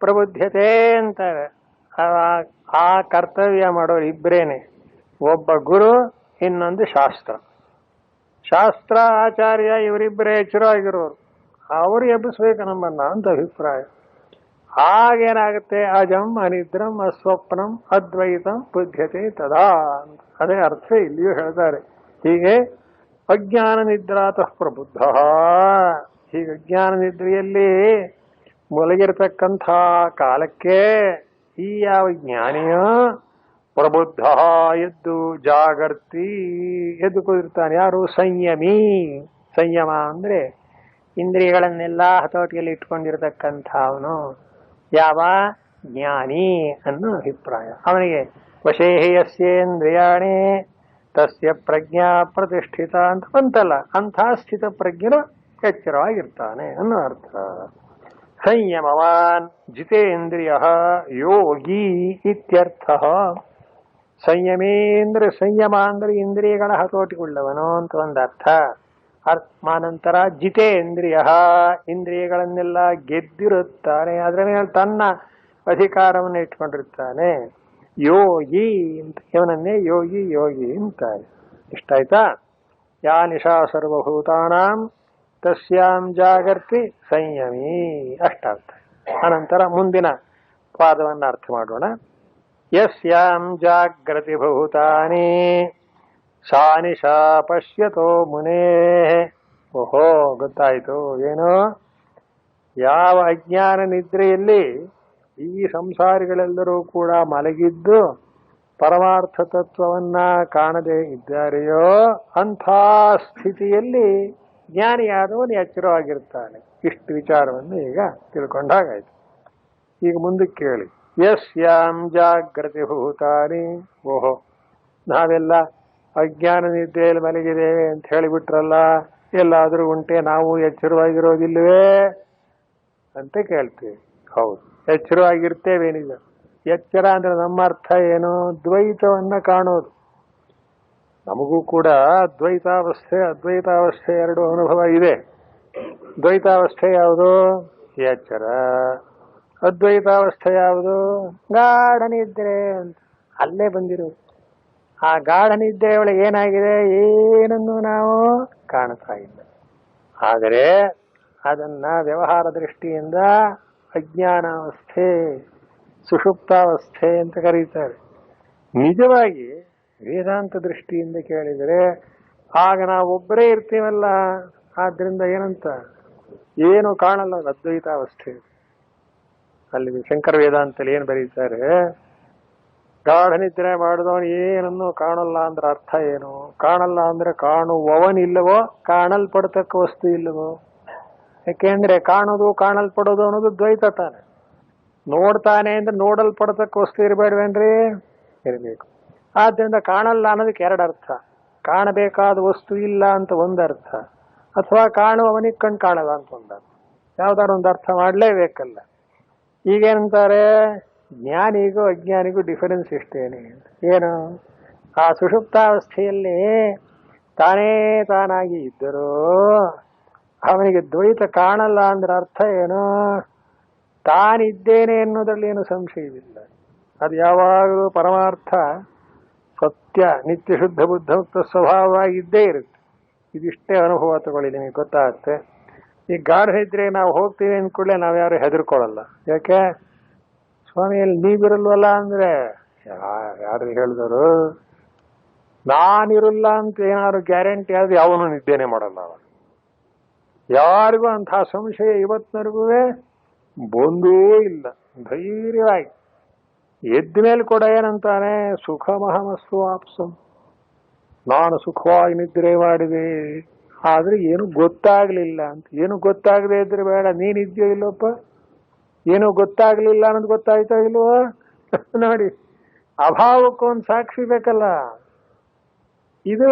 ಪ್ರಬುದ್ಧತೆ ಅಂತಾರೆ. ಆ ಕರ್ತವ್ಯ ಮಾಡೋರು ಇಬ್ಬರೇನೆ, ಒಬ್ಬ ಗುರು, ಇನ್ನೊಂದು ಶಾಸ್ತ್ರ. ಶಾಸ್ತ್ರ ಆಚಾರ್ಯ ಇವರಿಬ್ಬರೇ ಎಚ್ಚರವಾಗಿರೋರು, ಅವರು ಎಬ್ಬಿಸ್ಬೇಕು ನಮ್ಮನ್ನ ಅಂತ ಅಭಿಪ್ರಾಯ. ಆಗೇನಾಗುತ್ತೆ? ಅಜಂ ಅನಿದ್ರಂ ಅಸ್ವಪ್ನಂ ಅದ್ವೈತಂ ಬುದ್ಧ್ಯತೆ ತದಾ. ಅದೇ ಅರ್ಥ ಇಲ್ಲಿಯೂ ಹೇಳ್ತಾರೆ. ಹೀಗೆ ಅಜ್ಞಾನ ನಿದ್ರಾತಃ ಪ್ರಬುದ್ಧ, ಹೀಗೆ ಅಜ್ಞಾನ ನಿದ್ರೆಯಲ್ಲಿ ಮಲಗಿರತಕ್ಕಂಥ ಕಾಲಕ್ಕೆ ಈ ಯಾವ ಜ್ಞಾನಿಯ ಪ್ರಬುದ್ಧ ಎದ್ದು ಜಾಗರ್ತಿ, ಎದ್ದು ಕೂದಿರ್ತಾನೆ. ಯಾರು? ಸಂಯಮಿ. ಸಂಯಮ ಅಂದ್ರೆ ಇಂದ್ರಿಯಗಳನ್ನೆಲ್ಲ ಹತೋಟಿಯಲ್ಲಿ ಇಟ್ಕೊಂಡಿರತಕ್ಕಂಥ ಅವನು ಯಾವ? ಜ್ಞಾನಿ ಅನ್ನೋ ಅಭಿಪ್ರಾಯ. ಅವನಿಗೆ ವಶೇಹಿ ಯಸ್ಯೇಂದ್ರಿಯಾಣಿ ತಸ್ಯ ಪ್ರಜ್ಞಾ ಪ್ರತಿಷ್ಠಿತ ಅಂತ ಬಂತಲ್ಲ, ಅಂಥ ಸ್ಥಿತ ಪ್ರಜ್ಞನು ಎಚ್ಚರವಾಗಿರ್ತಾನೆ ಅನ್ನೋ ಅರ್ಥ. ಸಂಯಮವಾನ್ ಜಿತೇಂದ್ರಿಯ ಯೋಗಿ ಇತ್ಯರ್ಥ. ಸಂಯಮೇಂದ್ರ, ಸಂಯಮ ಅಂದ್ರೆ ಇಂದ್ರಿಯಗಳ ಹತೋಟಿಗೊಳ್ಳವನು ಅಂತ ಒಂದು ಅರ್ಥ. ಮಾನಂತರ ಜಿತೇಂದ್ರಿಯ, ಇಂದ್ರಿಯಗಳನ್ನೆಲ್ಲ ಗೆದ್ದಿರುತ್ತಾನೆ, ಅದರ ಮೇಲೆ ತನ್ನ ಅಧಿಕಾರವನ್ನು ಇಟ್ಕೊಂಡಿರ್ತಾನೆ. ಯೋಗಿ ಅಂತ, ಇವನನ್ನೇ ಯೋಗಿ ಯೋಗಿ ಅಂತಾರೆ. ಇಷ್ಟಾಯ್ತಾ? ಯಾ ನಿಶಾ ಸರ್ವಭೂತಾನಾಂ ತಸ್ಯಾಂ ಜಾಗರ್ತಿ ಸಂಯಮಿ, ಅಷ್ಟಾರ್ಥ. ಅನಂತರ ಮುಂದಿನ ಪಾದವನ್ನು ಅರ್ಥ ಮಾಡೋಣ. ಯಸ್ಯಾಂ ಜಾಗ್ರತಿ ಭೂತಾನಿ ಸಾ ನಿಶಾ ಪಶ್ಯತೋ ಮುನೇ. ಓಹೋ, ಗೊತ್ತಾಯ್ತು ಏನು? ಯಾವ ಅಜ್ಞಾನ ನಿದ್ರೆಯಲ್ಲಿ ಈ ಸಂಸಾರಿಗಳೆಲ್ಲರೂ ಕೂಡ ಮಲಗಿದ್ದು ಪರಮಾರ್ಥ ತತ್ವವನ್ನ ಕಾಣದೇ ಇದ್ದಾರೆಯೋ ಅಂಥ ಸ್ಥಿತಿಯಲ್ಲಿ ಜ್ಞಾನಿಯಾದವನು ಎಚ್ಚರವಾಗಿರ್ತಾನೆ. ಇಷ್ಟು ವಿಚಾರವನ್ನು ಈಗ ತಿಳ್ಕೊಂಡಾಗಾಯ್ತು. ಈಗ ಮುಂದಕ್ಕೆ ಕೇಳಿ. ಯಸ್ಯಾಂ ಜಾಗೃತಿ ಭೂತಾನಿ. ಓಹೋ, ನಾವೆಲ್ಲ ಅಜ್ಞಾನ ನಿದ್ದೆಯಲ್ಲಿ ಮಲಗಿದ್ದೇವೆ ಅಂತ ಹೇಳಿಬಿಟ್ರಲ್ಲ, ಎಲ್ಲಾದರೂ ಉಂಟೆ ನಾವು ಎಚ್ಚರವಾಗಿರೋದಿಲ್ವೇ ಅಂತ ಕೇಳ್ತೀವಿ. ಹೌದು, ಎಚ್ಚರವಾಗಿರ್ತೇವೆ. ನಿಜ. ಎಚ್ಚರ ಅಂದ್ರೆ ನಮ್ಮ ಅರ್ಥ ಏನು? ದ್ವೈತವನ್ನ ಕಾಣೋದು. ನಮಗೂ ಕೂಡ ದ್ವೈತಾವಸ್ಥೆ ಅದ್ವೈತಾವಸ್ಥೆ ಎರಡು ಅನುಭವ ಇದೆ. ದ್ವೈತಾವಸ್ಥೆ ಯಾವುದು? ಎಚ್ಚರ. ಅದ್ವೈತಾವಸ್ಥೆ ಯಾವುದು? ಗಾಢ ನಿದ್ರೆ ಅಂತ. ಅಲ್ಲೇ ಬಂದಿರೋದು. ಆ ಗಾಢ ನಿದ್ರೆ ಒಳಗೆ ಏನಾಗಿದೆ? ಏನನ್ನು ನಾವು ಕಾಣ್ತಾ ಇಲ್ಲ. ಆದರೆ ಅದನ್ನ ವ್ಯವಹಾರ ದೃಷ್ಟಿಯಿಂದ ಅಜ್ಞಾನಾವಸ್ಥೆ, ಸುಷುಪ್ತಾವಸ್ಥೆ ಅಂತ ಕರೀತಾರೆ. ನಿಜವಾಗಿ ವೇದಾಂತ ದೃಷ್ಟಿಯಿಂದ ಕೇಳಿದರೆ ಆಗ ನಾವು ಒಬ್ಬರೇ ಇರ್ತೀವಲ್ಲ, ಆದ್ರಿಂದ ಏನಂತ ಏನು ಕಾಣಲ್ಲ, ಅದ್ವೈತಾವಸ್ಥೆ. ಅಲ್ಲಿ ಶಂಕರ ವೇದಾಂತಲ್ಲಿ ಏನು ಬರೀತಾರೆ? ಗಾಢ ನಿದ್ರೆ ಮಾಡಿದವನು ಏನನ್ನು ಕಾಣಲ್ಲ ಅಂದ್ರೆ ಅರ್ಥ ಏನು? ಕಾಣಲ್ಲ ಅಂದ್ರೆ ಕಾಣುವವನಿಲ್ಲವೋ, ಕಾಣಲ್ಪಡತಕ್ಕ ವಸ್ತು ಇಲ್ಲವೋ? ಯಾಕೆಂದ್ರೆ ಕಾಣೋದು ಕಾಣಲ್ಪಡೋದು ಅನ್ನೋದು ದ್ವೈತ ತಾನೆ. ನೋಡ್ತಾನೆ ಅಂದ್ರೆ ನೋಡಲ್ಪಡತಕ್ಕ ವಸ್ತು ಇರಬೇಡ್ವೇನ್ರಿ? ಇರಬೇಕು. ಆದ್ರಿಂದ ಕಾಣಲ್ಲ ಅನ್ನೋದಕ್ಕೆ ಎರಡು ಅರ್ಥ. ಕಾಣಬೇಕಾದ ವಸ್ತು ಇಲ್ಲ ಅಂತ ಒಂದರ್ಥ, ಅಥವಾ ಕಾಣುವವನಿಗೆ ಕಣ್ ಕಾಣಲ್ಲ ಅಂತ ಒಂದರ್ಥ. ಯಾವ್ದಾರು ಒಂದು ಅರ್ಥ ಮಾಡಲೇಬೇಕಲ್ಲ. ಈಗೇನಂತಾರೆ? ಜ್ಞಾನಿಗೂ ಅಜ್ಞಾನಿಗೂ ಡಿಫರೆನ್ಸ್ ಇಷ್ಟೇನೆ. ಏನು? ಆ ಸುಷುಪ್ತಾವಸ್ಥೆಯಲ್ಲಿ ತಾನೇ ತಾನಾಗಿ ಇದ್ದರೂ ಅವನಿಗೆ ದ್ವೈತ ಕಾಣಲ್ಲ ಅಂದ್ರೆ ಅರ್ಥ ಏನು? ತಾನಿದ್ದೇನೆ ಅನ್ನೋದ್ರಲ್ಲಿ ಏನು ಸಂಶಯವಿಲ್ಲ. ಅದು ಯಾವಾಗಲೂ ಪರಮಾರ್ಥ ಸತ್ಯ ನಿತ್ಯ ಶುದ್ಧ ಬುದ್ಧ ಮುಕ್ತ ಸ್ವಭಾವವಾಗಿದ್ದೇ ಇರುತ್ತೆ. ಇದಿಷ್ಟೇ ಅನುಭವ ತಗೊಳ್ಳಿ, ನಿಮಗೆ ಗೊತ್ತಾಗುತ್ತೆ. ಈ ಗಾಢ ನಿದ್ರೆ ನಾವು ಹೋಗ್ತೀವಿ ಅಂದ್ಕೂಡಲೇ ನಾವು ಯಾರು ಹೆದರ್ಕೊಳ್ಳಲ್ಲ. ಯಾಕೆ? ಸ್ವಾಮಿಯಲ್ಲಿ ನೀವಿರಲ್ವಲ್ಲ ಅಂದ್ರೆ ಯಾರು ಹೇಳಿದರು? ನಾನಿರಲ್ಲ ಅಂತ ಏನಾದ್ರು ಗ್ಯಾರಂಟಿ ಆದ್ರೆ ಯಾವನು ನಿದ್ದೇನೆ ಮಾಡಲ್ಲ. ಯಾರಿಗೂ ಅಂತಹ ಸಂಶಯ ಇವತ್ತಿನವರೆಗೂ ಬಂದೂ ಇಲ್ಲ. ಧೈರ್ಯವಾಗಿ ಎದ್ದ ಮೇಲೆ ಕೂಡ ಏನಂತಾನೆ, ಸುಖಮಹಮಸ್ಸು ಆಪ್ಸಂ, ನಾನು ಸುಖವಾಗಿ ನಿದ್ರೆ ಮಾಡಿದೆ, ಆದ್ರೆ ಏನು ಗೊತ್ತಾಗ್ಲಿಲ್ಲ ಅಂತ. ಏನು ಗೊತ್ತಾಗದೆ ಇದ್ರೆ ಬೇಡ, ನೀನಿದ್ಯೋ ಇಲ್ಲಪ್ಪ, ಏನೂ ಗೊತ್ತಾಗ್ಲಿಲ್ಲ ಅನ್ನೋದು ಗೊತ್ತಾಯ್ತಾ ಇಲ್ವೋ? ನೋಡಿ, ಅಭಾವಕ್ಕೊಂದು ಸಾಕ್ಷಿ ಬೇಕಲ್ಲ. ಇದು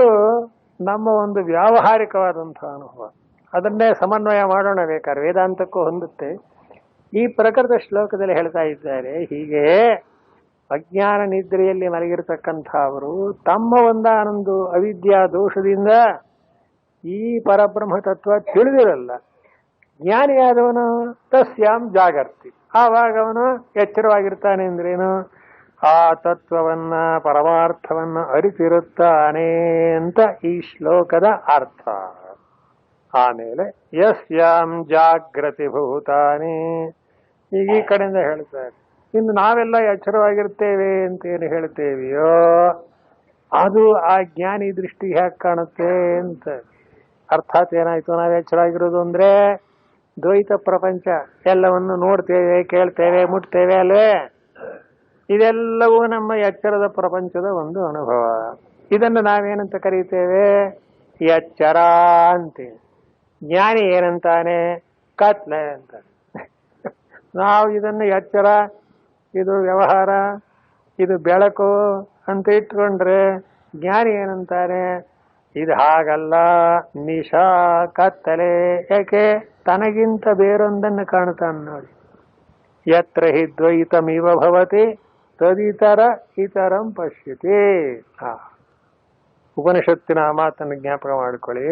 ನಮ್ಮ ಒಂದು ವ್ಯಾವಹಾರಿಕವಾದಂತಹ ಅನುಭವ. ಅದನ್ನೇ ಸಮನ್ವಯ ಮಾಡೋಣ ಬೇಕಾದ್ರೆ, ವೇದಾಂತಕ್ಕೂ ಹೊಂದುತ್ತೆ. ಈ ಪ್ರಕೃತ ಶ್ಲೋಕದಲ್ಲಿ ಹೇಳ್ತಾ ಇದ್ದಾರೆ, ಹೀಗೆ ಅಜ್ಞಾನ ನಿದ್ರೆಯಲ್ಲಿ ಮಲಗಿರತಕ್ಕಂಥವರು ತಮ್ಮ ಒಂದಾನೊಂದು ಅವಿದ್ಯಾ ದೋಷದಿಂದ ಈ ಪರಬ್ರಹ್ಮ ತತ್ವ ತಿಳಿದಿರಲ್ಲ. ಜ್ಞಾನಿಯಾದವನು ತಸ್ಯಾಂ ಜಾಗರ್ತಿ, ಆವಾಗ ಅವನು ಎಚ್ಚರವಾಗಿರ್ತಾನೆ. ಅಂದ್ರೇನು? ಆ ತತ್ವವನ್ನ ಪರಮಾರ್ಥವನ್ನ ಅರಿತಿರುತ್ತಾನೆ ಅಂತ ಈ ಶ್ಲೋಕದ ಅರ್ಥ. ಆಮೇಲೆ ಯಸ್ಯಾಂ ಜಾಗೃತಿ ಭೂತಾನಿ, ಈಗ ಈ ಕಡೆಯಿಂದ ಹೇಳ್ತಾರೆ. ಇನ್ನು ನಾವೆಲ್ಲ ಎಚ್ಚರವಾಗಿರ್ತೇವೆ ಅಂತ ಏನು ಹೇಳ್ತೇವೆಯೋ ಅದು ಆ ಜ್ಞಾನಿ ದೃಷ್ಟಿಗೆ ಹೇಗೆ ಕಾಣುತ್ತೆ ಅಂತ. ಅರ್ಥಾತ್ ಏನಾಯ್ತು? ನಾವು ಎಚ್ಚರಾಗಿರೋದು ಅಂದ್ರೆ ದ್ವೈತ ಪ್ರಪಂಚ ಎಲ್ಲವನ್ನು ನೋಡ್ತೇವೆ, ಕೇಳ್ತೇವೆ, ಮುಟ್ತೇವೆ ಅಲ್ವೇ? ಇದೆಲ್ಲವೂ ನಮ್ಮ ಎಚ್ಚರದ ಪ್ರಪಂಚದ ಒಂದು ಅನುಭವ. ಇದನ್ನು ನಾವೇನಂತ ಕರೀತೇವೆ? ಎಚ್ಚರ ಅಂತೇವೆ. ಜ್ಞಾನಿ ಏನಂತಾನೆ? ಕತ್ಲೆ ಅಂತ. ನಾವು ಇದನ್ನು ಎಚ್ಚರ, ಇದು ವ್ಯವಹಾರ, ಇದು ಬೆಳಕು ಅಂತ ಇಟ್ಕೊಂಡ್ರೆ ಜ್ಞಾನಿ ಏನಂತಾನೆ? ಇದು ಹಾಗಲ್ಲ, ನಿಶಾ, ಕತ್ತಲೆ. ಯಾಕೆ? ತನಗಿಂತ ಬೇರೊಂದನ್ನು ಕಾಣ್ತಾನೆ ನೋಡಿ. ಯತ್ರ ಹಿ ದ್ವೈತಮಿವ ಭವತಿ ತದಿತರ ಇತರಂ ಪಶ್ಯತಿ. ಉಪನಿಷತ್ತಿನ ಮಾತನ್ನು ಜ್ಞಾಪಕ ಮಾಡಿಕೊಳ್ಳಿ.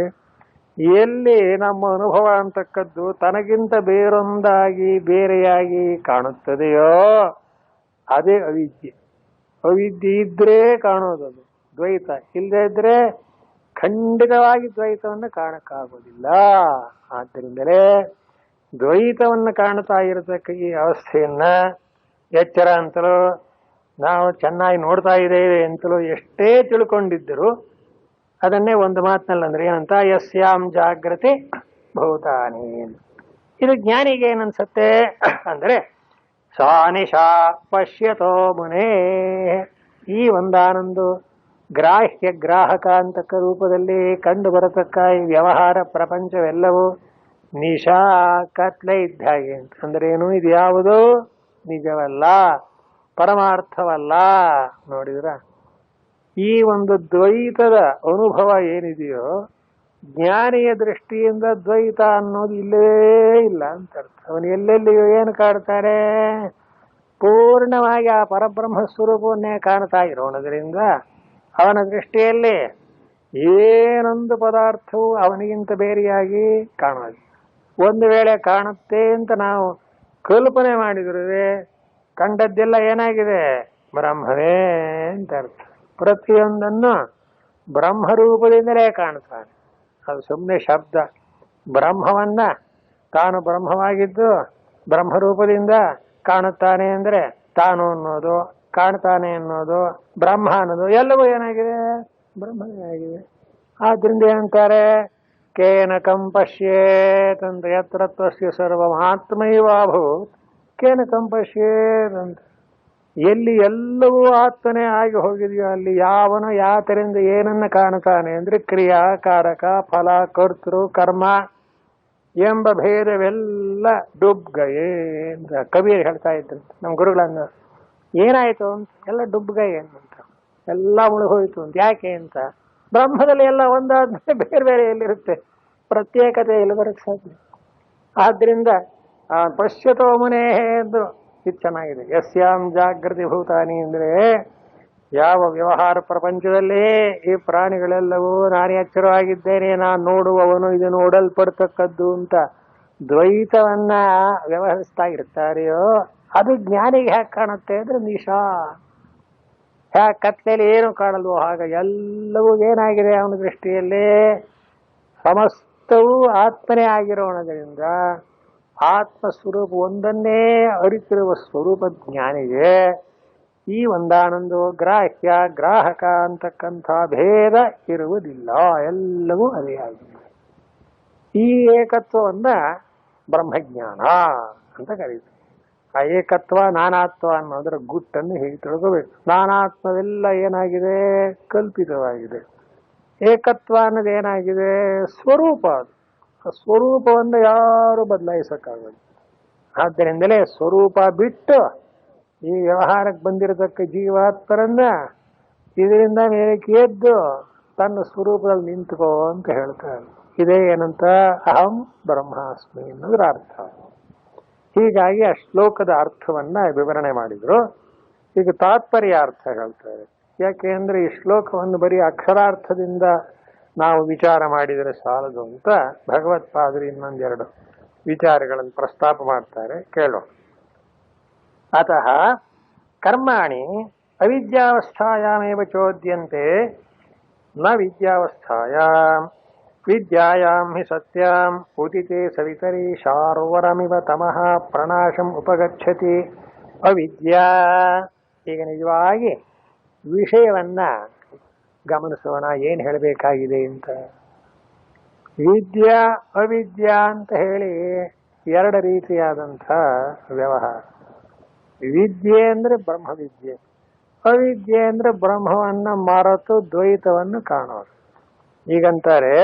ಎಲ್ಲಿ ನಮ್ಮ ಅನುಭವ ಅಂತಕ್ಕದ್ದು ತನಗಿಂತ ಬೇರೊಂದಾಗಿ ಬೇರೆಯಾಗಿ ಕಾಣುತ್ತದೆಯೋ ಅದೇ ಅವಿದ್ಯೆ. ಅವಿದ್ಯೆ ಇದ್ರೆ ಕಾಣೋದದು ದ್ವೈತ, ಇಲ್ಲದೆ ಇದ್ರೆ ಖಂಡಿತವಾಗಿ ದ್ವೈತವನ್ನು ಕಾಣಕ್ಕಾಗೋದಿಲ್ಲ. ಆದ್ದರಿಂದಲೇ ದ್ವೈತವನ್ನು ಕಾಣ್ತಾ ಇರತಕ್ಕ ಈ ಅವಸ್ಥೆಯನ್ನ ಎಚ್ಚರ ಅಂತಲೋ ನಾವು ಚೆನ್ನಾಗಿ ನೋಡ್ತಾ ಇದ್ದೇವೆ ಅಂತಲೋ ಎಷ್ಟೇ ತಿಳ್ಕೊಂಡಿದ್ದರು ಅದನ್ನೇ ಒಂದು ಮಾತಿನಲ್ಲಿ ಅಂದ್ರೆ ಏನಂತ? ಯಸ್ಯಾಂ ಜಾಗೃತಿ ಭೂತಾನಿ. ಇದು ಜ್ಞಾನಿಗೆ ಏನನ್ಸತ್ತೆ ಅಂದ್ರೆ ಸಾನಿಶಾ ಪಶ್ಯತೋ ಮುನೇ. ಈ ಒಂದಾನೊಂದು ಗ್ರಾಹ್ಯ ಗ್ರಾಹಕ ಅಂತಕ್ಕ ರೂಪದಲ್ಲಿ ಕಂಡು ಬರತಕ್ಕ ಈ ವ್ಯವಹಾರ ಪ್ರಪಂಚವೆಲ್ಲವೂ ನಿಶಾ, ಕತ್ಲೆ ಇದ್ದ ಹಾಗೆ. ಅಂದ್ರೆ ಏನು? ಇದು ಯಾವುದು ನಿಜವಲ್ಲ, ಪರಮಾರ್ಥವಲ್ಲ. ನೋಡಿದ್ರ ಈ ಒಂದು ದ್ವೈತದ ಅನುಭವ ಏನಿದೆಯೋ ಜ್ಞಾನಿಯ ದೃಷ್ಟಿಯಿಂದ ದ್ವೈತ ಅನ್ನೋದು ಇಲ್ಲೇ ಇಲ್ಲ ಅಂತ ಅರ್ಥ. ಅವನು ಎಲ್ಲೆಲ್ಲಿಯೂ ಏನು ಕಾಡ್ತಾರೆ? ಪೂರ್ಣವಾಗಿ ಆ ಪರಬ್ರಹ್ಮ ಸ್ವರೂಪವನ್ನೇ ಕಾಣ್ತಾ ಇರೋಣದ್ರಿಂದ ಅವನ ದೃಷ್ಟಿಯಲ್ಲಿ ಏನೊಂದು ಪದಾರ್ಥವು ಅವನಿಗಿಂತ ಬೇರೆಯಾಗಿ ಕಾಣೋದು. ಒಂದು ವೇಳೆ ಕಾಣುತ್ತೆ ಅಂತ ನಾವು ಕಲ್ಪನೆ ಮಾಡಿದ್ರೆ ಕಂಡದ್ದೆಲ್ಲ ಏನಾಗಿದೆ? ಬ್ರಹ್ಮವೇ ಅಂತ ಅರ್ಥ. ಪ್ರತಿಯೊಂದನ್ನು ಬ್ರಹ್ಮರೂಪದಿಂದಲೇ ಕಾಣ್ತಾನೆ. ಅದು ಸುಮ್ಮನೆ ಶಬ್ದ. ಬ್ರಹ್ಮವನ್ನ ತಾನು ಬ್ರಹ್ಮವಾಗಿದ್ದು ಬ್ರಹ್ಮರೂಪದಿಂದ ಕಾಣುತ್ತಾನೆ ಅಂದ್ರೆ ತಾನು ಅನ್ನೋದು, ಕಾಣ್ತಾನೆ ಅನ್ನೋದು, ಬ್ರಹ್ಮ ಅನ್ನೋದು ಎಲ್ಲವೂ ಏನಾಗಿದೆ? ಬ್ರಹ್ಮವೇ ಆಗಿದೆ. ಆದ್ರಿಂದ ಏನಂತಾರೆ? ಕೇನ ಕಂಪಶ್ಯೇತ್ ಅಂತ. ಯತ್ರ ತ್ವಸ್ಯ ಸರ್ವಮಾತ್ಮೈವಾಭೂತ್ ಕೇನ ಕಂಪಶ್ಯೇತ್ ಅಂತ. ಎಲ್ಲಿ ಎಲ್ಲವೂ ಆತ್ಮನೇ ಆಗಿ ಹೋಗಿದೆಯೋ ಅಲ್ಲಿ ಯಾವನು ಯಾತರಿಂದ ಏನನ್ನ ಕಾಣ್ತಾನೆ ಅಂದ್ರೆ ಕ್ರಿಯಾ, ಕಾರಕ, ಫಲ, ಕರ್ತೃ, ಕರ್ಮ ಎಂಬ ಭೇದವೆಲ್ಲ ಡುಬ್ಗಯೇ ಅಂತ ಕಬೀರ್ ಹೇಳ್ತಾ ಇದ್ರು. ನಮ್ಮ ಗುರುಗಳನ್ನ ಏನಾಯ್ತು ಅಂತ, ಎಲ್ಲ ಡುಬ್ಗಯೇ ಅಂತ, ಎಲ್ಲ ಮುಳುಗೋಯ್ತು ಅಂತ. ಯಾಕೆ ಅಂತ? ಬ್ರಹ್ಮದಲ್ಲಿ ಎಲ್ಲ ಒಂದಾದ್ಮೇಲೆ ಬೇರೆ ಬೇರೆ ಎಲ್ಲಿರುತ್ತೆ? ಪ್ರತ್ಯೇಕತೆ ಎಲ್ಲಿ ಬರಕ್ಕೆ ಸಾಧ್ಯ? ಆದ್ರಿಂದ ಪಶ್ಯತೋ ಮುನೇ ಎಂದು ಇದು ಚೆನ್ನಾಗಿದೆ. ಯಸ್ಯಾಂ ಜಾಗೃತಿ ಭೂತಾನಿ ಅಂದ್ರೆ ಯಾವ ವ್ಯವಹಾರ ಪ್ರಪಂಚದಲ್ಲಿ ಈ ಪ್ರಾಣಿಗಳೆಲ್ಲವೂ ನಾನೇ ಎಚ್ಚರವಾಗಿದ್ದೇನೆ, ನಾನು ನೋಡುವವನು ಇದು ನೋಡಲ್ಪಡ್ತಕ್ಕದ್ದು ಅಂತ ದ್ವೈತವನ್ನ ವ್ಯವಹರಿಸ್ತಾ ಇರ್ತಾರೆಯೋ ಅದು ಜ್ಞಾನಿಗೆ ಹೇಗೆ ಕಾಣುತ್ತೆ ಅಂದ್ರೆ ನಿಶಾ. ಹ್ಯಾಕೆ ಕತ್ತಲೆಯಲ್ಲಿ ಏನು ಕಾಣಲ್ವೋ ಹಾಗ ಎಲ್ಲವೂ ಏನಾಗಿದೆ ಅವನ ದೃಷ್ಟಿಯಲ್ಲಿ ಸಮಸ್ತವೂ ಆತ್ಮನೇ ಆಗಿರೋಣದ್ರಿಂದ ಆತ್ಮ ಸ್ವರೂಪ ಒಂದನ್ನೇ ಅರಿತಿರುವ ಸ್ವರೂಪ ಜ್ಞಾನಿಗೆ ಈ ಒಂದಾನೊಂದು ಗ್ರಾಹ್ಯ ಗ್ರಾಹಕ ಅಂತಕ್ಕಂಥ ಭೇದ ಇರುವುದಿಲ್ಲ, ಎಲ್ಲವೂ ಅದೇ ಆಗಿದೆ. ಈ ಏಕತ್ವವನ್ನ ಬ್ರಹ್ಮಜ್ಞಾನ ಅಂತ ಕರೀತಾರೆ. ಆ ಏಕತ್ವ ನಾನಾತ್ವ ಅನ್ನೋದರ ಗುಟ್ಟನ್ನು ಹೇಗೆ ತಿಳ್ಕೋಬೇಕು. ನಾನಾತ್ಮವೆಲ್ಲ ಏನಾಗಿದೆ, ಕಲ್ಪಿತವಾಗಿದೆ. ಏಕತ್ವ ಅನ್ನೋದು ಏನಾಗಿದೆ, ಸ್ವರೂಪ. ಅದು ಆ ಸ್ವರೂಪವನ್ನು ಯಾರು ಬದಲಾಯಿಸಕ್ಕಾಗಲ್ಲ. ಆದ್ದರಿಂದಲೇ ಸ್ವರೂಪ ಬಿಟ್ಟು ಈ ವ್ಯವಹಾರಕ್ಕೆ ಬಂದಿರತಕ್ಕ ಜೀವಾತ್ಮರನ್ನ ಇದರಿಂದ ಮೇಲಕ್ಕೆ ಎದ್ದು ತನ್ನ ಸ್ವರೂಪದಲ್ಲಿ ನಿಂತ್ಕೋ ಅಂತ ಹೇಳ್ತಾರೆ. ಇದೇ ಏನಂತ ಅಹಂ ಬ್ರಹ್ಮಾಸ್ಮಿ ಅನ್ನೋದ್ರ ಅರ್ಥ. ಹೀಗಾಗಿ ಆ ಶ್ಲೋಕದ ಅರ್ಥವನ್ನ ವಿವರಣೆ ಮಾಡಿದ್ರು. ಈಗ ತಾತ್ಪರ್ಯ ಅರ್ಥ ಹೇಳ್ತಾರೆ. ಯಾಕೆ ಅಂದ್ರೆ ಈ ಶ್ಲೋಕವನ್ನು ಬರೀ ಅಕ್ಷರಾರ್ಥದಿಂದ ನಾವು ವಿಚಾರ ಮಾಡಿದರೆ ಸಾಲದು ಅಂತ ಭಗವತ್ಪಾದರು ಇನ್ನೊಂದೆರಡು ವಿಚಾರಗಳನ್ನು ಪ್ರಸ್ತಾಪ ಮಾಡ್ತಾರೆ, ಕೇಳೋಣ. ಅತಃ ಕರ್ಮಾಣಿ ಅವಿದ್ಯಾವಸ್ಥಾಯಾಮೇವ ಚೋದ್ಯಂತೆ ನ ವಿದ್ಯಾವಸ್ಥಾಯಾಂ ವಿದ್ಯಾಯಾಂ ಹಿ ಸತ್ಯಾಂ ಉದಿತೆ ಸವಿತರಿ ಶಾರ್ವರಮಿವ ತಮಃ ಪ್ರಣಾಶಂ ಉಪಗಚ್ಚತಿ ಅವಿದ್ಯಾ. ಈಗ ನಿಜವಾಗಿ ವಿಷಯವನ್ನ ಗಮನಿಸೋಣ, ಏನು ಹೇಳಬೇಕಾಗಿದೆ ಅಂತ. ವಿದ್ಯಾ ಅವಿದ್ಯಾ ಅಂತ ಹೇಳಿ ಎರಡು ರೀತಿಯಾದಂಥ ವ್ಯವಹಾರ. ವಿದ್ಯೆ ಅಂದ್ರೆ ಬ್ರಹ್ಮವಿದ್ಯೆ, ಅವಿದ್ಯೆ ಅಂದ್ರೆ ಬ್ರಹ್ಮವನ್ನ ಮರೆತು ದ್ವೈತವನ್ನು ಕಾಣೋದು. ಈಗಂತಾರೆ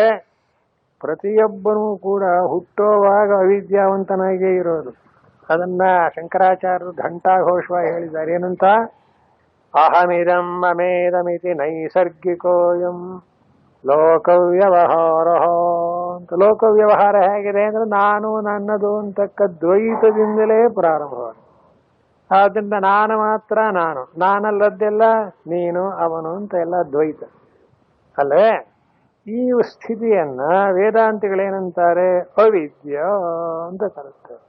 ಪ್ರತಿಯೊಬ್ಬನೂ ಕೂಡ ಹುಟ್ಟೋವಾಗ ಅವಿದ್ಯಾವಂತನಾಗೇ ಇರೋದು. ಅದನ್ನ ಶಂಕರಾಚಾರ್ಯರು ಘಂಟಾಘೋಷವಾಗಿ ಹೇಳಿದ್ದಾರೆ. ಏನಂತ? ಅಹಮಿದಂ ಮಮೇದಮಿತಿ ನೈಸರ್ಗಿಕೋಯಂ ಲೋಕವ್ಯವಹಾರ ಅಂತ. ಲೋಕವ್ಯವಹಾರ ಹೇಗಿದೆ ಅಂದ್ರೆ ನಾನು ನನ್ನದು ಅಂತಕ್ಕ ದ್ವೈತದಿಂದಲೇ ಪ್ರಾರಂಭವಾಗಿದೆ. ಆದ್ರಿಂದ ನಾನು ಮಾತ್ರ ನಾನು, ನಾನಲ್ಲದ್ದೆಲ್ಲ ನೀನು ಅವನು ಅಂತ ಎಲ್ಲ ದ್ವೈತ ಅಲ್ಲವೇ. ಈ ಸ್ಥಿತಿಯನ್ನ ವೇದಾಂತಿಗಳೇನಂತಾರೆ, ಅವಿದ್ಯ ಅಂತ ಕರೆಸ್ತಾರೆ.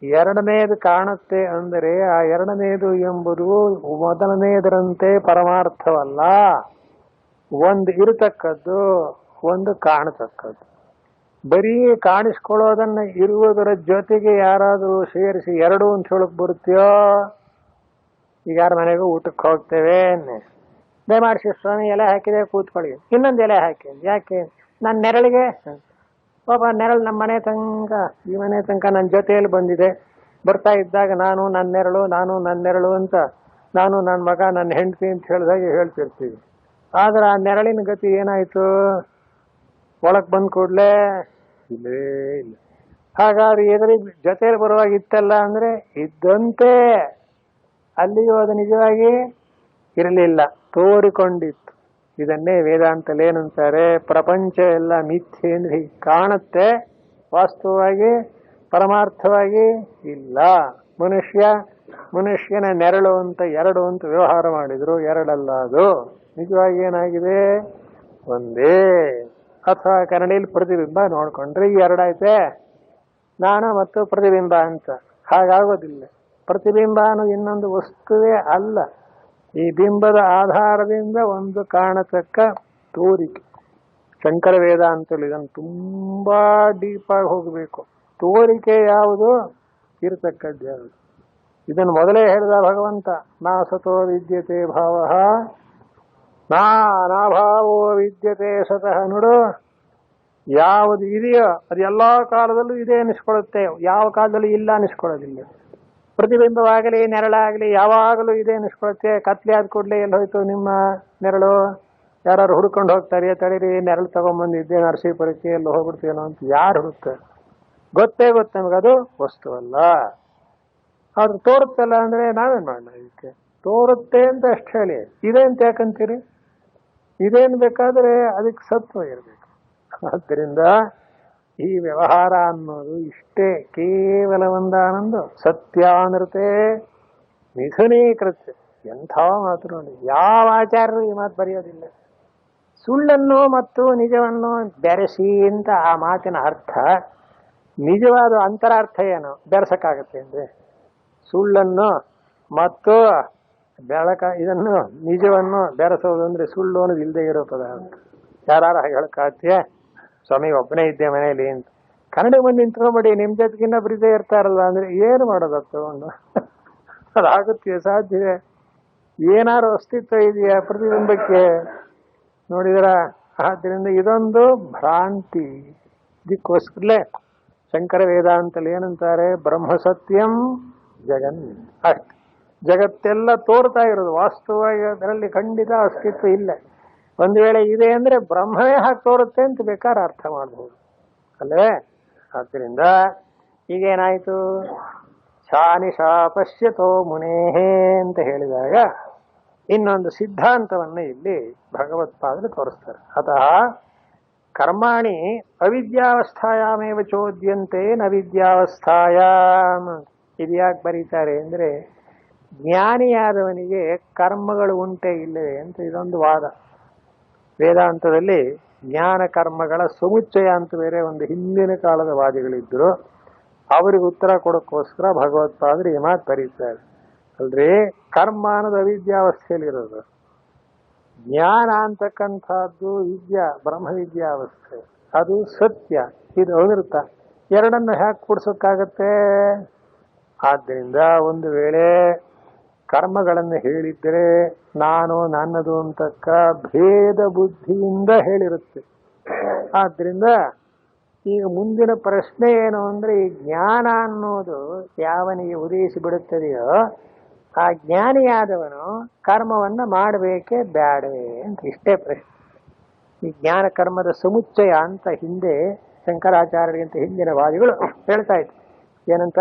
ಎರಡನೇದು ಕಾಣುತ್ತೆ ಅಂದರೆ ಆ ಎರಡನೇದು ಎಂಬುದು ಮೊದಲನೇದರಂತೆ ಪರಮಾರ್ಥವಲ್ಲ. ಒಂದು ಇರತಕ್ಕದ್ದು, ಒಂದು ಕಾಣತಕ್ಕದ್ದು. ಬರೀ ಕಾಣಿಸ್ಕೊಳ್ಳೋದನ್ನ ಇರುವುದರ ಜೊತೆಗೆ ಯಾರಾದರೂ ಸೇರಿಸಿ ಎರಡು ಅಂತ ಹೇಳಕ್ ಬರುತ್ತೆಯೋ. ಈಗ ಯಾರ ಮನೆಗೂ ಊಟಕ್ಕೆ ಹೋಗ್ತೇವೆ, ದಯಮಾಡಿಸಿ ಸ್ವಾಮಿ ಎಲೆ ಹಾಕಿದೆ ಕೂತ್ಕೊಳ್ಳಿ, ಇನ್ನೊಂದು ಎಲೆ ಹಾಕಿ. ಯಾಕೆ? ನನ್ನ ನೆರಳಿಗೆ ಪಾಪ ನೆರಳು ನಮ್ಮ ಮನೆ ತನಕ, ಈ ಮನೆ ತನಕ ನನ್ನ ಜೊತೆಯಲ್ಲಿ ಬಂದಿದೆ. ಬರ್ತಾ ಇದ್ದಾಗ ನಾನು ನನ್ನ ನೆರಳು, ನಾನು ನನ್ನ ನೆರಳು ಅಂತ, ನಾನು ನನ್ನ ಮಗ, ನನ್ನ ಹೆಂಡತಿ ಅಂತ ಹೇಳಿದಾಗ ಹೇಳ್ತಿರ್ತೀವಿ. ಆದ್ರೆ ಆ ನೆರಳಿನ ಗತಿ ಏನಾಯ್ತು? ಒಳಕ್ ಬಂದ್ ಕೂಡ್ಲೆ ಇಲ್ಲೇ ಇಲ್ಲ. ಹಾಗಾದ್ರೆ ಎದುರಿಗೆ ಜೊತೆಯಲ್ಲಿ ಬರುವಾಗ ಇತ್ತಲ್ಲ ಅಂದ್ರೆ ಇದ್ದಂತೆ, ಅಲ್ಲಿಯೂ ಅದು ನಿಜವಾಗಿ ಇರಲಿಲ್ಲ, ತೋರಿಕೊಂಡಿತ್ತು. ಇದನ್ನೇ ವೇದಾಂತಲ್ಲಿ ಏನಂತಾರೆ, ಪ್ರಪಂಚ ಎಲ್ಲ ಮಿಥ್ಯೆ ಅಂದ್ರೆ ಹೀಗೆ ಕಾಣುತ್ತೆ, ವಾಸ್ತವವಾಗಿ ಪರಮಾರ್ಥವಾಗಿ ಇಲ್ಲ. ಮನುಷ್ಯನ ನೆರಳು ಅಂತ ಎರಡು ಅಂತ ವ್ಯವಹಾರ ಮಾಡಿದ್ರು, ಎರಡಲ್ಲ, ಅದು ನಿಜವಾಗಿ ಏನಾಗಿದೆ ಒಂದೇ. ಅಥವಾ ಕನ್ನಡಿಯಲ್ಲಿ ಪ್ರತಿಬಿಂಬ ನೋಡ್ಕೊಂಡ್ರೆ ಈ ಎರಡಾಯ್ತೆ, ನಾನು ಮತ್ತು ಪ್ರತಿಬಿಂಬ ಅಂತ. ಹಾಗಾಗೋದಿಲ್ಲ. ಪ್ರತಿಬಿಂಬ ಅನ್ನೋದು ಇನ್ನೊಂದು ವಸ್ತುವೇ ಅಲ್ಲ. ಈ ಬಿಂಬದ ಆಧಾರದಿಂದ ಒಂದು ಕಾಣತಕ್ಕ ತೋರಿಕೆ. ಶಂಕರ ವೇದಾಂತಲ್ಲಿ ಇದನ್ನು ತುಂಬಾ ಡೀಪ್ ಆಗಿ ಹೋಗಬೇಕು. ತೋರಿಕೆ ಯಾವುದು, ಇರತಕ್ಕದ್ದು ಯಾವುದು. ಇದನ್ನು ಮೊದಲೇ ಹೇಳಿದ ಭಗವಂತ, ನಾ ಸತೋ ವಿದ್ಯತೆ ಭಾವ ನಾಭಾವೋ ವಿದ್ಯತೆ ಸತಃ. ನೋಡು, ಯಾವುದು ಇದೆಯೋ ಅದು ಎಲ್ಲಾ ಕಾಲದಲ್ಲೂ ಇದೆ ಅನಿಸ್ಕೊಳ್ಳುತ್ತೆ, ಯಾವ ಕಾಲದಲ್ಲೂ ಇಲ್ಲ ಅನಿಸ್ಕೊಳ್ಳೋದಿಲ್ಲ. ಪ್ರತಿಬಿಂಬವಾಗಲಿ ನೆರಳಾಗಲಿ ಯಾವಾಗಲೂ ಇದೆ ಅನಿಸ್ಕೊಳುತ್ತೆ. ಕತ್ಲೆ ಆದ ಕೂಡಲೇ ಎಲ್ಲಿ ಹೋಯ್ತು ನಿಮ್ಮ ನೆರಳು? ಯಾರು ಹುಡ್ಕೊಂಡು ಹೋಗ್ತಾರೆ, ತಡೀರಿ ನೆರಳು ತಗೊಂಡ್ಬಂದಿದ್ದೆ ನರಸೀಪುರಕ್ಕೆ, ಎಲ್ಲಿ ಹೋಗ್ಬಿಡ್ತೀನೋ ಅಂತ ಯಾರು ಹುಡುಕ್ತಾರೆ? ಗೊತ್ತೇ ನಮಗದು ವಸ್ತುವಲ್ಲ. ಆದ್ರೆ ತೋರುತ್ತಲ್ಲ ಅಂದ್ರೆ ನಾವೇನ್ ಮಾಡೋಣ? ಇದಕ್ಕೆ ತೋರುತ್ತೆ ಅಂತ ಅಷ್ಟು ಹೇಳಿ ಇದೆ ಅಂತ ಯಾಕಂತೀರಿ? ಇದೇನ್ ಬೇಕಾದ್ರೆ ಅದಕ್ಕೆ ಸತ್ವ ಇರಬೇಕು. ಆದ್ದರಿಂದ ಈ ವ್ಯವಹಾರ ಅನ್ನೋದು ಇಷ್ಟೇ, ಕೇವಲ ಒಂದಾನಂದು ಸತ್ಯಾನೃತೆ ಮಿಥುನೀಕೃತ್ಯ. ಎಂಥ ಮಾತು ನೋಡಿ, ಯಾವ ಆಚಾರ್ಯರು ಈ ಮಾತು ಬರೆಯೋದಿಲ್ಲ. ಸುಳ್ಳನ್ನು ಮತ್ತು ನಿಜವನ್ನು ಬೆರೆಸಿ ಅಂತ ಆ ಮಾತಿನ ಅರ್ಥ. ನಿಜವಾದ ಅಂತರಾರ್ಥ ಏನು ಬೆರೆಸಕ್ಕಾಗತ್ತೆ ಅಂದ್ರೆ, ಸುಳ್ಳನ್ನು ಮತ್ತು ಇದನ್ನು ನಿಜವನ್ನು ಬೆರೆಸೋದು ಅಂದ್ರೆ ಸುಳ್ಳು ಅನ್ನೋದು ಇಲ್ಲದೆ ಇರೋ ಪದಾರ್ಥ. ಯಾರು ಹೇಳಕ್ಕಾಗ್ತೀಯ? ಸ್ವಾಮಿ ಒಬ್ಬನೇ ಇದ್ದೆ ಮನೇಲಿ ಅಂತ ಕನ್ನಡ ಬಂದು ನಿಂತ್ಕೊಂಡ್ಬಿಡಿ, ನಿಮ್ ಜೊತೆಗಿನ್ನ ಬ್ರಿಜೆ ಇರ್ತಾರಲ್ಲ ಅಂದ್ರೆ ಏನು ಮಾಡೋದು ತಗೊಂಡು? ಅದಾಗುತ್ತೆ? ಸಾಧ್ಯವೇ? ಏನಾರು ಅಸ್ತಿತ್ವ ಇದೆಯಾ ಪ್ರತಿಬಿಂಬಕ್ಕೆ? ನೋಡಿದ್ರ? ಆದ್ದರಿಂದ ಇದೊಂದು ಭ್ರಾಂತಿ. ಇದಕ್ಕೋಸ್ಕರಲೇ ಶಂಕರ ವೇದಾಂತಲ್ಲಿ ಏನಂತಾರೆ? ಬ್ರಹ್ಮ ಸತ್ಯಂ ಜಗನ್. ಅಷ್ಟೆ, ಜಗತ್ತೆಲ್ಲ ತೋರ್ತಾ ಇರೋದು, ವಾಸ್ತವವಾಗಿ ಅದರಲ್ಲಿ ಖಂಡಿತ ಅಸ್ತಿತ್ವ ಇಲ್ಲ. ಒಂದು ವೇಳೆ ಇದೆ ಅಂದ್ರೆ ಬ್ರಹ್ಮವೇ ಹಾಕಿ ತೋರುತ್ತೆ ಅಂತ ಬೇಕಾದ್ರೆ ಅರ್ಥ ಮಾಡಬಹುದು ಅಲ್ಲವೇ? ಆದ್ದರಿಂದ ಈಗೇನಾಯ್ತು? ಶಾನಿಶಾ ಪಶ್ಯತೋ ಮುನೇಹೇ ಅಂತ ಹೇಳಿದಾಗ ಇನ್ನೊಂದು ಸಿದ್ಧಾಂತವನ್ನ ಇಲ್ಲಿ ಭಗವತ್ಪಾದರು ತೋರಿಸ್ತಾರೆ. ಅತಃ ಕರ್ಮಾಣಿ ಅವಿದ್ಯಾವಸ್ಥಾಯಾಮೇವ ಚೋದ್ಯಂತೆ ನ ವಿದ್ಯಾವಸ್ಥಾಯಾಮ್. ಇದ್ಯಾಕೆ ಬರೀತಾರೆ ಅಂದ್ರೆ, ಜ್ಞಾನಿಯಾದವನಿಗೆ ಕರ್ಮಗಳು ಉಂಟೇ ಇಲ್ಲವೇ ಅಂತ ಇದೊಂದು ವಾದ. ವೇದಾಂತದಲ್ಲಿ ಜ್ಞಾನ ಕರ್ಮಗಳ ಸಮುಚ್ಚಯ ಅಂತ ಬೇರೆ ಒಂದು ಹಿಂದಿನ ಕಾಲದ ವಾದಿಗಳಿದ್ರು. ಅವರಿಗೆ ಉತ್ತರ ಕೊಡೋಕ್ಕೋಸ್ಕರ ಭಗವತ್ಪಾದರು ಈ ಮಾತು ಬರೀತಾರೆ. ಅಲ್ರಿ, ಕರ್ಮ ಅನ್ನೋದು ಅವಿದ್ಯಾವಸ್ಥೆಯಲ್ಲಿರೋದು, ಜ್ಞಾನ ಅಂತಕ್ಕಂಥದ್ದು ವಿದ್ಯಾ ಬ್ರಹ್ಮ ವಿದ್ಯಾವಸ್ಥೆ, ಅದು ಸತ್ಯ, ಇದು ಅನೃತ. ಎರಡನ್ನು ಹ್ಯಾಕ್ ಕೂಡ್ಸೋಕ್ಕಾಗತ್ತೆ? ಆದ್ದರಿಂದ ಒಂದು ವೇಳೆ ಕರ್ಮಗಳನ್ನು ಹೇಳಿದ್ರೆ ನಾನು ನನ್ನದು ಅಂತಕ್ಕ ಭೇದ ಬುದ್ಧಿಯಿಂದ ಹೇಳಿರುತ್ತೆ. ಆದ್ರಿಂದ ಈಗ ಮುಂದಿನ ಪ್ರಶ್ನೆ ಏನು ಅಂದ್ರೆ, ಈ ಜ್ಞಾನ ಅನ್ನೋದು ಯಾವನಿಗೆ ಉದಯಿಸಿ ಬಿಡುತ್ತದೆಯೋ ಆ ಜ್ಞಾನಿಯಾದವನು ಕರ್ಮವನ್ನ ಮಾಡಬೇಕೇ ಬ್ಯಾಡವೇ ಅಂತ ಇಷ್ಟೇ ಪ್ರಶ್ನೆ. ಈ ಜ್ಞಾನ ಕರ್ಮದ ಸಮುಚ್ಚಯ ಅಂತ ಹಿಂದೆ ಶಂಕರಾಚಾರ್ಯರಿಗಿಂತ ಹಿಂದಿನ ವಾದಿಗಳು ಹೇಳ್ತಾ ಇದ್ರು. ಏನಂತ?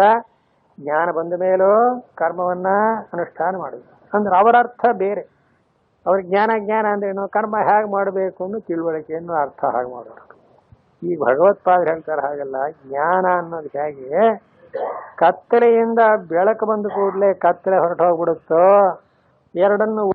ಜ್ಞಾನ ಬಂದ ಮೇಲೂ ಕರ್ಮವನ್ನ ಅನುಷ್ಠಾನ ಮಾಡುದು ಅಂದ್ರೆ ಅವರ ಅರ್ಥ ಬೇರೆ. ಅವ್ರಿಗೆ ಜ್ಞಾನ ಅಂದ್ರೇನು, ಕರ್ಮ ಹೇಗೆ ಮಾಡಬೇಕು ಅನ್ನೋ ತಿಳುವಳಿಕೆಯನ್ನು ಅರ್ಥ ಹಾಗೆ ಮಾಡೋರು. ಈ ಭಗವತ್ಪಾದರು ಹೇಳ್ತಾರೆ ಹಾಗಲ್ಲ. ಜ್ಞಾನ ಅನ್ನೋದು ಹೇಗೆ ಕತ್ತಲೆಯಿಂದ ಬೆಳಕು ಬಂದ ಕೂಡಲೇ ಕತ್ತಲೆ ಹೊರಟು ಹೋಗ್ಬಿಡುತ್ತೋ, ಎರಡನ್ನು